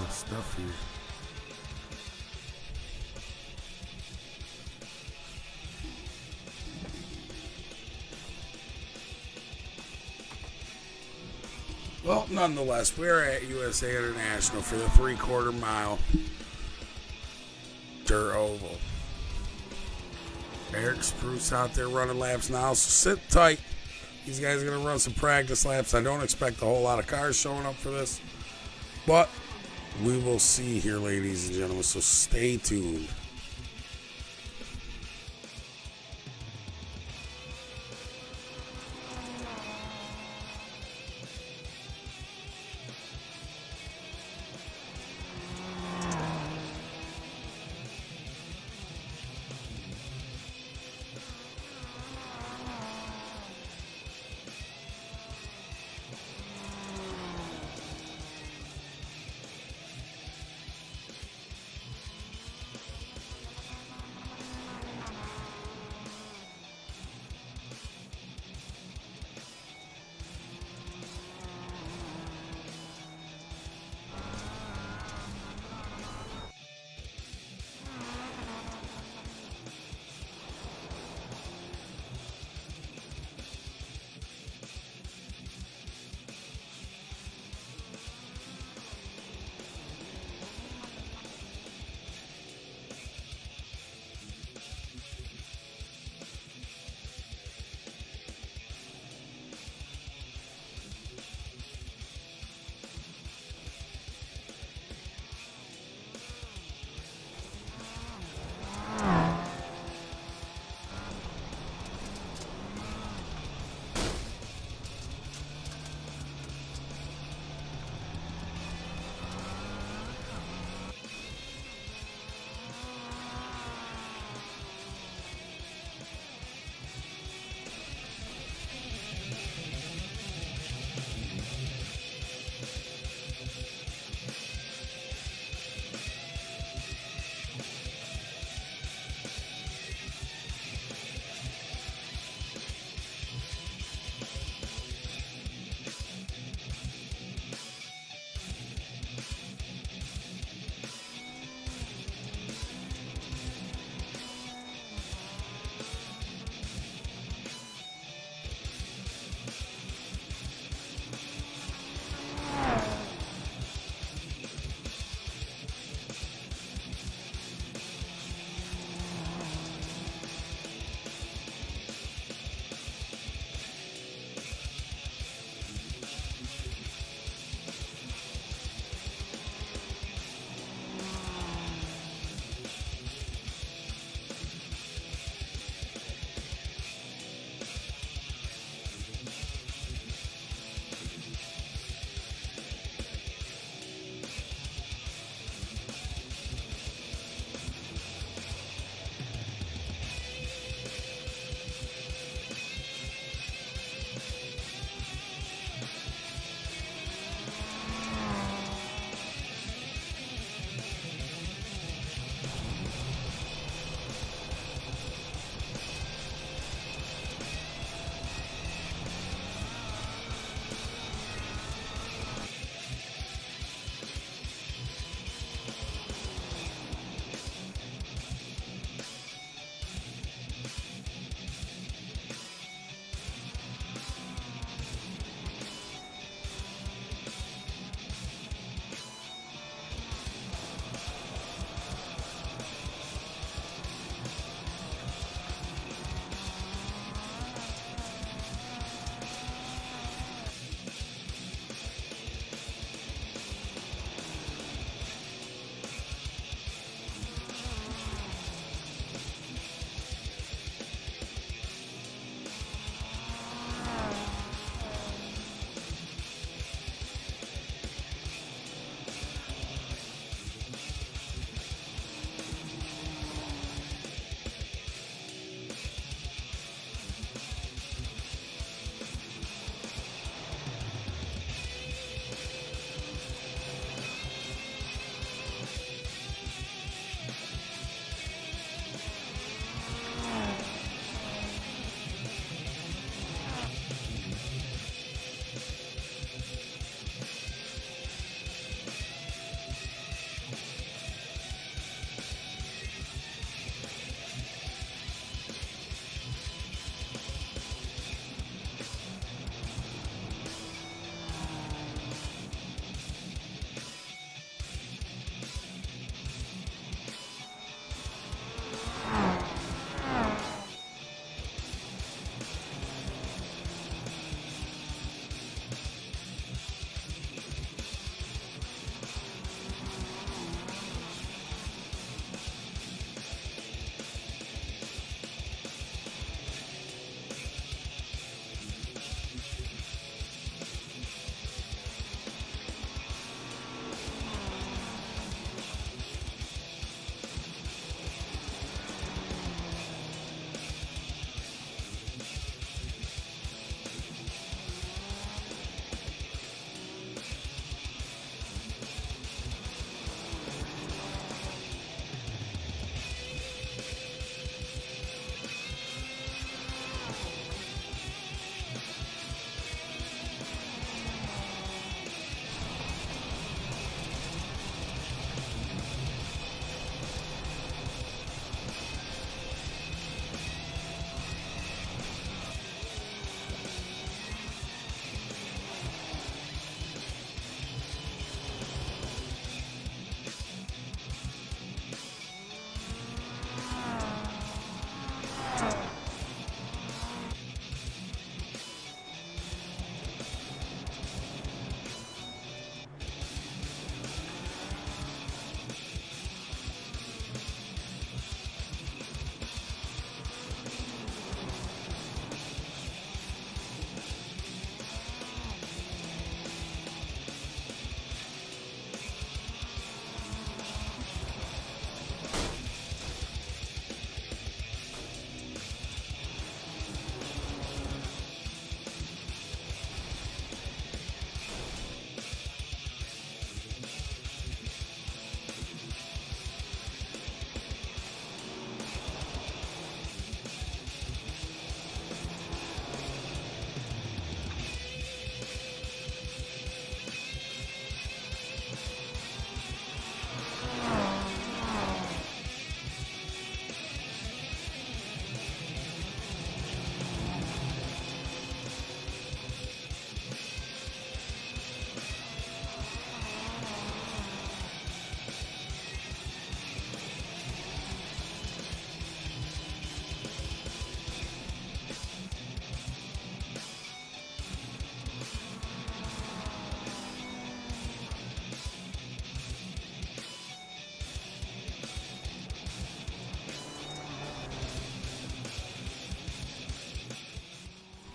The stuff here. Well, nonetheless, we're at USA International for the 3/4 mile dirt oval. Eric Spruce out there running laps now, so sit tight. These guys are going to run some practice laps. I don't expect a whole lot of cars showing up for this, but we will see here, ladies and gentlemen, so stay tuned.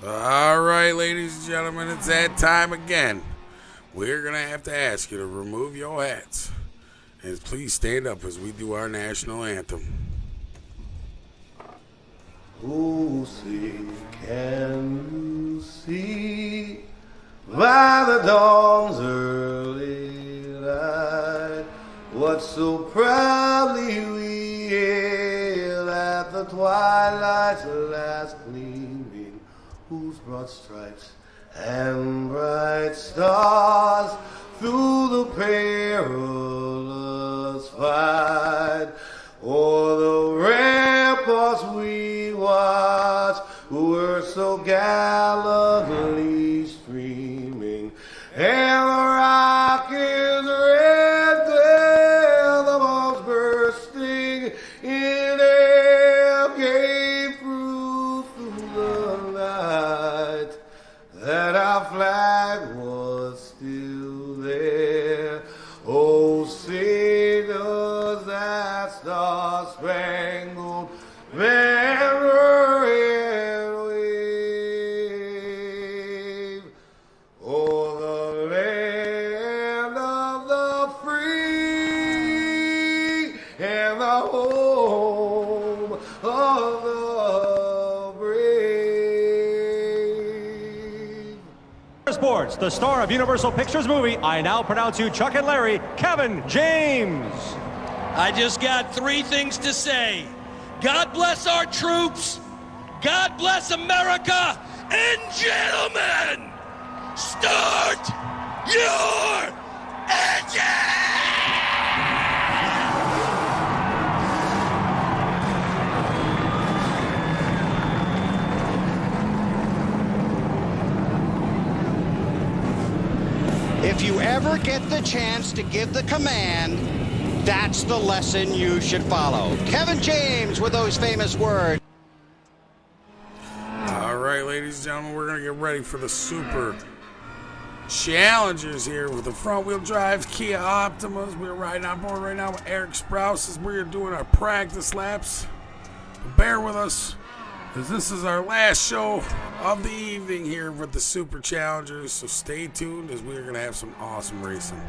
All right, ladies and gentlemen, it's that time again. We're going to have to ask you to remove your hats. And please stand up as we do our national anthem. Oh, see, can you see by the dawn's early light what so proudly we hail at the twilight's last gleaming, whose broad stripes and bright stars through the perilous fight o'er the ramparts we watched were so gallantly streaming, and the rockets red glare, the bombs bursting in air gave proof through the night that our flag was still there. Oh, sing us that star-spangled banner and wave o'er the land of the free and the home of the brave. Sports, the star of Universal Pictures movie, I now pronounce you Chuck and Larry, Kevin James. I just got three things to say. God bless our troops. God bless America. And gentlemen, start your engine! If you ever get the chance to give the command, that's the lesson you should follow. Kevin James with those famous words. All right, ladies and gentlemen, we're going to get ready for the super challengers here with the front-wheel drive Kia Optimas. We're riding on board right now with Eric Sprouse as we're doing our practice laps. Bear with us, because this is our last show of the evening here with the super challengers. So stay tuned, as we're going to have some awesome racing.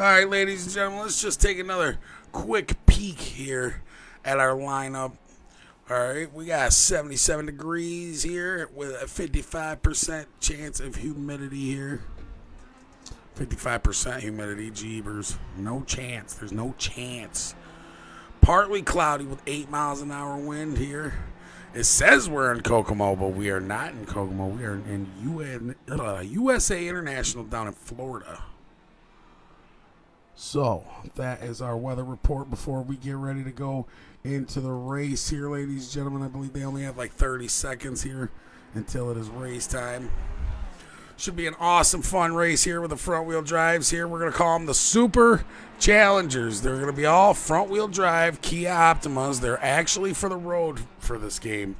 All right, ladies and gentlemen, let's just take another quick peek here at our lineup. All right, we got 77 degrees here with a 55% chance of humidity here. 55% humidity, jeebers. No chance. There's no chance. Partly cloudy with 8 miles an hour wind here. It says we're in Kokomo, but we are not in Kokomo. We are in USA International down in Florida. So, that is our weather report before we get ready to go into the race here, ladies and gentlemen. I believe they only have like 30 seconds here until it is race time. Should be an awesome, fun race here with the front-wheel drives here. We're going to call them the Super Challengers. They're going to be all front-wheel drive Kia Optimas. They're actually for the road for this game,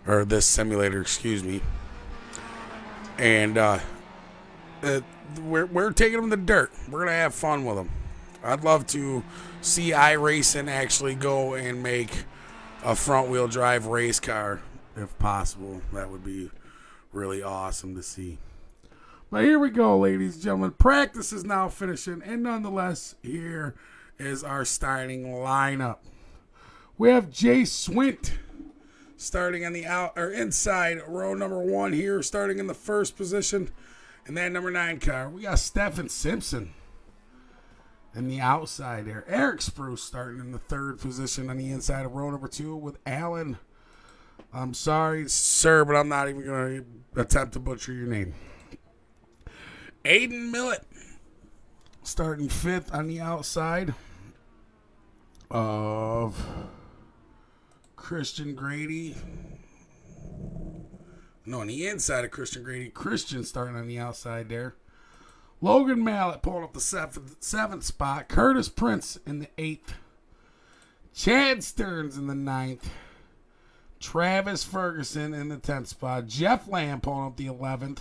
or this simulator, excuse me. And we're taking them to dirt. We're going to have fun with them. I'd love to see iRacing actually go and make a front-wheel drive race car, if possible. That would be really awesome to see. But here we go, ladies and gentlemen. Practice is now finishing, and nonetheless, here is our starting lineup. We have Jay Swint starting on the inside row number 1 here, starting in the first position in that number 9 car. We got Stephen Simpson in the outside there. Eric Spruce starting in the 3rd position on the inside of row number 2 with Alan. I'm sorry, sir, but I'm not even going to attempt to butcher your name. Aiden Millett starting 5th on the outside of Christian Grady. No, on the inside of Christian Grady. Christian starting on the outside there. Logan Mallett pulling up the 7th spot. Curtis Prince in the 8th. Chad Stearns in the 9th. Travis Ferguson in the 10th spot. Jeff Lamb pulling up the 11th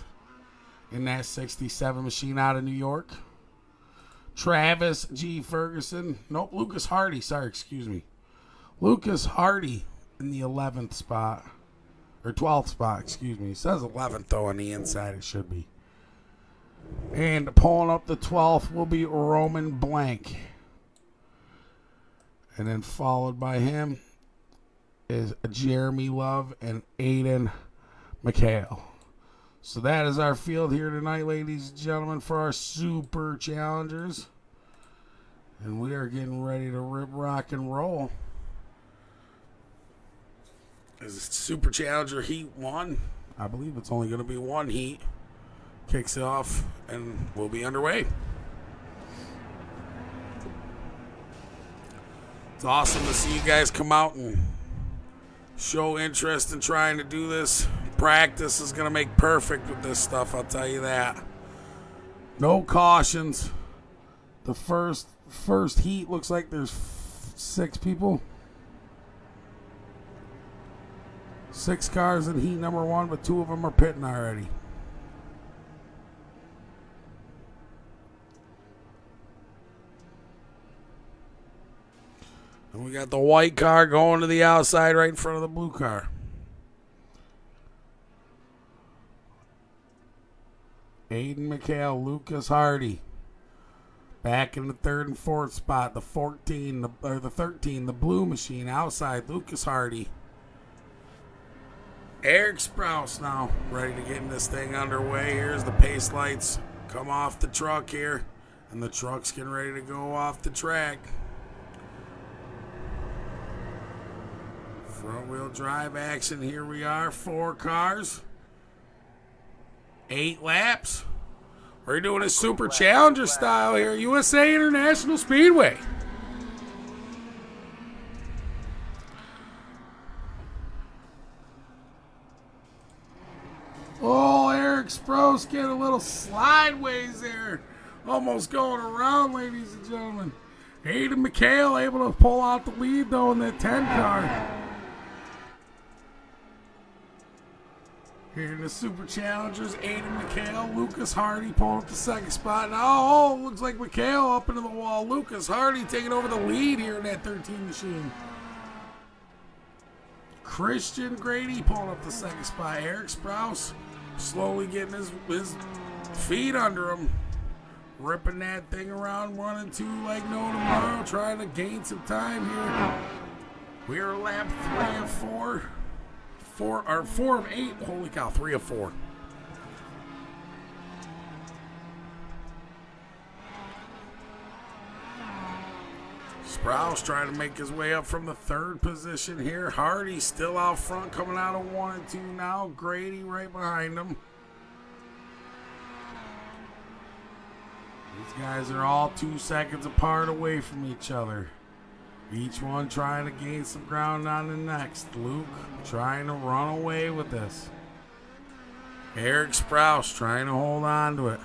in that 67 machine out of New York. Travis G. Ferguson. Nope, Lucas Hardy. Sorry, excuse me. Lucas Hardy in the 11th spot. Or 12th spot, excuse me. It says 11th, though, on the inside. It should be. And pulling up the 12th will be Roman Blank. And then followed by him is Jeremy Love and Aiden McHale. So that is our field here tonight, ladies and gentlemen, for our Super Challengers. And we are getting ready to rip, rock, and roll. As Super Challenger Heat 1, I believe it's only going to be 1 heat, kicks it off and we'll be underway. It's awesome to see you guys come out and show interest in trying to do this. Practice is going to make perfect with this stuff, I'll tell you that. No cautions. The first heat looks like there's 6 people. 6 cars in heat number 1, but 2 of them are pitting already. And we got the white car going to the outside right in front of the blue car. Aiden McHale, Lucas Hardy. Back in the 3rd and 4th spot. The 13, the blue machine outside, Lucas Hardy. Eric Sprouse now ready to get this thing underway. Here's the pace lights come off the truck here. And the truck's getting ready to go off the track. Front wheel drive action. Here we are. 4 cars. 8 laps. We're doing a Super Challenger style here. USA International Speedway. Oh, Eric Sprouse getting a little slideways there. Almost going around, ladies and gentlemen. Aiden McHale able to pull out the lead, though, in that 10 car. Here in the Super Challengers, Aiden McHale, Lucas Hardy pulling up the 2nd spot. Now, looks like McHale up into the wall. Lucas Hardy taking over the lead here in that 13 machine. Christian Grady pulling up the 2nd spot. Eric Sprouse slowly getting his feet under him. Ripping that thing around 1 and 2 like no tomorrow. Trying to gain some time here. We are lap 3 of 4. 4 of 8. Holy cow, 3 of 4. Sprouse trying to make his way up from the 3rd position here. Hardy still out front, coming out of 1 and 2 now. Grady right behind him. These guys are all 2 seconds apart away from each other. Each one trying to gain some ground on the next. Luke trying to run away with this. Eric Sprouse trying to hold on to it.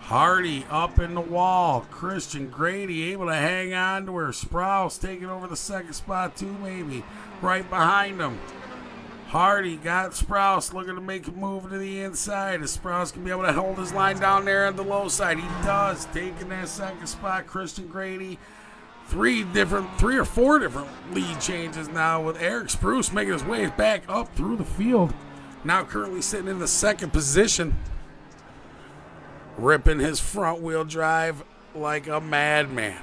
Hardy up in the wall. Christian Grady able to hang on to her. Sprouse taking over the 2nd spot too, maybe. Right behind him. Hardy got Sprouse looking to make a move to the inside. Is Sprouse can be able to hold his line down there on the low side? He does. Taking that 2nd spot. Christian Grady. 3 or 4 different lead changes now with Eric Sprouse making his way back up through the field. Now currently sitting in the 2nd position. Ripping his front wheel drive like a madman.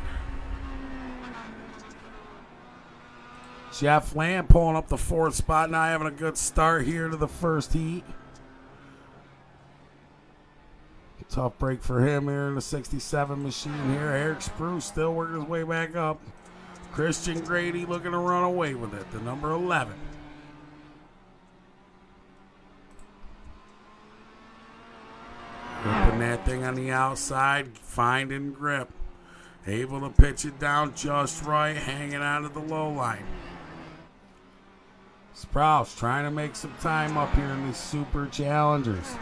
Jeff Lamb pulling up the 4th spot now, having a good start here to the 1st heat. Tough break for him here in the 67 machine here. Eric Sprouse still working his way back up. Christian Grady looking to run away with it, the number 11. Ripping that thing on the outside, finding grip. Able to pitch it down just right, hanging out of the low line. Sprouse trying to make some time up here in these Super Challengers.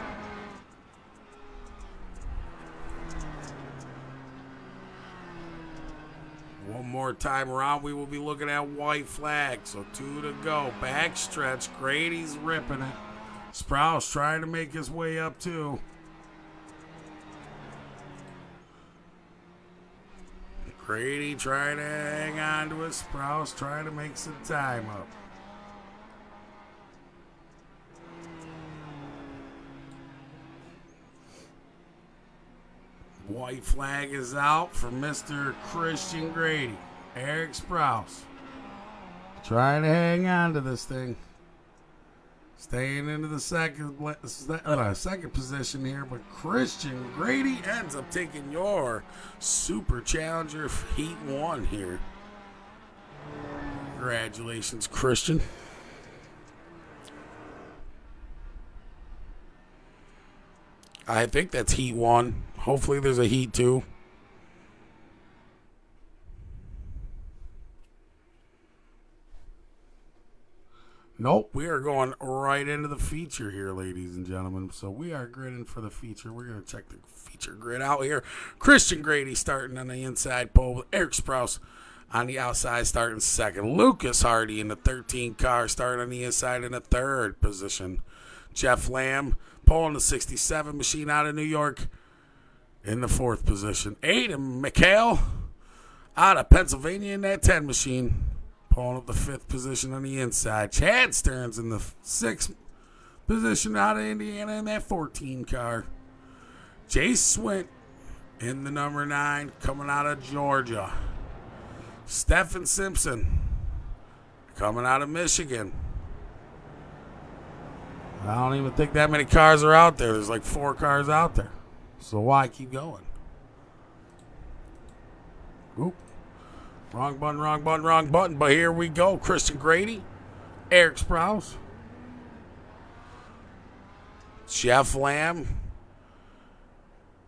One more time around, we will be looking at white flag. So 2 to go. Backstretch. Grady's ripping it. Sprouse trying to make his way up too. Grady trying to hang on to it. Sprouse trying to make some time up. White flag is out for Mr. Christian Grady. Eric Sprouse trying to hang on to this thing. Staying into the second position here, but Christian Grady ends up taking your Super Challenger Heat 1 here. Congratulations, Christian. I think that's Heat 1. Hopefully there's a Heat 2. Nope, we are going right into the feature here, ladies and gentlemen. So we are gridding for the feature. We're going to check the feature grid out here. Christian Grady starting on the inside pole with Eric Sprouse on the outside starting 2nd. Lucas Hardy in the 13 car starting on the inside in the 3rd position. Jeff Lamb pulling the 67 machine out of New York in the 4th position. Aiden McHale out of Pennsylvania in that 10 machine. Pulling up the 5th position on the inside. Chad Stearns in the 6th position out of Indiana in that 14 car. Jace Swint in the number 9 coming out of Georgia. Stephen Simpson coming out of Michigan. I don't even think that many cars are out there. There's like 4 cars out there. So why keep going? Oop. Wrong button. But here we go. Christian Grady, Eric Sprouse, Jeff Lamb,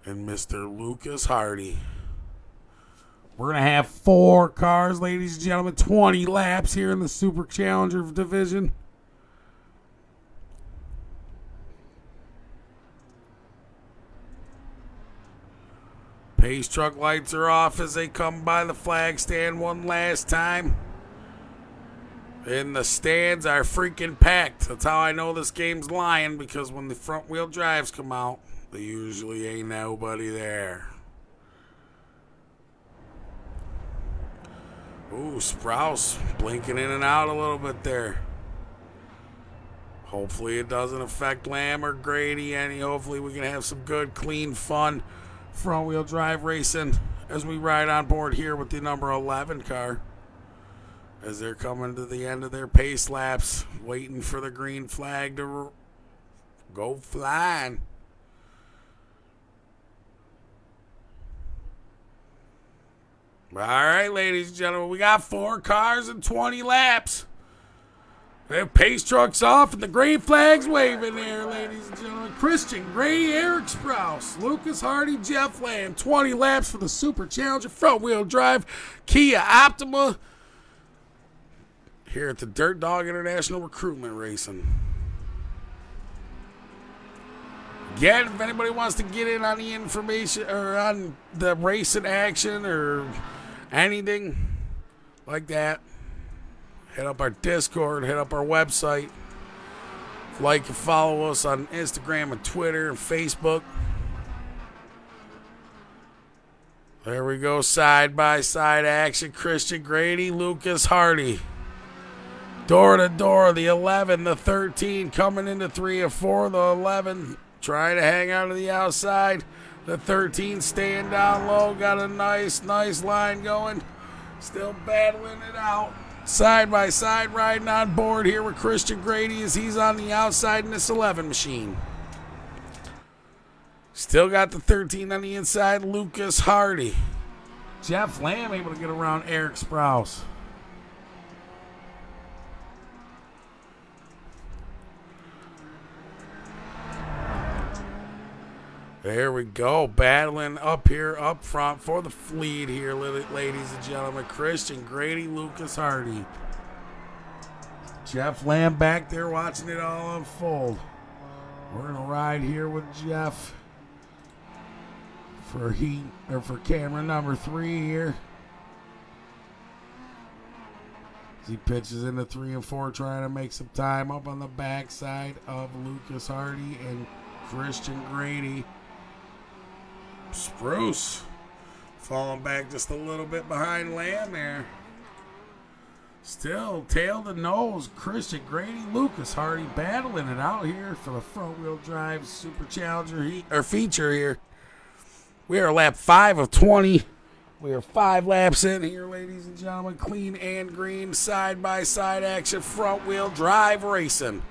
and Mr. Lucas Hardy. We're going to have 4 cars, ladies and gentlemen. 20 laps here in the Super Challenger division. Pace truck lights are off as they come by the flag stand one last time. And the stands are freaking packed. That's how I know this game's lying, because when the front wheel drives come out, there usually ain't nobody there. Ooh, Sprouse blinking in and out a little bit there. Hopefully it doesn't affect Lamb or Grady any. Hopefully we can have some good, clean, fun front-wheel drive racing as we ride on board here with the number 11 car. As they're coming to the end of their pace laps, waiting for the green flag to go flying. All right, ladies and gentlemen, we got 4 cars and 20 laps. The pace truck's off and the green flag's waving there, ladies and gentlemen. Christian Grady, Eric Sprouse, Lucas Hardy, Jeff Lamb. 20 laps for the Super Challenger front-wheel drive Kia Optima here at the Dirt Dog International Recruitment Racing. Again, if anybody wants to get in on the information or on the racing action or anything like that, hit up our Discord, hit up our website. Like and follow us on Instagram and Twitter and Facebook. There we go, side-by-side action. Christian Grady, Lucas Hardy. Door to door, the 11, the 13 coming into 3 and 4. The 11 trying to hang out to the outside. The 13 staying down low. Got a nice line going. Still battling it out. Side by side riding on board here with Christian Grady as he's on the outside in this 11 machine. Still got the 13 on the inside, Lucas Hardy. Jeff Lamb able to get around Eric Sprouse. There we go, battling up here, up front for the lead here, ladies and gentlemen. Christian Grady, Lucas Hardy. Jeff Lamb back there watching it all unfold. We're going to ride here with Jeff for camera number 3 here. As he pitches into 3 and 4, trying to make some time up on the backside of Lucas Hardy and Christian Grady. Spruce falling back just a little bit behind Lamb there. Still tail to nose, Christian Grady, Lucas Hardy battling it out here for the front-wheel drive Super Challenger feature here. We are lap 5 of 20. We are 5 laps in here, ladies and gentlemen. Clean and green side-by-side action front-wheel drive racing.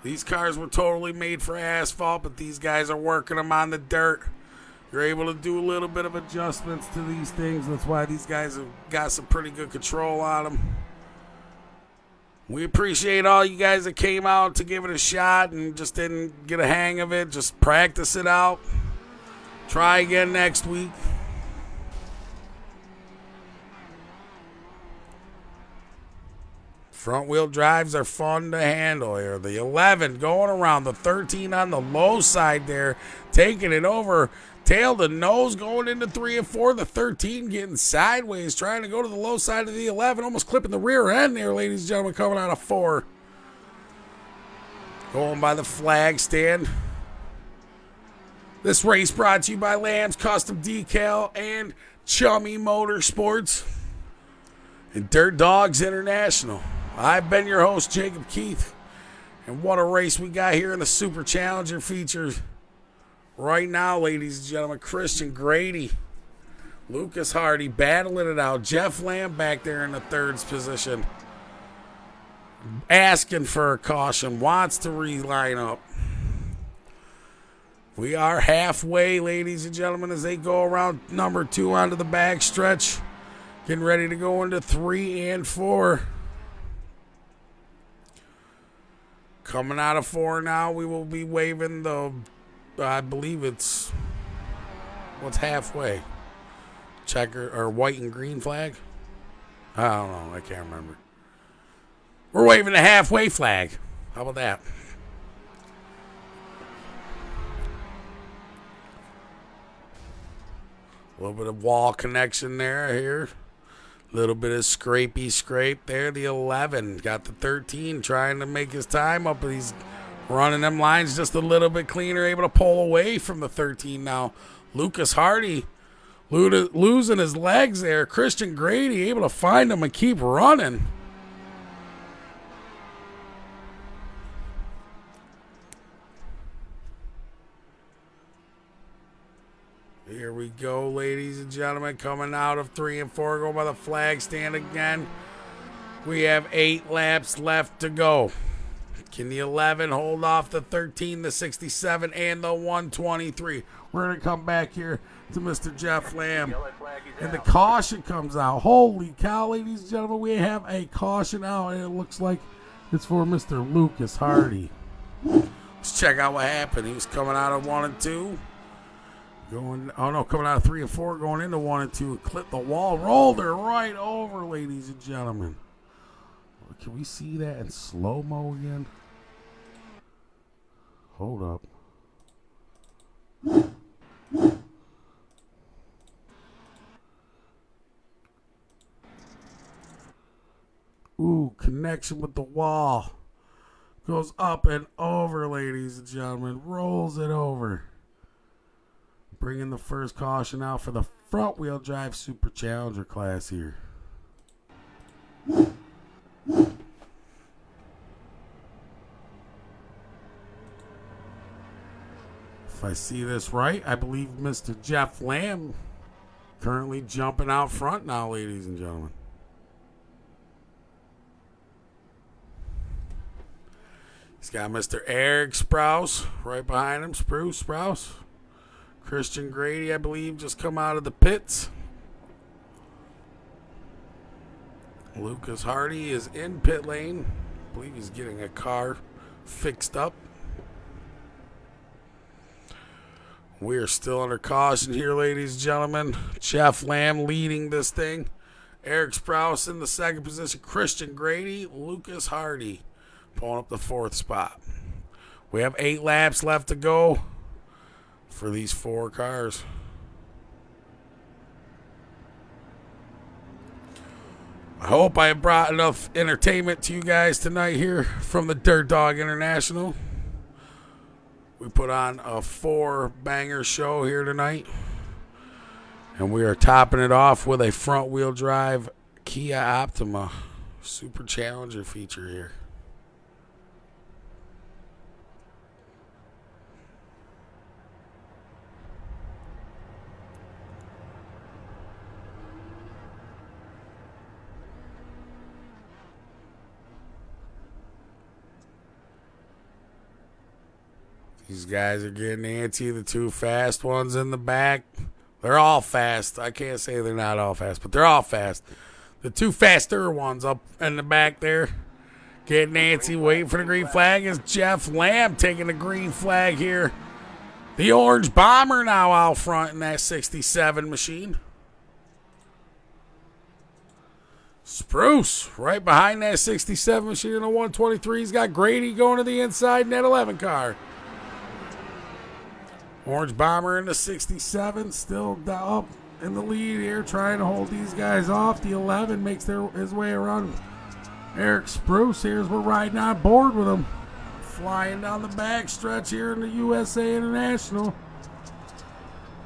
These cars were totally made for asphalt, but these guys are working them on the dirt. You're able to do a little bit of adjustments to these things. That's why these guys have got some pretty good control on them. We appreciate all you guys that came out to give it a shot and just didn't get a hang of it. Just practice it out. Try again next week. Front wheel drives are fun to handle here. The 11 going around, the 13 on the low side there, taking it over, tail to nose, going into 3 and 4. The 13 getting sideways, trying to go to the low side of the 11, almost clipping the rear end there, ladies and gentlemen, coming out of 4. Going by the flag stand. This race brought to you by Lamb's Custom Decal and Chummy Motorsports and Dirt Dogs International. I've been your host, Jacob Keith, and what a race we got here in the Super Challenger features. Right now, ladies and gentlemen, Christian Grady, Lucas Hardy battling it out. Jeff Lamb back there in the 3rd position, asking for a caution, wants to reline up. We are halfway, ladies and gentlemen, as they go around number 2 onto the back stretch, getting ready to go into 3 and 4. Coming out of 4 now, we will be waving the, I believe it's, what's halfway? Checker, or white and green flag? I don't know, I can't remember. We're waving the halfway flag. How about that? A little bit of wall connection here. A little bit of scrapey scrape there. The 11 got the 13 trying to make his time up, but he's running them lines just a little bit cleaner, able to pull away from the 13 now. Lucas Hardy losing his legs there. Christian Grady able to find him and keep running. Here we go, ladies and gentlemen, coming out of 3 and 4, going by the flag stand again. We have 8 laps left to go. Can the 11 hold off the 13, the 67, and the 123? We're going to come back here to Mr. Jeff Lamb. And the caution comes out. Holy cow, ladies and gentlemen, we have a caution out, and it looks like it's for Mr. Lucas Hardy. Let's check out what happened. He was coming out of 1 and 2. Coming out of 3 and 4, going into 1 and 2. Clipped the wall, rolled her right over, ladies and gentlemen. Can we see that in slow-mo again? Hold up. Ooh, connection with the wall. Goes up and over, ladies and gentlemen. Rolls it over. Bringing the first caution out for the front-wheel drive Super Challenger class here. If I see this right, I believe Mr. Jeff Lamb currently jumping out front now, ladies and gentlemen. He's got Mr. Eric Sprouse right behind him. Sprouse. Christian Grady, I believe, just come out of the pits. Lucas Hardy is in pit lane. I believe he's getting a car fixed up. We are still under caution here, ladies and gentlemen. Jeff Lamb leading this thing. Eric Sprouse in the second position. Christian Grady, Lucas Hardy pulling up the 4th spot. We have 8 laps left to go for these 4 cars. I hope I have brought enough entertainment to you guys tonight here from the Dirt Dog International. We put on a 4-banger show here tonight. And we are topping it off with a front-wheel drive Kia Optima Super Challenger feature here. These guys are getting antsy. The 2 fast ones in the back. They're all fast. I can't say they're not all fast, but they're all fast. The 2 faster ones up in the back there getting antsy, waiting for the green flag. Is Jeff Lamb taking the green flag here. The orange bomber now out front in that 67 machine. Spruce right behind that 67 machine in the 123. He's got Grady going to the inside in that 11 car. Orange Bomber in the 67, still up in the lead here, trying to hold these guys off. The 11 makes his way around Eric Spruce here as we're riding on board with him. Flying down the back stretch here in the USA International.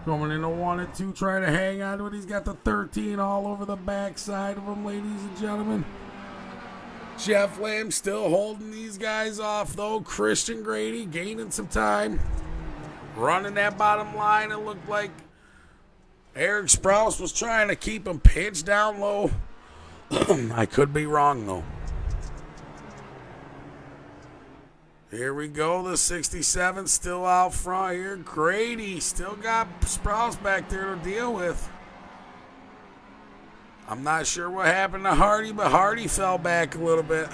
Going into 1 and 2, trying to hang on to it. He's got the 13 all over the backside of him, ladies and gentlemen. Jeff Lamb still holding these guys off, though. Christian Grady gaining some time. Running that bottom line, it looked like Eric Sprouse was trying to keep him pinched down low. I could be wrong, though. Here we go, the 67 still out front here. Grady still got Sprouse back there to deal with. I'm not sure what happened to Hardy, but Hardy fell back a little bit.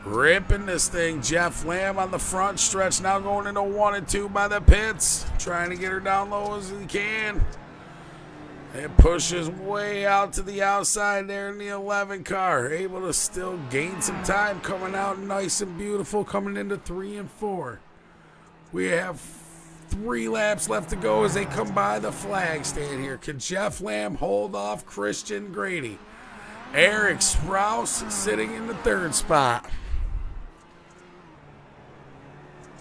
Ripping this thing. Jeff Lamb on the front stretch, now going into 1 and 2 by the pits. Trying to get her down low as he can. It pushes way out to the outside there in the 11 car. Able to still gain some time, coming out nice and beautiful, coming into 3 and 4. We have 3 laps left to go as they come by the flag stand here. Can Jeff Lamb hold off Christian Grady? Eric Sprouse sitting in the 3rd spot.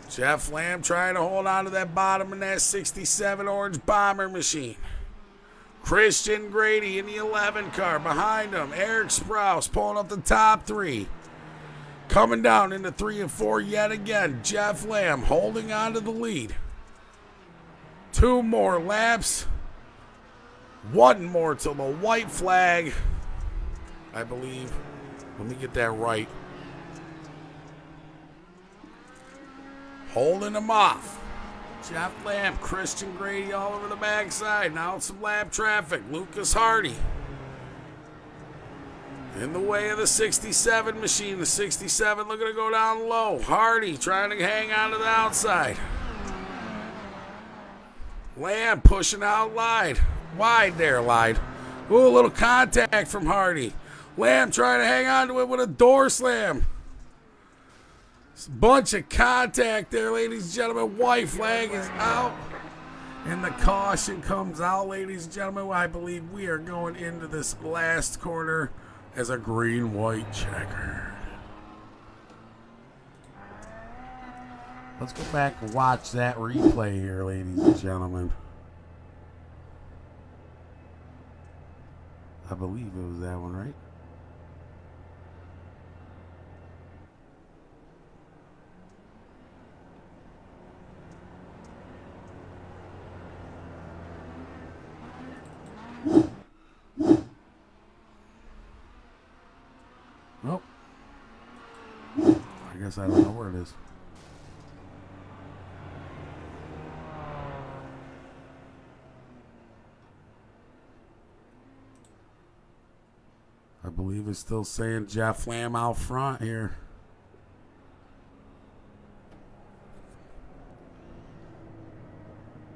Jeff Lamb trying to hold on to that bottom in that 67 orange bomber machine. Christian Grady in the 11 car behind him. Eric Sprouse pulling up the top 3. Coming down into 3 and 4 yet again. Jeff Lamb holding on to the lead. 2 more laps. 1 more till the white flag, I believe. Let me get that right. Holding him off. Jeff Lamb, Christian Grady all over the backside. Now some lap traffic. Lucas Hardy in the way of the 67 machine. The 67 looking to go down low. Hardy trying to hang on to the outside. Lamb pushing out wide there, Lyde. Ooh, a little contact from Hardy. Lamb trying to hang on to it with a door slam. Bunch of contact there, ladies and gentlemen. White flag is out. And the caution comes out, ladies and gentlemen. I believe we are going into this last corner as a green-white checker. Let's go back and watch that replay here, ladies and gentlemen. I believe it was that one, right? Nope. I guess I don't know where it is. I believe it's still saying Jeff Lamb out front here.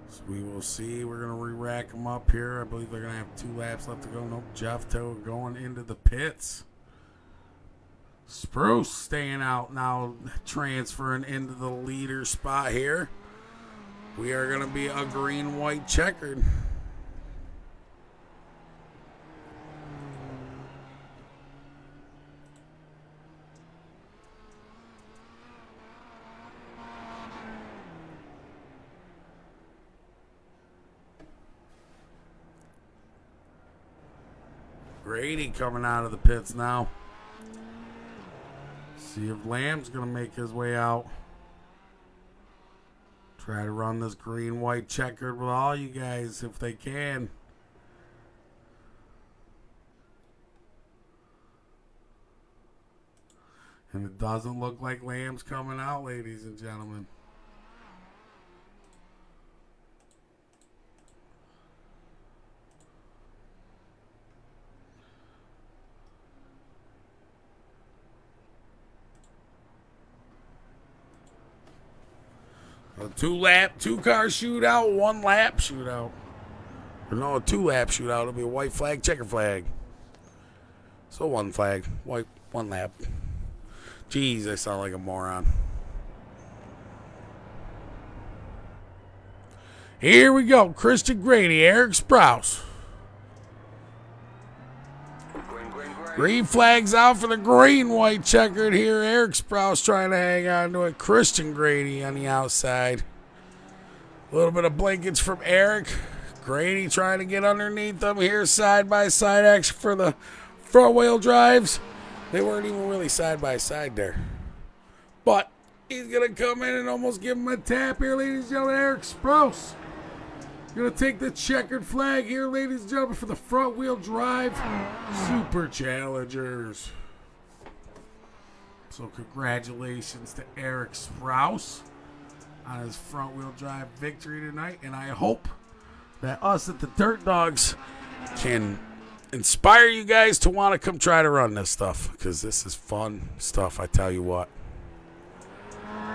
So we will see. We're going to re-rack them up here. I believe they're going to have 2 laps left to go. Nope, Jeff Toe going into the pits. Spruce staying out now, transferring into the leader spot here. We are going to be a green-white checkered. Grady coming out of the pits now. See if Lamb's going to make his way out. Try to run this green-white checkered with all you guys if they can. And it doesn't look like Lamb's coming out, ladies and gentlemen. A 2-car shootout, 1 lap shootout. Or no, a 2-lap shootout. It'll be a white flag, checker flag. So 1 flag, white, 1 lap. Jeez, I sound like a moron. Here we go. Christian Grady, Eric Sprouse. Green flags out for the green-white checkered here. Eric Sprouse trying to hang on to it. Christian Grady on the outside. A little bit of blinkage from Eric. Grady trying to get underneath them here. Side-by-side action for the front-wheel drives. They weren't even really side-by-side there. But he's going to come in and almost give him a tap here, ladies and gentlemen. Eric Sprouse going to take the checkered flag here, ladies and gentlemen, for the front-wheel drive Super Challengers. So congratulations to Eric Sprouse on his front-wheel drive victory tonight. And I hope that us at the Dirt Dogs can inspire you guys to want to come try to run this stuff, because this is fun stuff, I tell you what.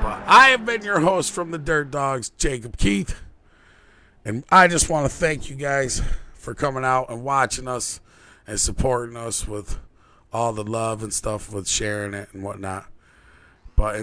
But I have been your host from the Dirt Dogs, Jacob Keith. And I just want to thank you guys for coming out and watching us and supporting us with all the love and stuff, with sharing it and whatnot.